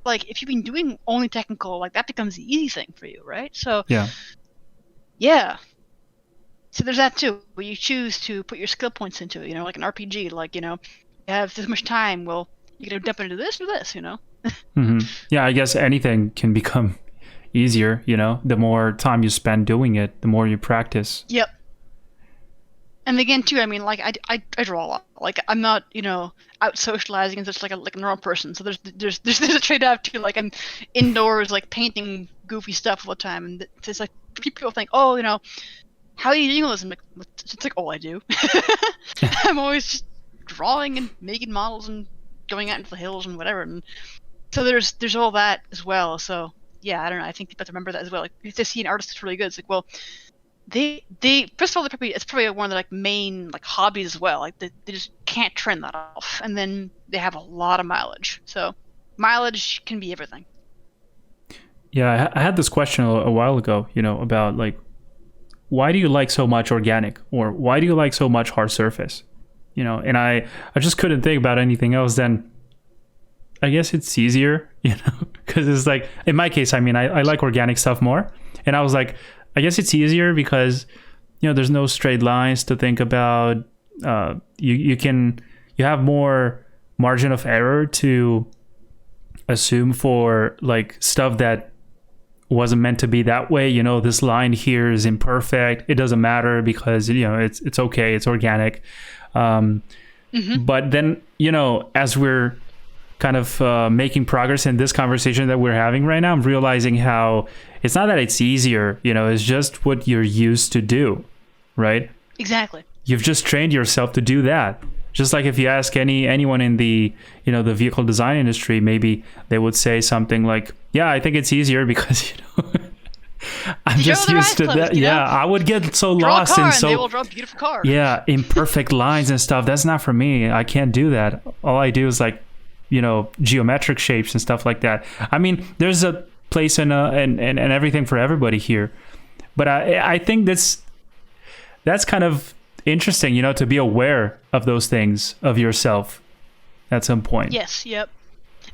Like, if you've been doing only technical, like, that becomes the easy thing for you, right? So, yeah. So there's that, too, where you choose to put your skill points into it, like an RPG. Like, you have this much time, well, you're going to dump into this or this, Yeah, I guess anything can become easier, the more time you spend doing it, the more you practice. Yep. And again, too, I mean, like, I draw a lot. Like, I'm not, out socializing and such like a normal person. So there's a trade-off, too. Like, I'm indoors, like, painting goofy stuff all the time. And it's like, people think, oh, how are you doing all this? I'm like, it's like all I do. I'm always just drawing and making models and going out into the hills and whatever. And so there's all that as well. So, yeah, I don't know. I think people have to remember that as well. Like, if they see an artist that's really good, it's like, well, they first of all, it's probably one of their main hobbies as well. Like, they just can't turn that off, and then they have a lot of mileage. So mileage can be everything. Yeah, I had this question a while ago, about why do you like so much organic, or why do you like so much hard surface, and I just couldn't think about anything else. Then I guess it's easier, because it's like, in my case, I mean, I like organic stuff more, and I was like, I guess it's easier because, there's no straight lines to think about. You have more margin of error to assume for stuff that wasn't meant to be that way. This line here is imperfect. It doesn't matter because it's okay. It's organic. But then as we're kind of making progress in this conversation that we're having right now, I'm realizing how it's not that it's easier, it's just what you're used to do, right? Exactly. You've just trained yourself to do that. Just like if you ask anyone in the, the vehicle design industry, maybe they would say something like, yeah, I think it's easier because, I'm just used to that. Yeah, I would get so lost in they will draw a beautiful car. Yeah, imperfect lines and stuff. That's not for me. I can't do that. All I do is geometric shapes and stuff like that. I mean, there's a place and everything for everybody here, but I think that's kind of interesting, to be aware of those things of yourself at some point. Yes. Yep.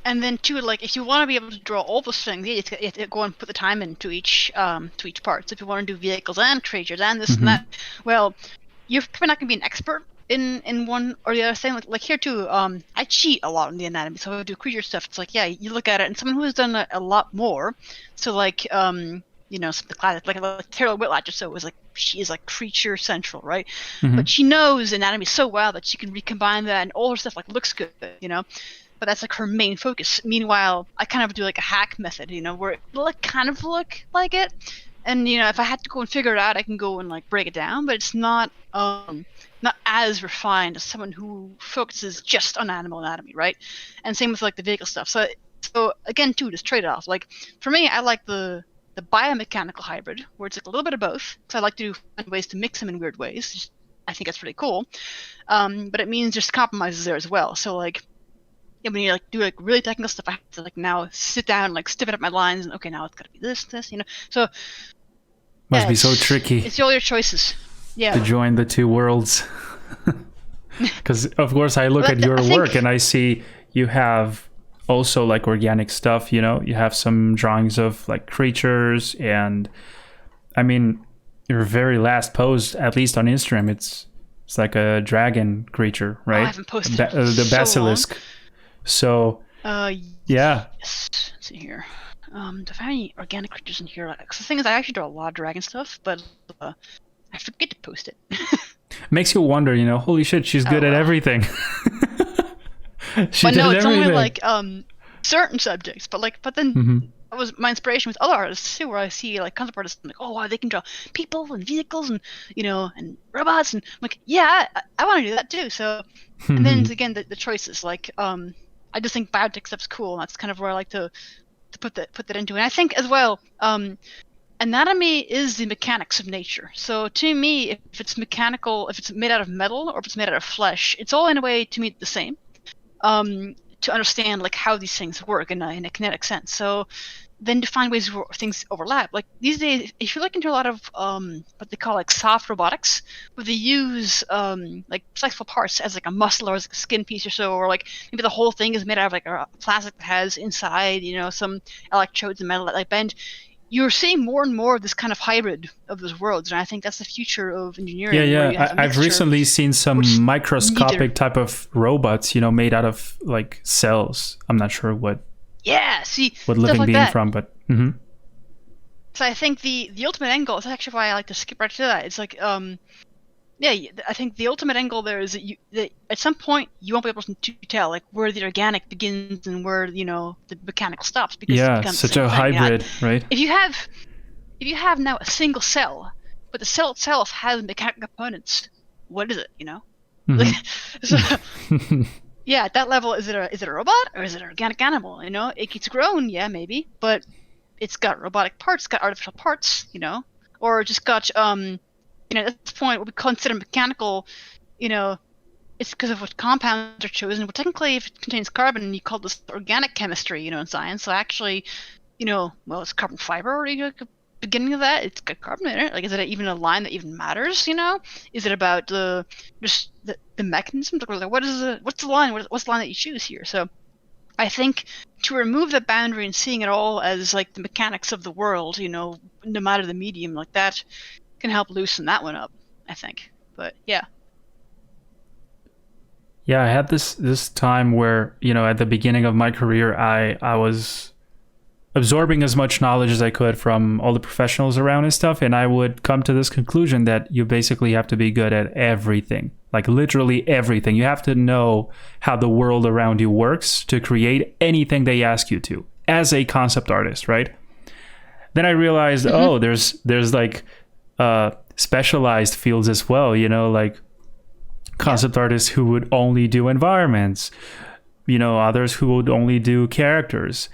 And then too, if you want to be able to draw all those things, you have to go and put the time into each part. So if you want to do vehicles and creatures and this and that, well, you're probably not going to be an expert in one or the other thing. Like here too, I cheat a lot in the anatomy, so I do creature stuff. It's like, yeah, you look at it, and someone who has done a lot more, so something classic, like Taylor Whitlatch or so, was she is creature central, right? But she knows anatomy so well that she can recombine that, and all her stuff looks good, but that's her main focus. Meanwhile, I kind of do a hack method, where it will kind of look like it, and if I had to go and figure it out, I can go and break it down, but it's not as refined as someone who focuses just on animal anatomy, right? And same with the vehicle stuff. So again, too, this trade-off. For me, I like the biomechanical hybrid, where it's a little bit of both, because I like to find ways to mix them in weird ways. I think that's pretty cool. But it means there's compromises there as well. So when you do really technical stuff, I have to now sit down and stiffen up my lines, and okay, now it's got to be this, So must be so tricky. It's all your choices. Yeah. To join the two worlds. Because of course I look at your work and I see you have also organic stuff, you have some drawings of creatures, and I mean your very last post, at least on Instagram, it's like a dragon creature, right? I haven't posted the basilisk. So yeah. Yes. Let's see here. Do I have any organic creatures in here? Cause the thing is, I actually draw a lot of dragon stuff, but I forget to post it. Makes you wonder, holy shit, she's good at everything. But no, it's only like certain subjects. But then that was my inspiration with other artists too, where I see like concept artists, I'm like, oh wow, they can draw people and vehicles and and robots, and I'm like, yeah, I want to do that too. So, and then again the choices, like I just think biotech stuff's cool, and that's kind of where I like to put that into. And I think as well, anatomy is the mechanics of nature. So to me, if it's mechanical, if it's made out of metal or if it's made out of flesh, it's all in a way to me the same. To understand like how these things work in a kinetic sense. So then to find ways where things overlap. Like these days, if you look into a lot of what they call like soft robotics, where they use like flexible parts as like a muscle or as a skin piece or so, or like maybe the whole thing is made out of like a plastic that has inside some electrodes and metal that like bend. You're seeing more and more of this kind of hybrid of those worlds, and I think that's the future of engineering. Yeah. I've recently seen some microscopic type of robots, made out of like cells. I'm not sure what. Yeah, see what living like being that. from, but. So I think the ultimate end goal is actually why I like to skip right to that. It's like I think the ultimate end goal there is that at some point you won't be able to tell like where the organic begins and where the mechanical stops, because it becomes such a hybrid, right? If you have now a single cell, but the cell itself has mechanical components, what is it? Like, so, yeah, at that level, is it a robot or is it an organic animal? It gets grown, yeah, maybe, but it's got robotic parts, got artificial parts, or just got at this point what we consider mechanical, it's because of what compounds are chosen. Well, technically, if it contains carbon, you call this organic chemistry, in science. So actually, it's carbon fiber already at the beginning of that. It's got carbon in it. Like, is it even a line that even matters? Is it about the mechanism? Like, what's the line? What's the line that you choose here? So, I think to remove the boundary and seeing it all as like the mechanics of the world, no matter the medium, like that can help loosen that one up, I think. But yeah. Yeah, I had this time where, at the beginning of my career, I was absorbing as much knowledge as I could from all the professionals around and stuff, and I would come to this conclusion that you basically have to be good at everything. Like literally everything. You have to know how the world around you works to create anything they ask you to as a concept artist, right? Then I realized, there's like specialized fields as well, like concept artists who would only do environments, others who would only do characters.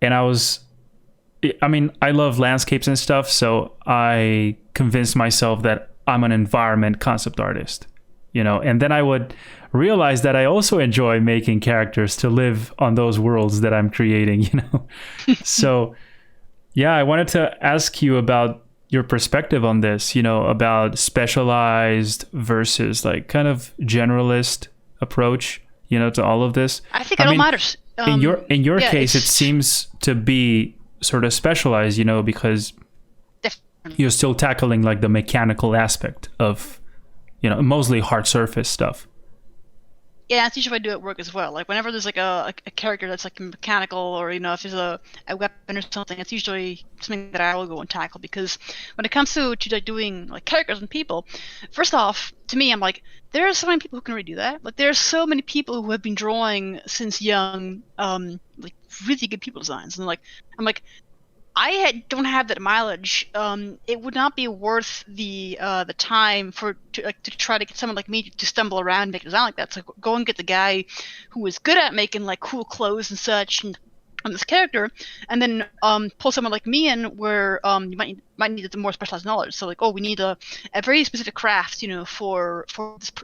And I love landscapes and stuff, so I convinced myself that I'm an environment concept artist, and then I would realize that I also enjoy making characters to live on those worlds that I'm creating, So yeah, I wanted to ask you about your perspective on this, about specialized versus like kind of generalist approach, to all of this. I think it all matters. In your case, it seems to be sort of specialized, because you're still tackling like the mechanical aspect of, mostly hard surface stuff. Yeah, that's usually what I do at work as well. Like whenever there's like a character that's like mechanical, or if there's a weapon or something, it's usually something that I will go and tackle. Because when it comes to like doing like characters and people, first off, to me, I'm like, there are so many people who can really do that. Like there are so many people who have been drawing since young, like really good people designs, and I'm like, don't have that mileage. It would not be worth the time to try to get someone like me to stumble around and make a design like that. So go and get the guy who is good at making like cool clothes and such, and on this character, and then pull someone like me in where you might need the more specialized knowledge. So like, we need a very specific craft, for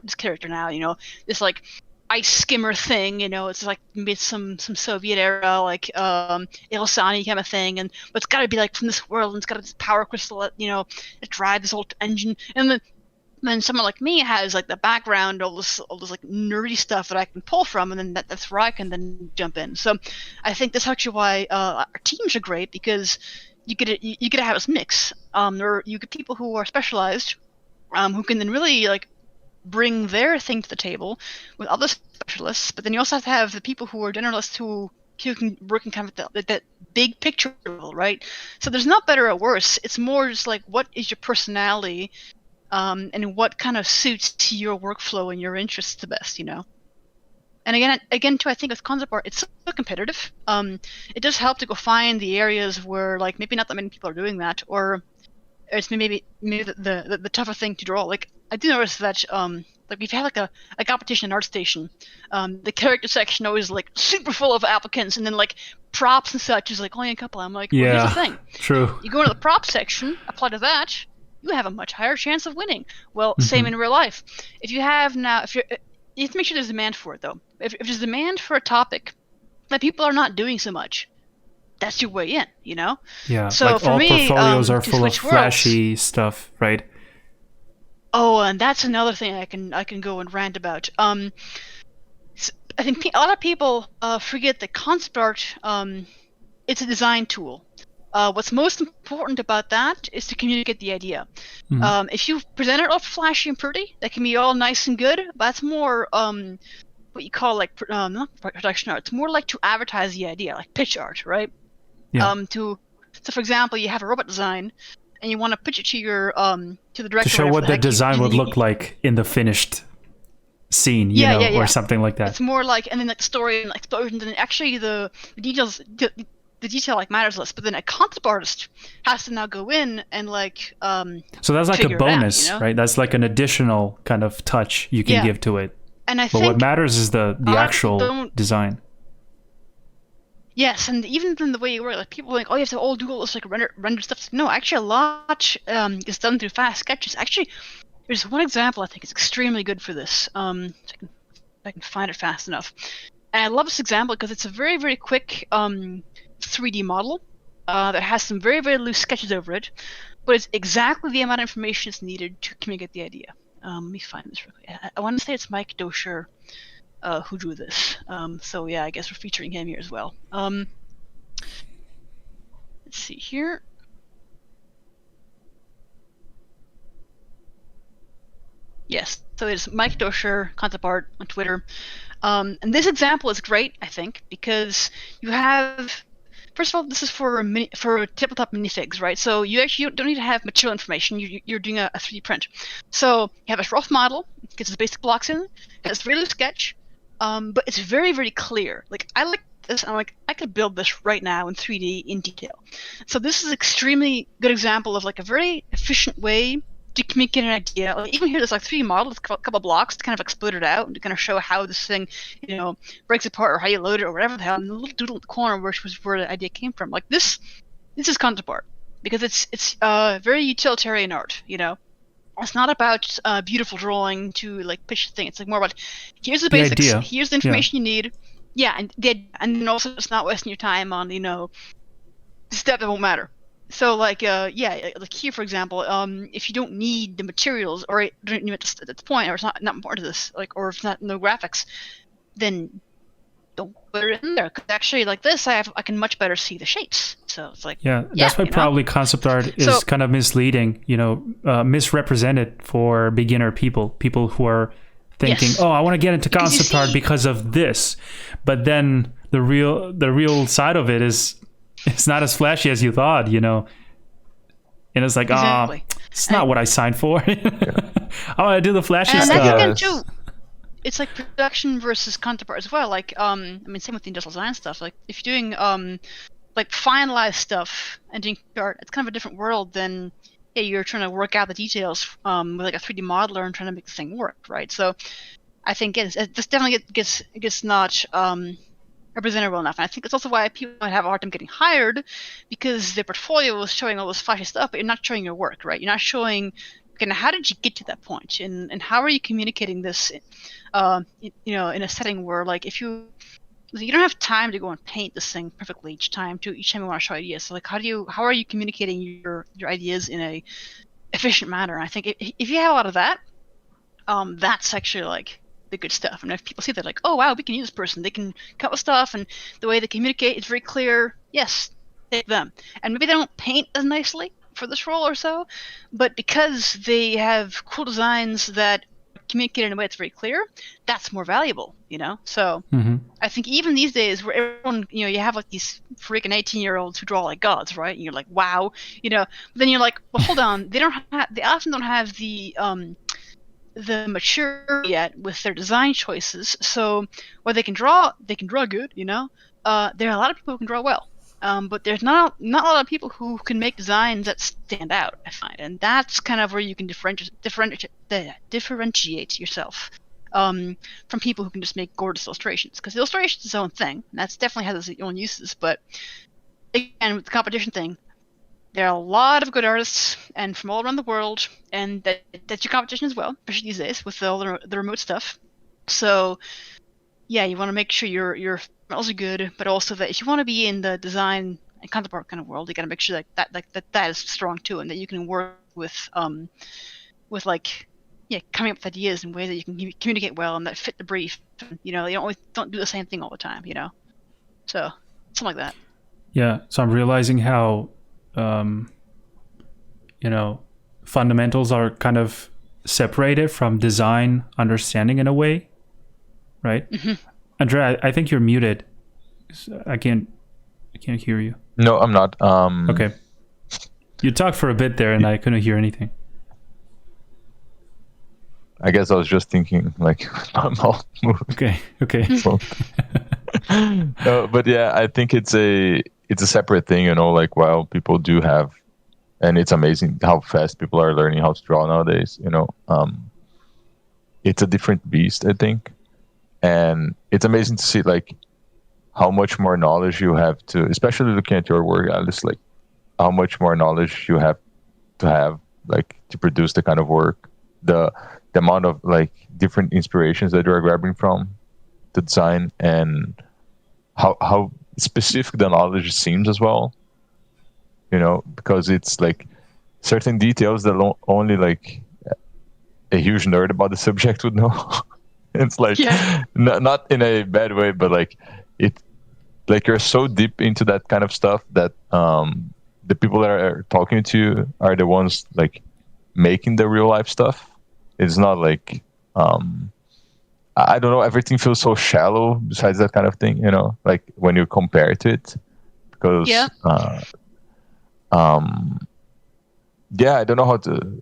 this character now. This like ice skimmer thing, it's like maybe some Soviet era like Ilsani kind of thing, but it's got to be like from this world, and it's got this power crystal that that drives this whole engine, and then someone like me has like the background, all this like nerdy stuff that I can pull from, and then that's where I can then jump in. So I think that's actually why our teams are great, because you get to have this mix, or you get people who are specialized, who can then really like bring their thing to the table with other specialists, but then you also have to have the people who are generalists who can work in kind of that big picture level, right? So there's not better or worse. It's more just like, what is your personality, and what kind of suits your workflow and your interests the best, you know. And again, too, I think with concept art, it's so competitive. It does help to go find the areas where like maybe not that many people are doing that, or it's maybe the tougher thing to draw. Like I do notice that like if you have like a competition in ArtStation, the character section always like super full of applicants, and then like props and such is like only a couple. I'm like, well, here's the thing. True. You go into the prop section, apply to that, you have a much higher chance of winning. Well, same in real life. If you have you have to make sure there's demand for it, though. If there's demand for a topic that people are not doing so much, that's your way in, you know? Yeah, so like for all me, portfolios are to full of switch flashy worlds, stuff, right? Oh, and that's another thing I can go and rant about. I think a lot of people forget that concept art, it's a design tool. What's most important about that is to communicate the idea. If you present it all flashy and pretty, that can be all nice and good, but that's more what you call like not production art. It's more like to advertise the idea, like pitch art, right? Yeah. So for example, you have a robot design, and you want to pitch it to your to the director. To show what the design would look like in the finished scene, you know, or something like that. It's more like, and then like story and explosions, and actually the details. The detail like matters less, but then a concept artist has to now go in and like so that's like a bonus, out, you know? right? That's like an additional kind of touch you can give to it. And but what matters is the actual design. Yes, and even in the way you work, like people think, oh, you have to all do all this like render stuff. No, actually, a lot is done through fast sketches. Actually, there's one example I think is extremely good for this. If I can find it fast enough. And I love this example because it's a very, very quick 3D model that has some very, very loose sketches over it, but it's exactly the amount of information that's needed to communicate the idea. Let me find this real quick. I want to say it's Mike Dosher who drew this. So yeah, I guess we're featuring him here as well. Let's see here. Yes, so it's Mike Dosher, concept art on Twitter. And this example is great, I think, because you have, first of all, this is for tabletop minifigs, right? So you actually don't need to have material information. You're doing a 3D print. So you have a rough model, gets the basic blocks in, has a really sketch, but it's very, very clear. Like, I like this, and I'm like, I could build this right now in 3D in detail. So this is an extremely good example of like a very efficient way to communicate an idea. Like, even here, there's like 3D model, a couple blocks to kind of explode it out and to kind of show how this thing, you know, breaks apart or how you load it or whatever the hell. And the little doodle in the corner, which was where the idea came from. Like this is concept art because it's very utilitarian art. You know, it's not about beautiful drawing to like pitch the thing. It's like more about here's the basics, here's the information you need. Yeah, and then also it's not wasting your time on stuff that won't matter. So like like here for example, if you don't need the materials or you don't need it at this point, or it's not important to this, like, or if it's not no graphics, then don't put it in there. Because actually, like this, I can much better see the shapes. So it's like that's why probably concept art is kind of misleading. You know, misrepresented for beginner people who are thinking, oh, I want to get into concept art because of this, but then the real side of it is. It's not as flashy as you thought, you know. And it's like, it's not what I signed for. I want to do the flashy stuff. And that's again, too, it's like production versus concept art as well. Like, I mean, same with the industrial design stuff. Like, if you're doing, like, finalized stuff and doing art, it's kind of a different world than, you're trying to work out the details with, like, a 3D modeler and trying to make the thing work, right? So, I think this definitely gets not... represented well enough. And I think that's also why people might have a hard time getting hired, because their portfolio is showing all this flashy stuff, but you're not showing your work, right? You're not showing, okay, now how did you get to that point? And how are you communicating this, you know, in a setting where, like, if you don't have time to go and paint this thing perfectly each time you want to show ideas. So, like, how are you communicating your ideas in a efficient manner? And I think if you have a lot of that, that's actually, like, the good stuff. And if people see that, like, oh wow, we can use this person, they can cut with stuff, and the way they communicate is very clear, yes, take them. And maybe they don't paint as nicely for this role or so, but because they have cool designs that communicated in a way that's very clear, that's more valuable, So I think even these days where everyone, you have like these freaking 18-year-olds who draw like gods, right? And you're like, wow, But then you're like, well, hold on, they often don't have the maturity yet with their design choices. So while they can draw good, there are a lot of people who can draw well. But there's not a lot of people who can make designs that stand out, I find, and that's kind of where you can differentiate yourself from people who can just make gorgeous illustrations. Because illustration is its own thing, and that's definitely has its own uses. But again, with the competition thing, there are a lot of good artists, and from all around the world, and that's your competition as well, especially these days with all the remote stuff. So yeah, you want to make sure your fundamentals are good, but also that if you want to be in the design and concept art kind of world, you got to make sure that is strong too, and that you can work with like coming up with ideas in ways that you can communicate well and that fit the brief. You don't do the same thing all the time. So something like that. Yeah. So I'm realizing how fundamentals are kind of separated from design understanding in a way, right? Mm-hmm. Andrea, I think you're muted. I can't hear you. No, I'm not. Okay. You talked for a bit there, and I couldn't hear anything. I guess I was just thinking, like, I'll move. Okay. But yeah, I think it's a separate thing, like, while people do have, and it's amazing how fast people are learning how to draw nowadays, it's a different beast, I think. And it's amazing to see, like, how much more knowledge you have to, especially looking at your work, Alice, like, how much more knowledge you have to have, like, to produce the kind of work, the amount of, like, different inspirations that you are grabbing from to design, and how specific the knowledge seems as well, because it's, like, certain details that only, like, a huge nerd about the subject would know. It's like, not in a bad way, but like you're so deep into that kind of stuff that the people that are talking to you are the ones, like, making the real life stuff. It's not like I don't know, everything feels so shallow besides that kind of thing, like when you compare it to it, because I don't know how to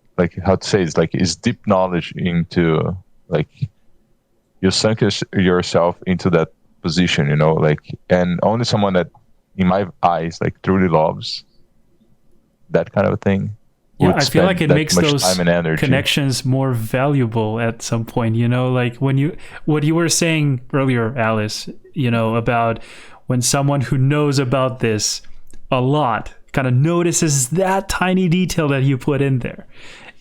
say it. It's like, it's deep knowledge into, like, you sunk yourself into that position, like, and only someone that, in my eyes, like, truly loves that kind of thing. Yeah, I feel like it makes those connections more valuable at some point, like what you were saying earlier, Alice, about when someone who knows about this a lot kind of notices that tiny detail that you put in there.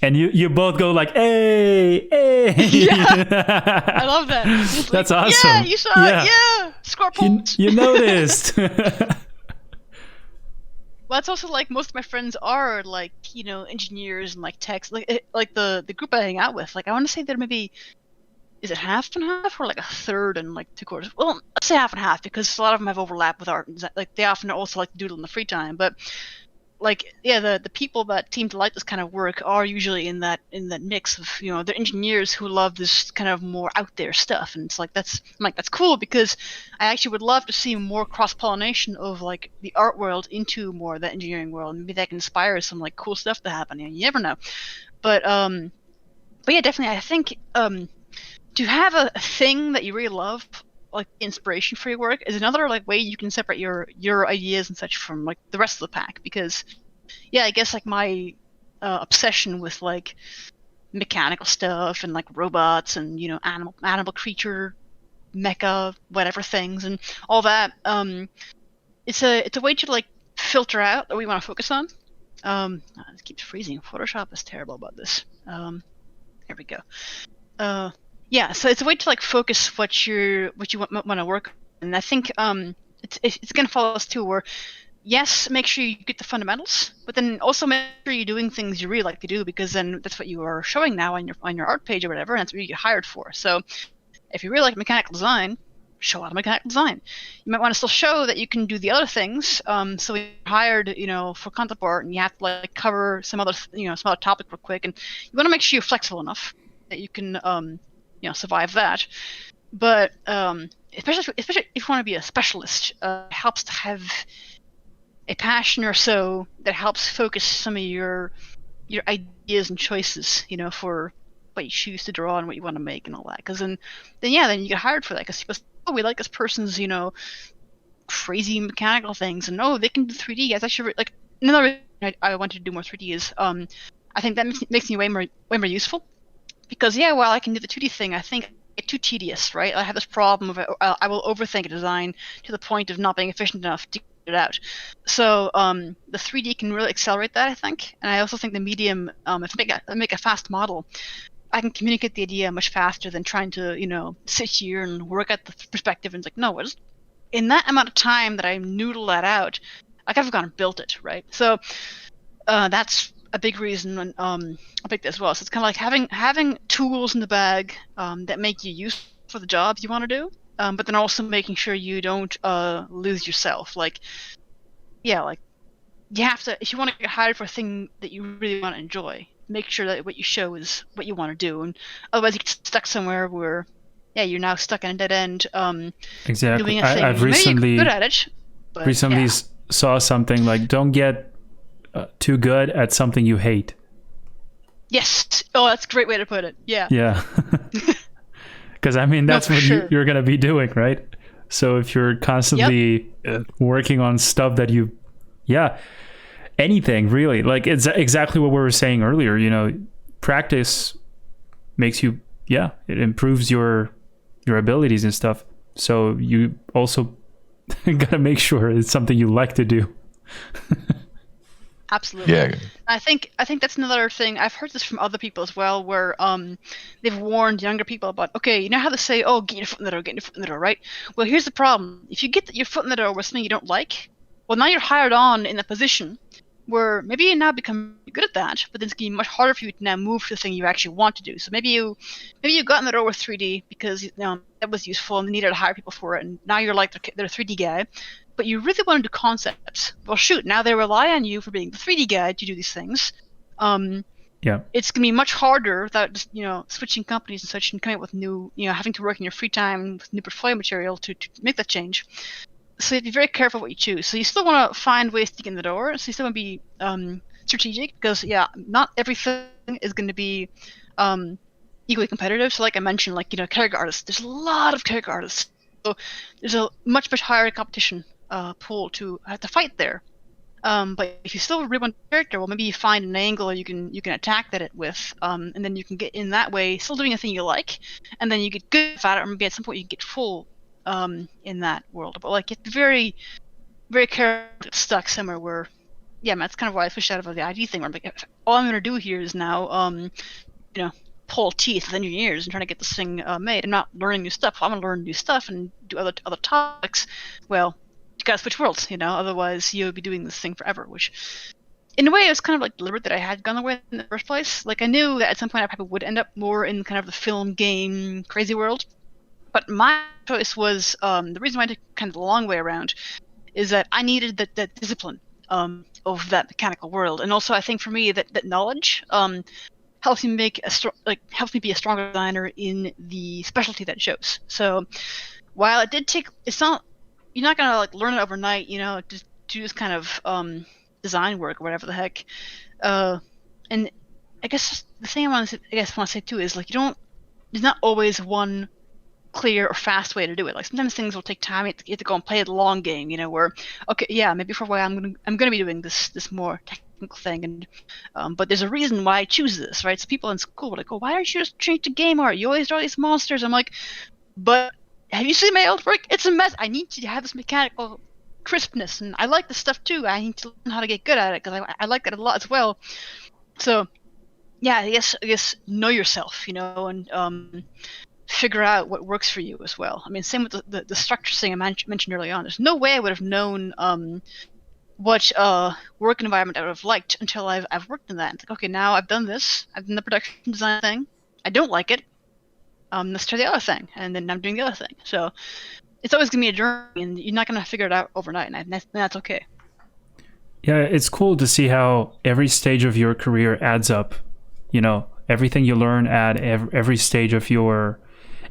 And you both go like, hey. Yeah, I love that. That's awesome. Yeah, you saw it. Yeah, score points. You noticed. Well, that's also like most of my friends are, like, engineers and, like, techs. Like the group I hang out with. Like, I want to say they're maybe, is it half and half or like a third and like 2/4? Well, let's say half and half, because a lot of them have overlap with art. Like, they often also like to doodle in the free time, but. Like, yeah, the people that seem to like this kind of work are usually in that mix of, they're engineers who love this kind of more out there stuff, and it's like that's cool, because I actually would love to see more cross pollination of, like, the art world into more of the engineering world. Maybe that can inspire some, like, cool stuff to happen. You never know, but yeah, definitely, I think to have a thing that you really love, like, inspiration for your work, is another, like, way you can separate your ideas and such from, like, the rest of the pack. Because I guess, like, my obsession with, like, mechanical stuff and, like, robots and animal creature mecha whatever things and all that, it's a way to, like, filter out what we want to focus on. It keeps freezing. Photoshop is terrible about this. Here we go. Yeah, so it's a way to, like, focus what you want to work on. And I think it's going to follow us too, where, yes, make sure you get the fundamentals, but then also make sure you're doing things you really like to do, because then that's what you are showing now on your art page or whatever, and that's what you get hired for. So if you really like mechanical design, show a lot of mechanical design. You might want to still show that you can do the other things. So we hired, for concept art, and you have to, like, cover some other topic real quick, and you want to make sure you're flexible enough. that you can survive that. But especially if you want to be a specialist, it helps to have a passion or so that helps focus some of your ideas and choices, for what you choose to draw and what you want to make and all that. Because then you get hired for that. Because people say, oh, we like this person's, crazy mechanical things, and they can do 3D. That's actually like another reason I wanted to do more 3D is I think that makes me way more useful. Because while I can do the 2D thing, I think it's too tedious, right? I have this problem of I will overthink a design to the point of not being efficient enough to get it out. So the 3D can really accelerate that, I think. And I also think the medium, if I make a fast model, I can communicate the idea much faster than trying to, sit here and work at the perspective. And it's like, no, in that amount of time that I noodle that out, I could have gone and built it, right? So that's a big reason I picked this as well. So it's kind of like having tools in the bag that make you useful for the jobs you want to do, but then also making sure you don't lose yourself. Like you have to, if you want to get hired for a thing that you really want to enjoy, make sure that what you show is what you want to do, and otherwise you get stuck somewhere where you're now stuck in a dead end. Exactly. Doing a thing. I've recently Maybe you're good at it. But, saw something like, don't get too good at something you hate. Yes. Oh, that's a great way to put it. Yeah. Yeah. Because that's what sure. you're going to be doing, right? So if you're constantly working on stuff that anything really, like it's exactly what we were saying earlier, practice makes you, it improves your abilities and stuff. So you also got to make sure it's something you like to do. Absolutely. Yeah. I think that's another thing. I've heard this from other people as well, where they've warned younger people about, okay, you know how they say, oh, get your foot in the door, right? Well, here's the problem. If you get your foot in the door with something you don't like, well, now you're hired on in a position where maybe you now become good at that, but then it's going to be much harder for you to now move to the thing you actually want to do. So maybe you got in the door with 3D because that was useful and they needed to hire people for it, and now you're like they're a 3D guy. But you really want to do concepts. Well, shoot, now they rely on you for being the 3D guy to do these things. It's going to be much harder without just, switching companies and such and coming up with new, having to work in your free time with new portfolio material to make that change. So you have to be very careful what you choose. So you still want to find ways to get in the door. So you still want to be strategic because, not everything is going to be equally competitive. So like I mentioned, character artists, there's a lot of character artists. So there's a much higher competition pool to have to fight there. But if you still really want a character, well, maybe you find an angle you can attack it with, and then you can get in that way, still doing a thing you like, and then you get good at it, or maybe at some point you get full in that world. But you have to be very, very careful to get stuck somewhere where, that's kind of why I pushed out of the ID thing. Where I'm like, all I'm going to do here is now, pull teeth with engineers and trying to get this thing made. I'm not learning new stuff. I'm going to learn new stuff and do other topics. Well, you got to switch worlds, otherwise you'll be doing this thing forever, which in a way it was kind of deliberate that I had gone away in the first place. I knew that at some point I probably would end up more in kind of the film, game, crazy world. But my choice was, the reason why I took kind of the long way around is that I needed that discipline of that mechanical world. And also I think for me that knowledge helps me helps me be a stronger designer in the specialty that it shows. So while it did take, you're not gonna learn it overnight, just do this kind of design work or whatever the heck. And I guess the thing I want to say too is there's not always one clear or fast way to do it. Sometimes things will take time. You have to go and play the long game, where maybe for a while I'm gonna be doing this more technical thing, and but there's a reason why I choose this, right? So people in school were like, oh, why don't you just change to game art? You always draw these monsters. I'm like, but have you seen my old work? It's a mess. I need to have this mechanical crispness, and I like this stuff too. I need to learn how to get good at it because I like that a lot as well. So I guess know yourself, and figure out what works for you as well. Same with the structure thing I mentioned early on. There's no way I would have known what work environment I would have liked until I've worked in that. It's okay, now I've done this. I've done the production design thing. I don't like it. Let's try the other thing, and then I'm doing the other thing. So it's always gonna be a journey, and you're not gonna figure it out overnight, and that's okay. Yeah, it's cool to see how every stage of your career adds up. everything you learn at every stage of your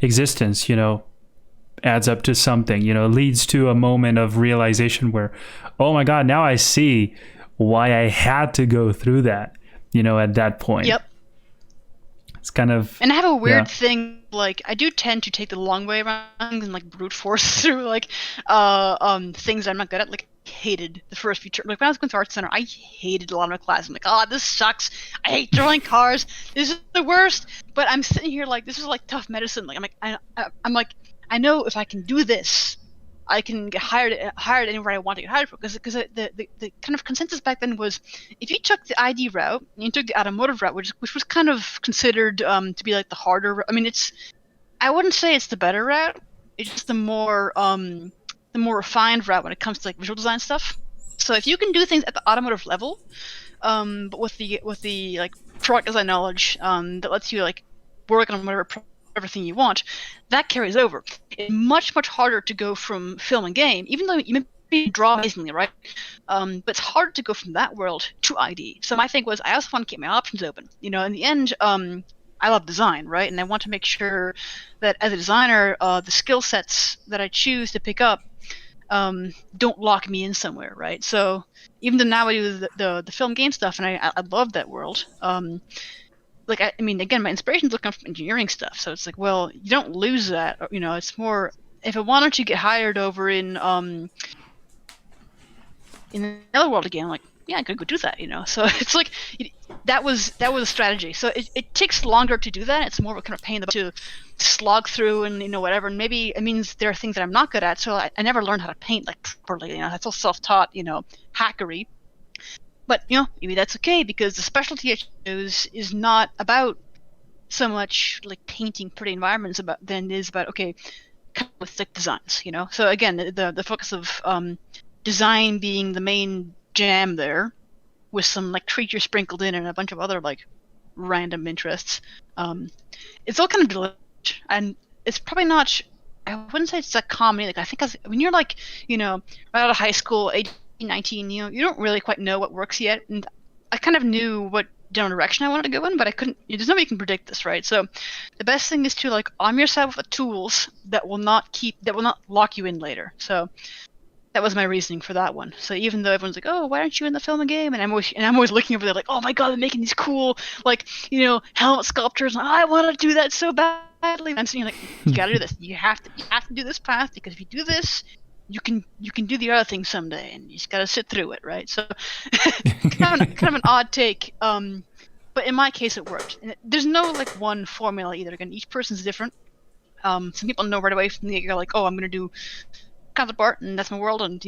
existence, adds up to something, leads to a moment of realization where, oh my God, now I see why I had to go through that, at that point. Yep. It's kind of... And I have a weird thing, like, I do tend to take the long way around and, like, brute force through, like, things I'm not good at. Like, I hated the first few terms. Like, when I was going to Art Center, I hated a lot of my classes. I'm like, oh, this sucks. I hate drawing cars. This is the worst. But I'm sitting here like, this is, like, tough medicine. Like, I'm like, I know if I can do this, I can get hired anywhere I want to get hired for. Because the kind of consensus back then was, if you took the ID route and you took the automotive route, which was kind of considered to be like the harder. I mean, I wouldn't say it's the better route. It's just the more refined route when it comes to like visual design stuff. So if you can do things at the automotive level, but with the like product design knowledge that lets you like work on whatever everything you want, that carries over. It's much harder to go from film and game, even though you may draw amazingly, right? But it's hard to go from that world to ID. So my thing was, I also want to keep my options open. In the end, I love design, right? And I want to make sure that as a designer, the skill sets that I choose to pick up don't lock me in somewhere, right? So even though now I do the film game stuff, and I love that world. Like, I mean, again, my inspirations will come from engineering stuff. So it's like, well, you don't lose that. It's more, if I wanted to get hired over in another world again, like, yeah, I could go do that, So it's like, that was a strategy. So it takes longer to do that. It's more of a kind of pain in the butt to slog through and, whatever. And maybe it means there are things that I'm not good at. So I never learned how to paint, like, properly. That's all self-taught, hackery. But, maybe that's okay, because the specialty I chose is not about so much like painting pretty environments than it is about, okay, kind of with thick designs, So again, the focus of design being the main jam there, with some like creatures sprinkled in and a bunch of other like random interests. It's all kind of deliberate, and it's probably not, I wouldn't say it's a comedy. Like, I think when you're like, right out of high school, 18, 19, you don't really quite know what works yet. And I kind of knew what general direction I wanted to go in, but I couldn't, there's nobody can predict this, right? So the best thing is to like arm yourself with tools that will not lock you in later. So that was my reasoning for that one. So even though everyone's like, oh, why aren't you in the film and game? And I'm always looking over there like, oh my God, they're making these cool, like, helmet sculptures. And I want to do that so badly. And I'm sitting like, you got to do this. You have to do this path, because if you do this, you can do the other thing someday, and you just got to sit through it, right? So kind of an odd take. But in my case, it worked. And there's no like one formula either. Again, each person's different. Some people know right away from the get-go, like, oh, I'm going to do concept art, and that's my world, and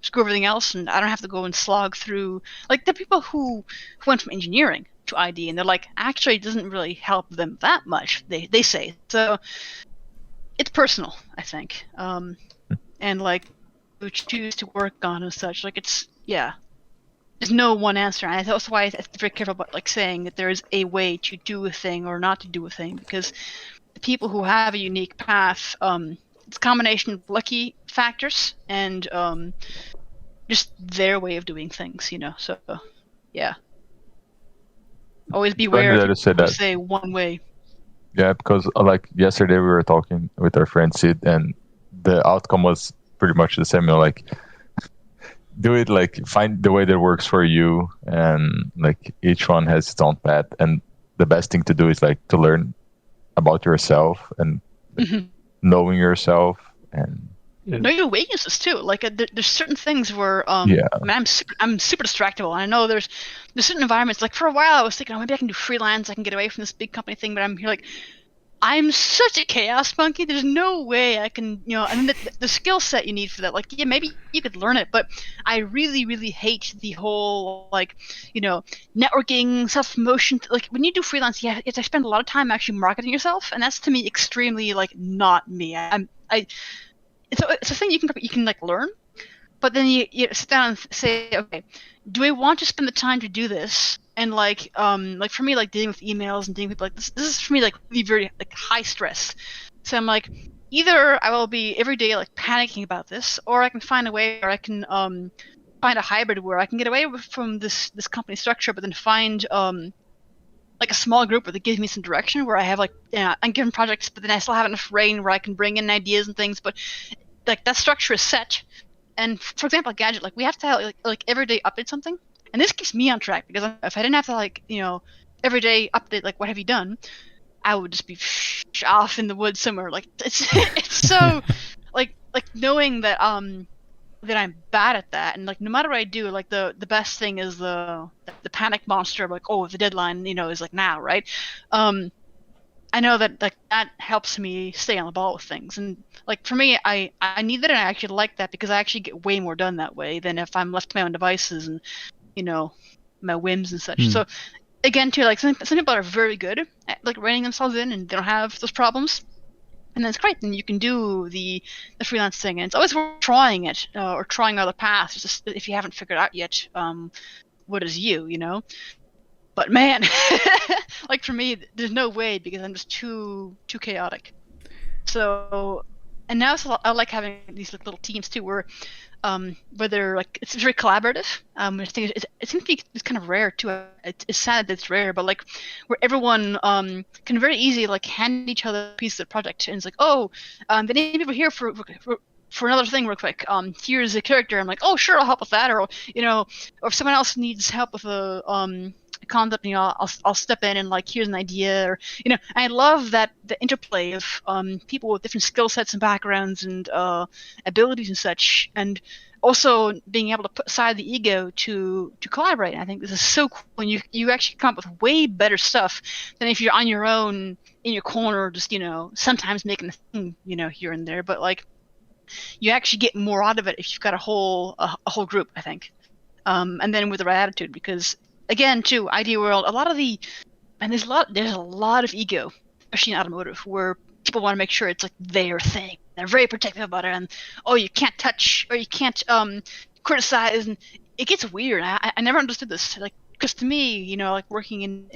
screw everything else, and I don't have to go and slog through. Like, the people who went from engineering to ID, and they're like, actually, it doesn't really help them that much. They say so. It's personal, I think. And like, who choose to work on and such. Like, it's, yeah. There's no one answer. And that's why I'm very careful about like saying that there is a way to do a thing or not to do a thing, because the people who have a unique path, it's a combination of lucky factors and just their way of doing things, So, yeah. Always beware of people who say one way. Yeah, because like yesterday we were talking with our friend Sid, and the outcome was pretty much the same. Like, do it, like, find the way that works for you, and like each one has its own path. And the best thing to do is like to learn about yourself and knowing yourself and know your weaknesses too. Like, there's certain things where I mean, I'm super distractible, and I know there's certain environments. Like, for a while I was thinking, oh, maybe I can do freelance, I can get away from this big company thing, but I'm here like, I'm such a chaos monkey. There's no way I can, and the skill set you need for that, like, yeah, maybe you could learn it, but I really, really hate the whole, like, networking, self-promotion. Like, when you do freelance, you have to spend a lot of time actually marketing yourself, and that's, to me, extremely, like, not me. It's a thing you can like learn, but then you sit down and say, okay, do I want to spend the time to do this? And like for me, like dealing with emails and dealing with like this is for me like really very like high stress. So I'm like, either I will be every day like panicking about this, or I can find a way where I can find a hybrid where I can get away from this company structure, but then find like a small group that gives me some direction, where I have like I'm given projects, but then I still have enough reign where I can bring in ideas and things. But like that structure is set. And for example, Gadget, like we have to have, like every day update something, and this keeps me on track because if I didn't have to like every day update like what have you done, I would just be off in the woods somewhere. Like it's so like knowing that that I'm bad at that, and like no matter what I do, like the best thing is the panic monster, like oh the deadline is like now, right? I know that like that helps me stay on the ball with things, and like for me, I need that, and I actually like that because I actually get way more done that way than if I'm left to my own devices and my whims and such. So again, too, like some people are very good at like reining themselves in, and they don't have those problems, and that's great. Then you can do the freelance thing, and it's always worth trying it or trying other paths, just if you haven't figured out yet what is you. But man, like for me, there's no way because I'm just too chaotic. So, and now I like having these like, little teams too, where they're like it's very collaborative. I think it seems to be it's kind of rare too. It's sad that it's rare, but like where everyone can very easily like hand each other a piece of the project, and it's like they need people here for another thing real quick. Here's a character. I'm like, oh sure, I'll help with that, or or if someone else needs help with a concept, I'll step in and like here's an idea, or I love that the interplay of people with different skill sets and backgrounds and abilities and such, and also being able to put aside the ego to collaborate. I think this is so cool, and you actually come up with way better stuff than if you're on your own in your corner, just sometimes making a thing here and there, but like you actually get more out of it if you've got a whole group, I think, and then with the right attitude, because again, too, idea world, there's a lot of ego, especially in automotive, where people want to make sure it's like their thing. They're very protective about it, and you can't touch or you can't criticize, and it gets weird. I never understood this, like, because to me, like working in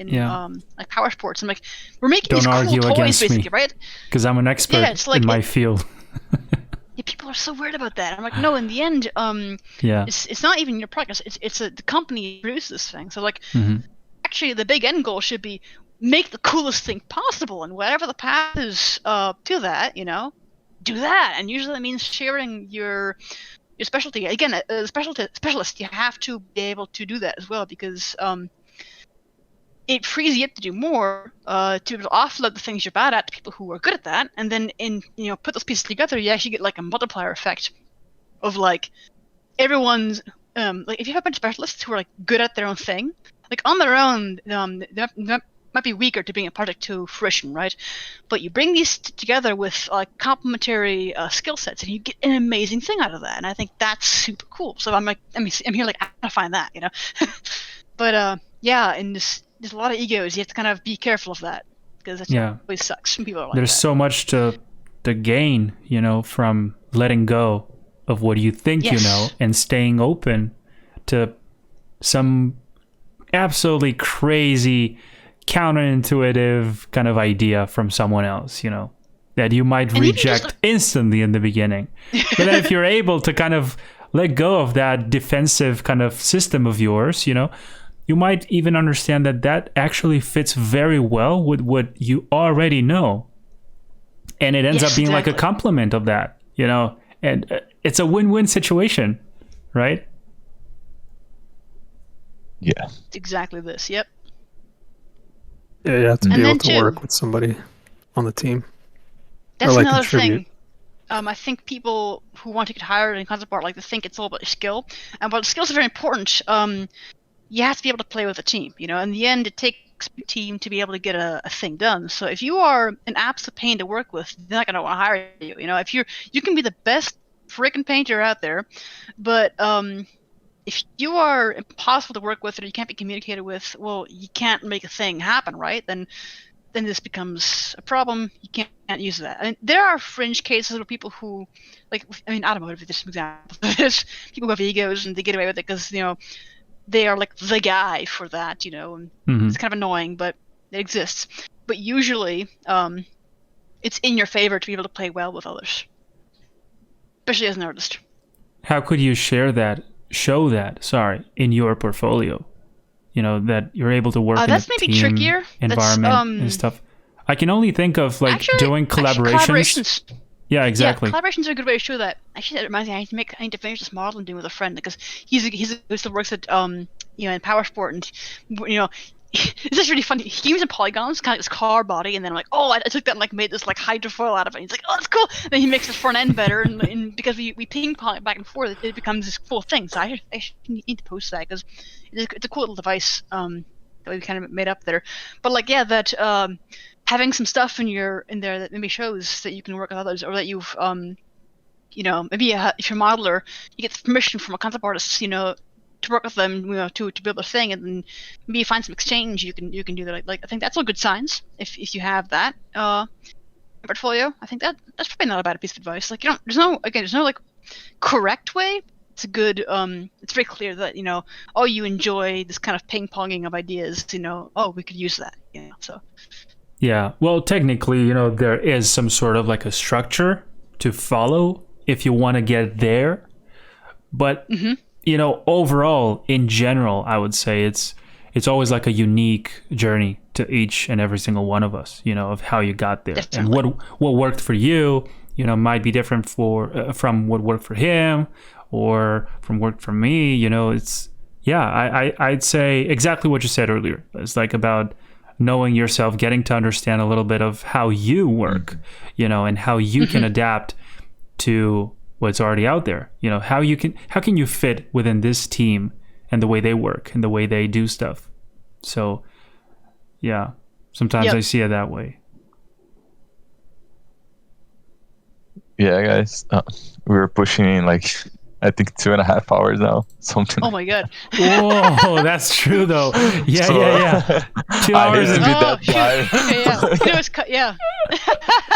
like power sports, I'm like, we're making these cool toys, basically, right? Because I'm an expert in my field. People are so weird about that. I'm like, no, in the end, it's not even your product. It's the company that produces this thing. So like, actually, the big end goal should be make the coolest thing possible, and whatever the path is to that, do that. And usually that means sharing your specialty. Again, a specialist, you have to be able to do that as well, because it frees you up to do more, to be able to offload the things you're bad at to people who are good at that, and then put those pieces together, you actually get like a multiplier effect of like everyone's like if you have a bunch of specialists who are like good at their own thing, like on their own, they might be weaker to bring a project to fruition, right? But you bring these together with like complementary skill sets, and you get an amazing thing out of that. And I think that's super cool. So I'm here like I want to find that, But yeah, and there's a lot of egos. You have to kind of be careful of that, because that always sucks when people are like there's that. So much to gain, from letting go of what you think and staying open to some absolutely crazy, counterintuitive kind of idea from someone else, that you might reject instantly in the beginning. But then if you're able to kind of let go of that defensive kind of system of yours, you might even understand that actually fits very well with what you already know. And it ends up being like a complement of that, and it's a win-win situation, right? Yeah. Exactly this, yep. Yeah, you have to be able to work with somebody on the team. That's another thing. I think people who want to get hired in concept art like to think it's all about your skill, and while skills are very important, you have to be able to play with a team. In the end, it takes a team to be able to get a thing done. So if you are an absolute pain to work with, they're not going to want to hire you. If you can be the best freaking painter out there, but if you are impossible to work with or you can't be communicated with, well, you can't make a thing happen, right? Then this becomes a problem. You can't use that. I mean, there are fringe cases where people who, Automotive is just an example. There's people who have egos and they get away with it because, they are like the guy for that, and it's kind of annoying, but it exists. But usually, it's in your favor to be able to play well with others, especially as an artist. How could you show that in your portfolio? that you're able to work in that's a maybe team trickier. environment and stuff. I can only think of like doing collaborations. Yeah, exactly. Yeah, collaborations are a good way to show that. Actually, that reminds me, I need to finish this model I'm doing with a friend because he still works at in Power Sport, and it's just really funny. He uses polygons, kind of like this car body, and then I'm like, oh, I took that and like made this like hydrofoil out of it. And he's like, oh, that's cool. And then he makes the front end better, and because we ping pong it back and forth, it becomes this cool thing. So I should need to post that because it's a cool little device that we kind of made up there. But like, yeah, that having some stuff in there that maybe shows that you can work with others, or that you've maybe if you're a modeler, you get permission from a concept artist, to work with them, to build their thing, and then maybe find some exchange. You can do that. Like I think that's all good signs if you have that portfolio. I think that's probably not a bad piece of advice. Like there's no like correct way. It's a good. It's very clear that you enjoy this kind of ping ponging of ideas. We could use that. So. Yeah. Well, technically, there is some sort of like a structure to follow if you want to get there, but. Mm-hmm. Overall, in general, I would say it's always like a unique journey to each and every single one of us, of how you got there. Definitely. And what worked for you, might be different from what worked for him or from worked for me. I'd say exactly what you said earlier. It's like about knowing yourself, getting to understand a little bit of how you work, and how you can adapt to what's already out there. How can you fit within this team and the way they work and the way they do stuff. So yeah, sometimes I see it that way. Yeah, guys, we're pushing in like I think 2.5 hours now, something. Oh my god! Whoa, that's true though. Yeah, So, yeah. 2 hours. Yeah.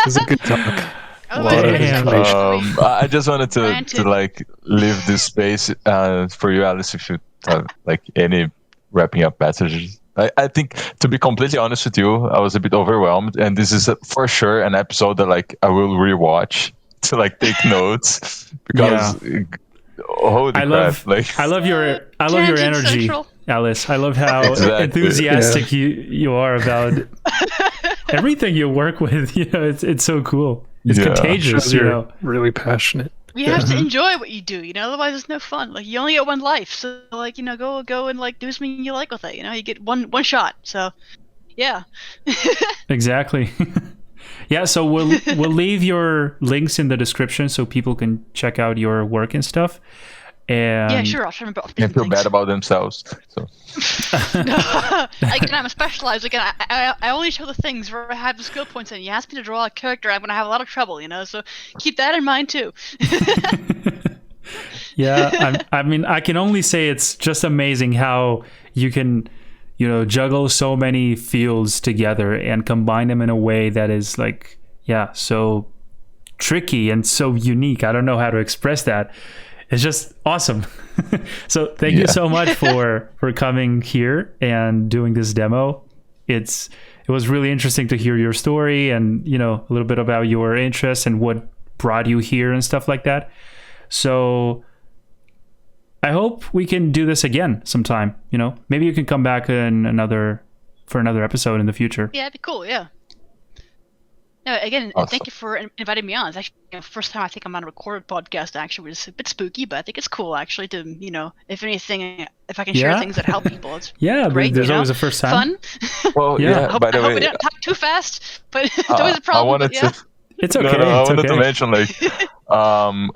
It's a good talk. I just wanted to like leave this space for you, Alice, if you have like any wrapping up messages. I think, to be completely honest with you, I was a bit overwhelmed, and this is for sure an episode that like I will rewatch to like take notes because holy crap! I love your energy, Central. Alice. I love how enthusiastic you are about everything you work with. It's so cool. It's contagious. You're really passionate. We have to enjoy what you do, otherwise it's no fun. Like you only get one life, so like go and like do something you like with it. You get one shot. So yeah. Exactly. Yeah, so we'll leave your links in the description so people can check out your work and stuff. And yeah, sure. I'll try to remember. Can't feel bad about themselves. So. Again, I'm specialized. Again, I only show the things where I have the skill points in. You ask me to draw a character, I'm gonna have a lot of trouble. So keep that in mind too. Yeah, I mean, I can only say it's just amazing how you can, juggle so many fields together and combine them in a way that is like, so tricky and so unique. I don't know how to express that. It's just awesome. So thank you so much for coming here and doing this demo. It was really interesting to hear your story and, a little bit about your interests and what brought you here and stuff like that. So I hope we can do this again sometime. Maybe you can come back for another episode in the future. Yeah, it'd be cool. Yeah. No, again, awesome. Thank you for inviting me on. It's actually the first time I think I'm on a recorded podcast, actually, which is a bit spooky, but I think it's cool, actually, to, if anything, if I can share things that help people, it's great. There's always a first time. Fun. Well, by the way, I hope we didn't talk too fast, but it's always a problem. It's okay. I wanted to mention,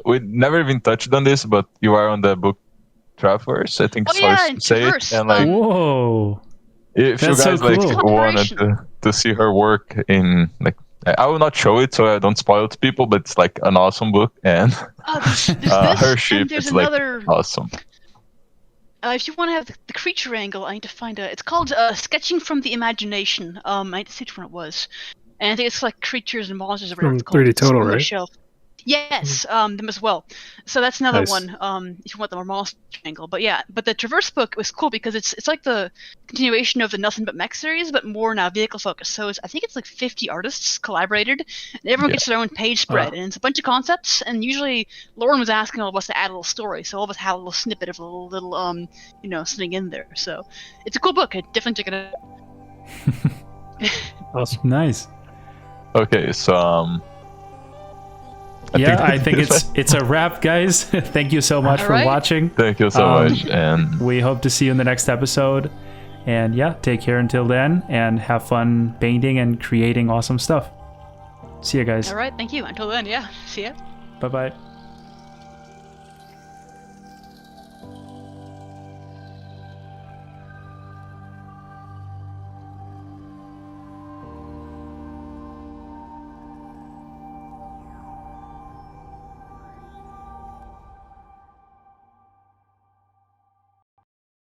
we never even touched on this, but you are on the book Travelers, I think it's how to say it. And whoa. If That's you guys cool. wanted to see her work in I will not show it so I don't spoil it to people, but it's like an awesome book, and her ship is awesome. If you want to have the creature angle, I need to find it's called Sketching from the Imagination. I need to see which one it was. And I think it's like creatures and monsters. From 3D Total, right? Shelf. Yes, them as well. So that's another Nice. one. If you want the more monster angle, but yeah, but the Traverse book was cool because it's like the continuation of the Nothing But Mech series, but more now vehicle focused. So I think it's like 50 artists collaborated, and everyone gets their own page spread, and it's a bunch of concepts. And usually Lauren was asking all of us to add a little story, so all of us had a little snippet of a little something in there. So it's a cool book. I definitely check it out. Awesome. Nice. Okay, so I think it's a wrap, guys. Thank you so much for watching. Thank you so much, and we hope to see you in the next episode. And yeah, take care until then, and have fun painting and creating awesome stuff. See you guys. All right, thank you. Until then, yeah. See ya. Bye-bye.